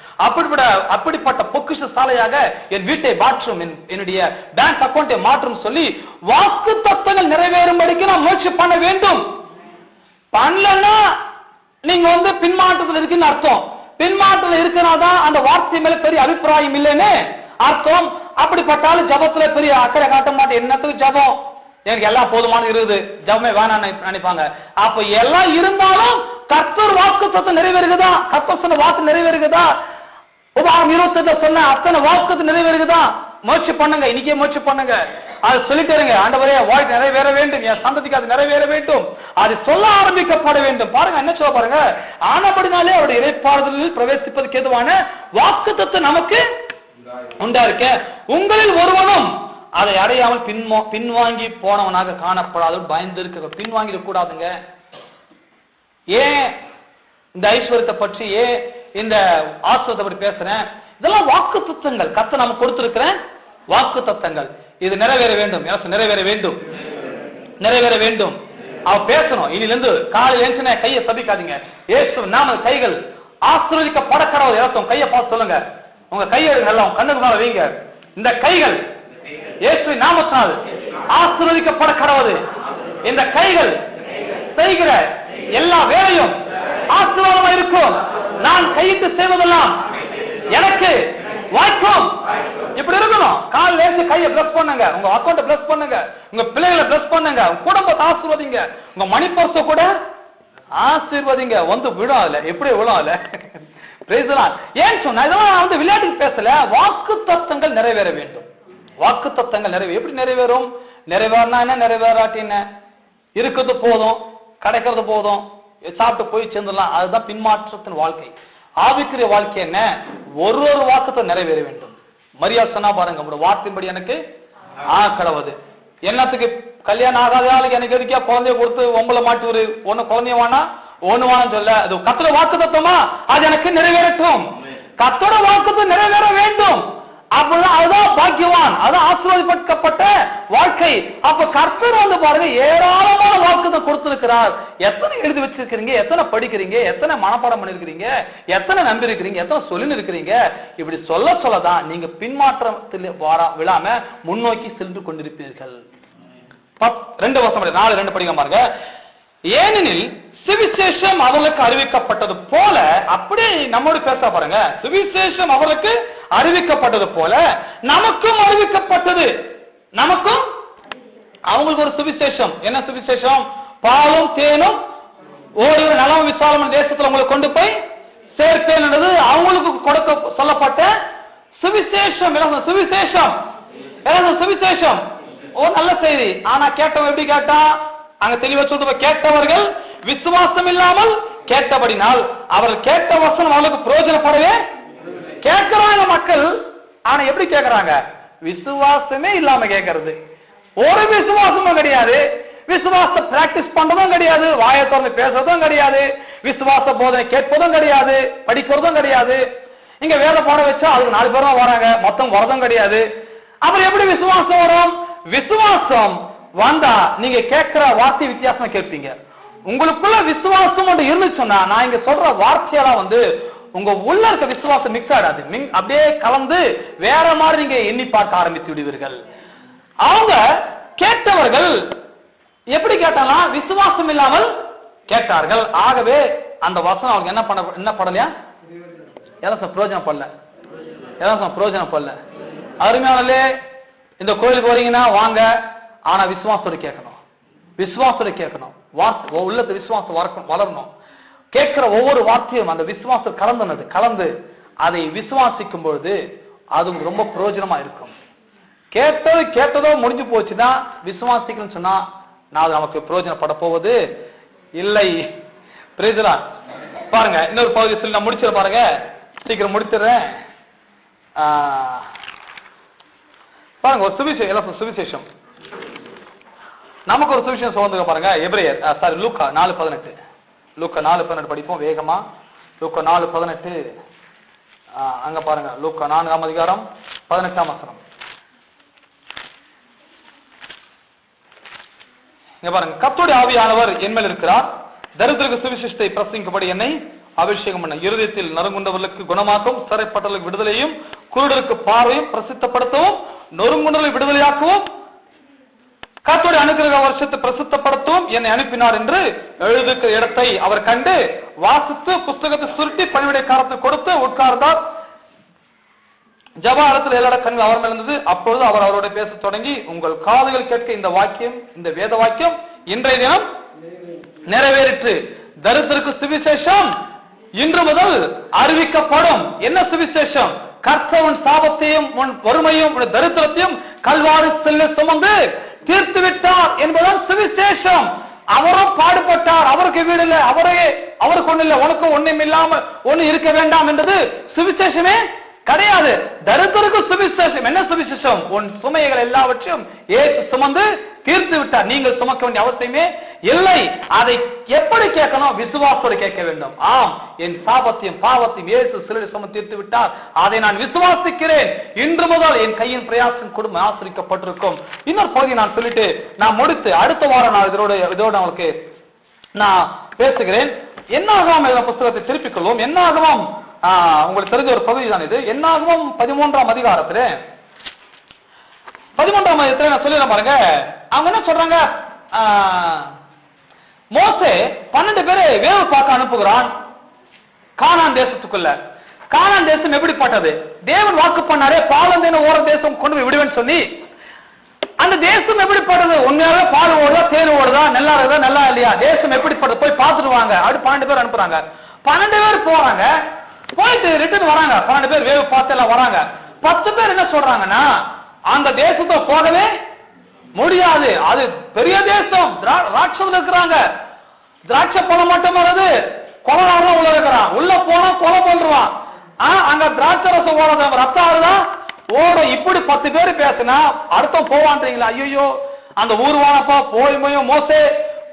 அப்படிப்பட்ட பொக்கிஷ சாலையாக என் வீட்டை மாற்றும், என்னுடைய பேங்க் அக்கௌண்டை மாற்றும் சொல்லி வாக்கு தத்தங்கள் நிறைவேறும்படிக்கு நான் முயற்சி பண்ண வேண்டும். பண்ணலன்னா நீங்க பின்மாற்றத்தில் இருக்குன்னு அர்த்தம். பின்மாற்றத்தில் இருக்கிறாதான் அந்த வார்த்தை மேல பெரிய அபிப்பிராயம் இல்லைன்னு அர்த்தம். அப்படிப்பட்டாலும் ஜபத்துல பெரிய அக்கறை காட்ட மாட்டேன். என்னத்துக்கு ஜபம், எனக்கு எல்லாம் போதுமான இருக்குது, ஜபமே வேணாம் நினைப்பாங்க. அப்ப எல்லாம் இருந்தாலும் கர்த்தர் வாக்கு தத்தம் நிறைவேறுகிறதா, கர்த்தர் சொன்ன வாக்கு நிறைவேறுகிறதா, உபாகம் 28 சொன்ன அத்தனை வாக்கு நிறைவேறுகிறதா? முயற்சி பண்ணுங்க, இன்னைக்கே முயற்சி பண்ணுங்க. அது சொல்லிட்டு ஆண்டவரே வாழ்க்கை நிறைவேற வேண்டும், என் சந்ததிக்கு அது நிறைவேற வேண்டும், அது சொல்ல ஆரம்பிக்கப்பட வேண்டும். பாருங்க என்ன சொல்ல பாருங்க, ஆனபடினாலே அவருடைய இளைப்பாறுதலில் பிரவேசிப்பதற்கு ஏதுவான வாக்குத்தத்தம் நமக்கு உண்டா இருக்க உங்களில் ஒருவனும் அதை அடையாமல் பின்வாங்கி போனவனாக காணப்படாத பயந்து இருக்க. பின்வாங்கிட கூடாதுங்க. ஏன் இந்த ஐஸ்வர்யத்தை பற்றி, ஏன் இந்த ஆசிரியத்தை பற்றி பேசுறேன்? இதெல்லாம் வாக்கு தத்தங்கள், கர்த்தர் நமக்கு கொடுத்திருக்கிற வாக்கு தத்தங்கள். இது நிறைவேற வேண்டும், நிறைவேற வேண்டும், நிறைவேற வேண்டும். அவ பேசணும். இனிலிருந்து காலையில் எழுந்துன கையை சபிக்காதீங்க. இயேசு நாம கைகள் ஆசீர்வதிக்கப்பட கடவுள் இறக்கும். கையை பார்த்து சொல்லுங்க. உங்க கையை நல்லா கண்ணுக்கு மேல வைங்க. இந்த கைகள் இயேசு நாமத்தால் ஆசீர்வதிக்கப்பட கடவுள். இந்த கைகள் செய்கிற எல்லா வேலையும் ஆசீர்வாதமா இருக்கும். நான் கையிட்டு செய்வதெல்லாம் எனக்கு வாய்க்கும். இப்படி இருக்கணும். காலையில இருந்து கையை பிளஸ் பண்ணுங்க, உங்க அக்கௌண்ட பிளஸ் பண்ணுங்க, உங்க பிள்ளைகளை பிளஸ் பண்ணுங்க, உங்க குடும்பத்தை ஆசீர்வதிங்க, உங்க மணி பர்ஸ கூட ஆசீர்வதிங்க. வந்து விழால எப்படி விழால ஏன் சொன்ன இதெல்லாம் வந்து விளையாட்டுக்கு பேசல. வாக்கு தத்தங்கள் நிறைவேற வேண்டும். வாக்கு தத்தங்கள் எப்படி நிறைவேறும்? நிறைவேறினா என்ன, நிறைவேறாட்டி என்ன? இருக்கிறது போதும், கிடைக்கிறது போதும், சாப்பிட்டு போய் சேர்ந்துடலாம். அதுதான் பின்மாற்றத்தின் வாழ்க்கை. ஆவிக்குரிய வாழ்க்கை என்ன? ஒரு வாக்குத்தை நிறைவேற வேண்டும். மரியா சொன்னா பாருங்க, வார்த்தையின்படி எனக்கு கடவுது. என்னத்துக்கு கல்யாணம் ஆகாத ஆளுக்கு எனக்கு எதுக்கா குழந்தைய கொடுத்து உங்களை மாட்டி ஒரு ஒண்ணு குழந்தைய வானா ஒண்ணு வான்னு சொல்ல. அது கத்தோட வாக்கு தத்துவமா? அது எனக்கு நிறைவேறட்டும். கத்தோட வாக்குத்தம் நிறைவேற வேண்டும். அப்படிதான் அதுதான் பாக்கியவான், அதுதான் ஆசீர்வதிக்கப்பட்ட வாழ்க்கை. அப்ப கர்த்தர் வந்து பாருங்க ஏராளமான வாக்குத்தை கொடுத்திருக்கிறார். எத்தனை எழுதி வச்சிருக்கிறீங்க, எத்தனை படிக்கிறீங்க, எத்தனை மனப்பாடம் பண்ணிருக்கிறீங்க, எத்தனை நம்பி இருக்கிறீங்க, எத்தனை சொல்லி இருக்கிறீங்க. இப்படி சொல்லதான் நீங்க பின்மாற்றத்தில் விழாம முன்னோக்கி சென்று கொண்டிருப்பீர்கள். 2 படிக்க பாருங்க. ஏனெனில் சுவிசேஷம் அவர்களுக்கு அறிவிக்கப்பட்டது போல, அப்படி நம்மோடு பேச பாருங்க, சுவிசேஷம் அவர்களுக்கு அறிவிக்கப்பட்டது போல நமக்கும் அறிவிக்கப்பட்டது. நமக்கும் அவங்களுக்கு ஒரு சுவிசேஷம். என்ன சுவிசேஷம்? பாலும் தேனும் ஓரிரு நலம் விசாலமான தேசத்துல உங்களை கொண்டு போய் சேர்ப்பேன் என்றது அவங்களுக்கு கொடுக்க சொல்லப்பட்ட சுவிசேஷம். சுவிசேஷம் சுவிசேஷம் ஓ நல்ல செய்தி. ஆனா கேட்டவன் எப்படி கேட்டா? அங்க தெளிவா சொல்ற, கேட்டவர்கள் விசுவாசம் இல்லாமல் கேட்டபடினால் அவர்கள் கேட்ட வசனம் அவர்களுக்கு பிரயோஜனப்படவே. கேட்கிறாங்க மக்கள், ஆனா எப்படி கேட்கிறாங்க? விசுவாசமே இல்லாம கேட்கறது. ஒரு விசுவாசமும் கிடையாது, விசுவாச பிராக்டிஸ் பண்றதும் கிடையாது, வாயை திறந்து பேசுறதும் கிடையாது, விசுவாச போதனை கேட்பதும் கிடையாது, படிக்கிறதும் கிடையாது. இங்க வேத பாட வச்சா அதுக்கு 4 பேர் தான் வராங்க, மொத்தம் வரதும் கிடையாது. அப்புறம் எப்படி விசுவாசம் வரும்? விசுவாசம் வந்தா நீங்க கேட்கிற வார்த்தை வித்தியாசமா கேட்பீங்க. உங்களுக்குள்ள விசுவாசம் ஒன்று இருந்துச்சுன்னா, நான் இங்க சொல்ற வார்த்தையெல்லாம் வந்து உங்க உள்ள இருக்க விசுவாசம் மிக்ஸ் ஆடாது, அப்படியே கலந்து வேற மாதிரி நீங்க எண்ணி பார்க்க ஆரம்பித்து விடுவீர்கள். அவங்க கேட்டவர்கள் எப்படி கேட்டாலும் விசுவாசம் இல்லாமல் கேட்டார்கள். ஆகவே அந்த வசனம் அவங்க என்ன படலையா? பிரயோஜனம் படல. பிரயோஜனம் படல. அருமையானே, இந்த கோயிலுக்கு வரீங்கன்னா வாங்க, ஆனா விசுவாசத்தோட கேட்கணும். விசுவாசத்தோட கேட்கணும். உள்ளத்து விசுவாசம் வளரணும். கேட்கிற ஒவ்வொரு வார்த்தையும் அந்த விசுவாசம் கலந்து அதை விசுவாசிக்கும் பொழுது அது ரொம்ப பிரயோஜனமா இருக்கும். கேட்டதோ முடிஞ்சு போச்சுன்னா விசுவாசிக்கணும்னு சொன்னா நான் நமக்கு பிரயோஜனப்பட போவது இல்லை. புரியுதுல? பாருங்க, இன்னொரு பகுதி சொல்லி நான் முடிச்சிட பாருங்க, சீக்கிரம் முடிச்சிடுறேன். பாருங்க, ஒரு சுவிசேஷம் நமக்கு ஒரு சுவிசேஷம் சொல்லுங்க பாருங்க. எபிரேயர் லூக்கா 4:18. லூக்கா 4:18 படிப்போம் வேகமா. லூக்கா 4:18 அங்க பாருங்க. லூக்கா 4ஆம் அதிகாரம் 18ஆம் வசனம். இங்க பாருங்க, கர்த்தருடைய ஆவியானவர் என்மேல் இருக்கிறார், தரித்திரருக்கு சுவிசேஷத்தை பிரசங்கிக்கும்படி என்னை அபிஷேகம் பண்ண, இருதயத்தில் நறுங்குண்டவர்களுக்கு குணமாகவும், சிறைப்பட்டவர்களுக்கு விடுதலையும், குருடருக்கு பார்வையும் பிரசித்தப்படுத்தவும், நொறுங்குண்டவர்களை விடுதலையாக்கவும், கர்த்தருடைய அனுக்கிரக வருஷத்தை பிரசித்தப்படுத்தவும் என்னை அனுப்பினார் என்று எழுதுகிற இடத்தை அவர் கண்டு வாசித்து புத்தகத்தை சுருட்டி பணிவிடைக்காரத்தை கொடுத்து உட்கார்ந்தார். ஜபாலத்தில் எல்லா கண்கள் அவர் மேல் இருந்தது. அப்பொழுது அவர் அவரோட பேச தொடங்கி, உங்கள் காதுகள் கேட்க இந்த வாக்கியம், இந்த வேத வாக்கியம் இன்றைய தினம் நிறைவேறிற்று. தரித்திரருக்கு சுவிசேஷம் இன்று முதல் அறிவிக்கப்படும். என்ன சுவிசேஷம்? கர்த்தவன் சாபத்தையும் உன் வறுமையும் உன் தரித்திரத்தையும் கல்வாரி செல்ல சுமந்து தீர்த்து விட்டார் என்பதுதான் சுவிசேஷம். அவரும் பாடுபட்டார், அவருக்கு வீடு இல்லை, அவருக்கு ஒண்ணு இல்லை, உனக்கு ஒண்ணும் இல்லாம ஒண்ணு இருக்க வேண்டாம் என்றது சுவிசேஷமே கிடையாது. தரித்திரருக்கு சுவிசேஷம் என்ன? சுவிசேஷம் உன் சுமைகள் எல்லாவற்றையும் ஏற்று சுமந்து தீர்த்து விட்டார். நீங்கள் சுமக்க வேண்டிய அவசியமே இல்லை. அதை எப்படி கேட்கணும்? விசுவாசத்தோடு கேட்க வேண்டும். ஆம், என் சாபத்தையும் பாவத்தையும் இயேசு சிலுவையில் சுமந்து தீர்த்து விட்டார், அதை நான் விசுவாசிக்கிறேன், இன்று முதல் என் கையின் பிரயாசம் குடும்பம் ஆசிரிக்கப்பட்டிருக்கும். இன்னொரு பகுதி நான் சொல்லிட்டு நான் முடித்து அடுத்த வாரம் நான் இதோடு அவங்களுக்கு நான் பேசுகிறேன். என்னாகமம் என்ற புத்தகத்தை திருப்பிக் கொள்வோம். என்னாகமம் உங்களுக்கு தெரிஞ்ச ஒரு பகுதி தான் இது. என்னாகமம் 13ஆம் அதிகாரத்துல 13ஆம் அதிகாரத்துல நான் சொல்லிடுறேன் பாருங்க. அவங்க என்ன சொல்றாங்க? மோசே 12 பேரை வேவு பார்க்க அனுப்புகிறான் கானான் தேசத்துக்குள்ள. கானான் தேசம் எப்படிப்பட்டது? தேவன் வாக்கு பண்ணாரே, பாலந்தேன ஓர தேசம் கொண்டு போய் விடுவேன்னு சொல்லி, அந்த தேசம் எப்படிப்பட்டது? உண்மையாவே பால் ஓடுதா, தேன் ஓடுதா, நல்லா இருக்குதா, நல்லா இல்லையா, தேசம் எப்படிப்பட்டது போய் பார்த்துடுவாங்க. அடுத்து 12 பேர் அனுப்புறாங்க. 12 பேர் போறாங்க, போயிட்டு ரிட்டர்ன் வராங்க. 12 பேர் வேவு பார்த்து எல்லாம் வராங்க. 10 பேர் என்ன சொல்றாங்கன்னா, அந்த தேசத்தை போகவே முடியாது, அது பெரிய தேசம், ராட்சசம் இருக்கிறாங்க, திராட்சை பழம் மட்டும் வருது, கொலகாரம் உள்ள இருக்கிறான், உள்ள போனா கொலை பண்றான், அங்க திராட்சை ரசம் ஓட ரத்தம் ஆறுதான் ஓட. இப்படி 10 பேர் பேசினா அர்த்தம் போவான்றீங்களா? ஐயோ அந்த ஊர்வானப்பா போய் மோசே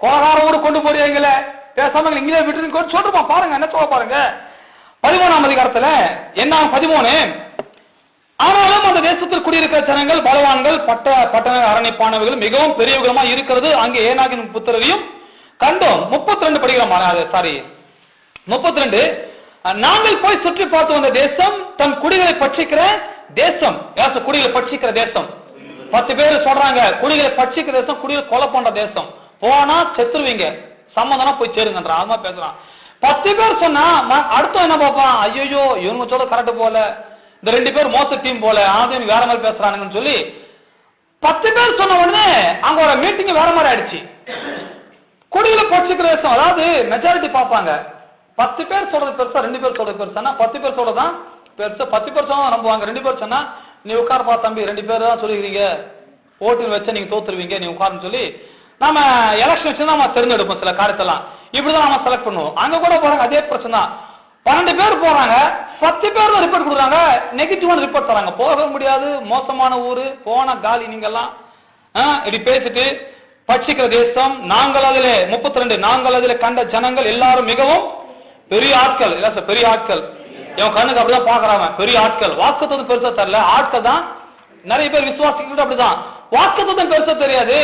கொலகார ஊரு கொண்டு போறீங்களே, பேசாம இங்கே விட்டு சொல்றோம். பாருங்க என்ன சொல்ல பாருங்க. 13ஆம் அதிகாரத்துல என்ன 13, ஆனாலும் அந்த தேசத்தில் குடியிருக்கிற ஜனங்கள் பலவான்கள், பட்டண அரணிப்பானவர்கள் மிகவும் பெரியவர்களுமா இருக்கிறது. அங்கே ஏனாகின் புத்திரரையும் கண்டோம். 32 படிக்கிறோம், சாரி 32. நாங்கள் போய் சுற்றி பார்த்து வந்த தேசம் தன் குடிகளை பட்சிக்கிற தேசம். குடிகளை பட்சிக்கிற தேசம் 10 பேர் சொல்றாங்க. குடிகளை பட்சிக்கிற தேசம், குடிகளை கொலை பண்ற தேசம், போனா செத்துருவீங்க, சம்மந்தனா போய் சேருங்கன்ற ஆமா பேசுறான். 10 பேர் சொன்னா அடுத்த என்ன பார்ப்பான்? ஐயோ இவங்க சொல்ல கரெக்ட் போல, இந்த 2 பேர் மோச டீம் போல, ஆதையும் வேற மாதிரி பேசுறானுங்கன்னு சொல்லி 10 பேர் சொன்ன உடனே அங்க ஒரு மீட்டிங் வேற மாதிரி ஆயிடுச்சு. குடியில பட்சிக்கிற தேசம், அதாவது மெஜாரிட்டி பார்ப்பாங்க. 10 பேர் சொல்றது பெருசா, 2 பேர் சொல்றது பெருசா? 10 பேர் சொல்றதுதான் பெருசா. 10 பேர் சொன்னா நம்புவாங்க. 2 பேர் சொன்னா நீ உட்கார்ப்பா தம்பி, 2 பேர் தான் சொல்லிக்கிறீங்க, ஓட்டு வச்சா நீங்க தோத்துருவீங்க, நீ உட்கார்னு சொல்லி நம்ம எலெக்ஷன் வச்சு நம்ம தெரிஞ்செடுப்போம். சில காரியத்தெல்லாம் இப்படிதான் நம்ம செலக்ட் பண்ணுவோம். அங்க கூட போறாங்க, அதே பிரச்சனை தான். 12 பேர் போறாங்க, 10 பேர் தான் ரிப்போர்ட் கொடுக்குறாங்க, நெகட்டிவான ரிப்போர்ட் தராங்க. போக முடியாது, மோசமான ஊரு, போன காலி நீங்க எல்லாம் இப்படி பேசிட்டு பட்சிக்கிற தேசம். நாங்கள் அதிலே 32, நாங்கள் அதிலே கண்ட ஜனங்கள் எல்லாரும் மிகவும் பெரிய ஆட்கள். இல்ல சார், பெரிய ஆட்கள். இவன் கண்ணுக்கு அப்படிதான் பாக்குறாங்க, பெரிய ஆட்கள். வாக்குத்தத்தம் பெருசா தெரியல, ஆட்கள் தான். நிறைய பேர் விசுவாசிக்கிட்டு அப்படிதான், வாக்குத்தத்தம் பெருசா தெரியாது.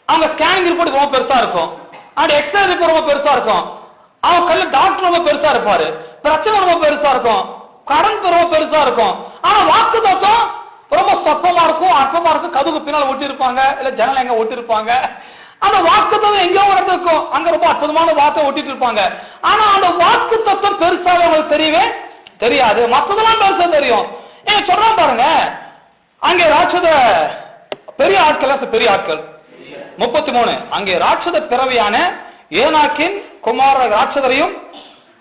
அவங்க ஸ்கேனிங் ரிப்போர்ட் ரொம்ப பெருசா இருக்கும், எக்ஸ்ரே ரிப்போர்ட் ரொம்ப பெருசா இருக்கும். அவன் கல்ல டாக்டர் ரொம்ப பெருசா இருப்பாரு, பிரச்சனை ரொம்ப பெருசா இருக்கும், கடன் ரொம்ப பெருசா இருக்கும். ஆனா வாக்குத்தத்தம் ரொம்ப சொப்பமா இருக்கும், அற்பமா இருக்கும். கதுக்கு பின்னால் ஒட்டி இருப்பாங்க, இல்ல ஜன்னல் எங்க ஒட்டி இருப்பாங்க. அந்த வாக்குத்தத்தம் எங்கேயோ ஒரு இடத்துல இருக்கும், அங்க ரொம்ப அற்புதமான வார்த்தை ஒட்டிட்டு இருப்பாங்க. ஆனா அந்த வாக்குத்தத்தம் பெருசாக அவங்களுக்கு தெரியவே தெரியாது, மற்றதெல்லாம் பெருசா தெரியும். ஏன் சொல்றான் பாருங்க, அங்கே ராட்சத பெரிய ஆட்கள், பெரிய ஆட்கள் 33. அங்கே ராட்சத பிறவியான ஏனாக்கின் குமார ராட்சதரையும்,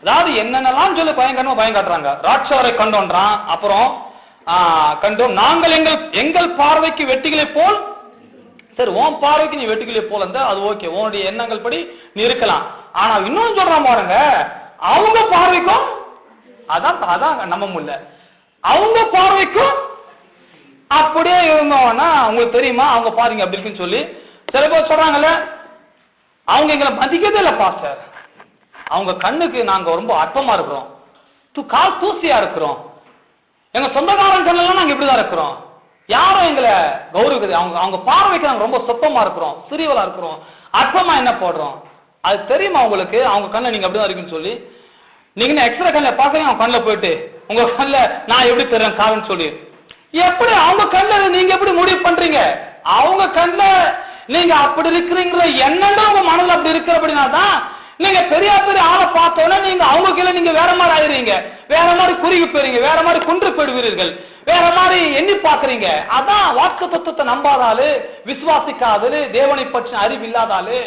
அதாவது என்னென்னலாம் சொல்லி பயங்காட்டுறாங்க. ராட்சதரை கண்டோன்றான். அப்புறம் கண்டோம், நாங்கள் எங்கள் பார்வைக்கு வெட்டிகளை போல், சரி உன் பார்வைக்கு நீ வெட்டிகளை போல இருந்தா அது ஓகே, உன்னுடைய எண்ணங்கள் படி நீ இருக்கலாம். ஆனா இன்னொன்னு சொல்றான் பாருங்க, அவங்க பார்வைக்கும் அதான் நம்ப முடியல, அவங்க பார்வைக்கும் அப்படியே இருந்தோம்னா உங்களுக்கு தெரியுமா அவங்க பாருங்க அப்படி இருக்குன்னு சொல்லி சில பேர் சொல்றாங்கல்ல, அவங்க எங்களை மதிக்கதே இல்லை பாஸ்டர், அவங்க கண்ணுக்கு நாங்க ரொம்ப அற்பமா இருக்கிறோம், கால் தூசியா இருக்கிறோம், எங்க சொந்தக்காரன் கண்ணெல்லாம் நாங்க இப்படிதான் இருக்கிறோம், யாரும் எங்களை கௌரவிக்கிறது, அவங்க பார்வைக்கு நாங்க ரொம்ப சொப்பமா இருக்கிறோம், சிறியவளா இருக்கிறோம், அற்பமா என்ன போடுறோம். அது தெரியுமா உங்களுக்கு அவங்க கண்ணை நீங்க அப்படிதான் இருக்குன்னு சொல்லி? நீங்க எக்ஸ்ட்ரா கண்ணில் பார்க்க அவங்க கண்ணில் போயிட்டு உங்க கண்ணில் நான் எப்படி தர்றேன் காதுன்னு சொல்லி, எப்படி அவங்க கண்ணில் நீங்க எப்படி முடிவு பண்றீங்க? அவங்க கண்ணில் நீங்க அப்படி இருக்கிறீங்கிற எண்ணம் உங்க மனதில் அப்படி இருக்கிற அப்படின்னா தான் நீங்க பெரிய பெரிய ஆளை பார்த்தோன்னா நீங்க அவங்க கீழே நீங்க வேற மாதிரி ஆயிடுறீங்க, வேற மாதிரி குறுகி போயிருங்க, வேற மாதிரி குன்று போயிடுவீர்கள், வேற மாதிரி எண்ணி பாக்குறீங்க. அதான் வாக்கு தத்துவத்தை நம்பாதாலு, விசுவாசிக்காதலு, தேவனை பற்றின அறிவு இல்லாதாலு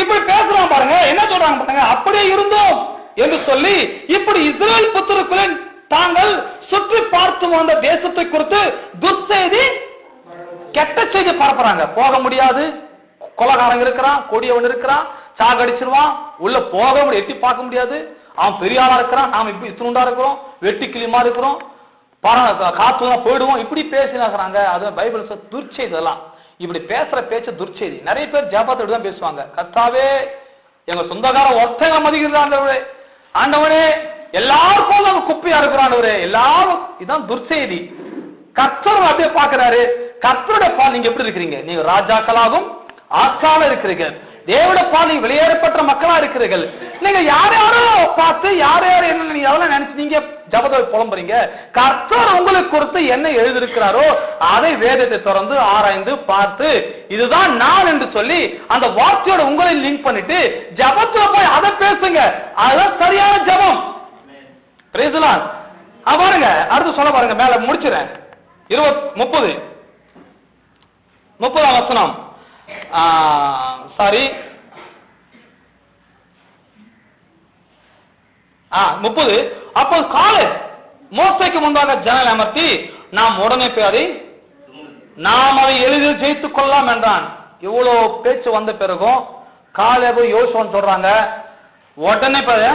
இப்படி பேசுறான் பாருங்க. என்ன சொல்றாங்க பாருங்க, அப்படியே இருந்தோம் என்று சொல்லி இப்படி இஸ்ரேல் புத்திரக்குள்ளே தாங்கள் சுற்றி பார்த்து வந்த தேசத்தை குறித்து துர்செய்தி, கெட்ட செய்தி பரப்புறாங்க. போக முடியாது, கொலகாரங்க இருக்கிறான், கொடியவன் இருக்கிறான், சாகடிச்சிருவான், உள்ள போக முடியாது, எட்டி பார்க்க முடியாது, அவன் பெரிய ஆளா இருக்கிறான், நாம இப்படி இத்துண்டா இருக்கிறோம், வெட்டி கிளிமா இருக்கிறோம், காத்து போயிடுவோம், இப்படி பேசினாங்க. அது பைபிள் துர்ச்செய்தி. இதெல்லாம் இப்படி பேசுற பேச்சு துர்ச்செய்தி. நிறைய பேர் ஜெபத்தோடு தான் பேசுவாங்க. கர்த்தாவே, எங்க சொந்தக்கார ஒருத்தங்க மதிக்கிறாண்டவரே, ஆண்டவரே எல்லாருக்கும் நாங்க குப்பையா இருக்கிறாண்டவரே, எல்லாரும். இதுதான் துர்ச்செய்தி. கர்த்தர் அப்படியே பாக்குறாரு. கர்த்தருடைய பால் நீங்க எப்படி இருக்கிறீங்க? நீங்க ராஜாக்களாகும் ஆட்கால இருக்கிறீர்கள். தேவனுடைய பால் நீங்க வெளியேறப்பட்ட மக்களா இருக்கிறீர்கள். நீங்க யார் யாரோ பார்த்து யார் யார் என்ன நீங்க எவ்வளவு நினைச்சு நீங்க ஜபத்தை புலம்புறீங்க. கர்த்தர் உங்களுக்கு குறித்து என்ன எழுதியிருக்கிறாரோ அதை வேதத்தை திறந்து ஆராய்ந்து பார்த்து இதுதான் நான் என்று சொல்லி அந்த வார்த்தையோட உங்களை லிங்க் பண்ணிட்டு ஜபத்துல போய் அதை பேசுங்க. அதுதான் சரியான ஜபம். பாருங்க, அடுத்து சொல்ல பாருங்க, மேல முடிச்சுறேன். 30 வசனம். சாரி 30. அப்போ காலை மோசைக்கு முன்பாக ஜன்னல் அமர்த்தி நாம் உடனே போய் நாம் அதை எளிதில் ஜெயித்துக் கொள்ளலாம் என்றான். இவ்வளவு பேச்சு வந்த பிறகும் காலேபு யோசுவா சொல்றாங்க, உடனே போய்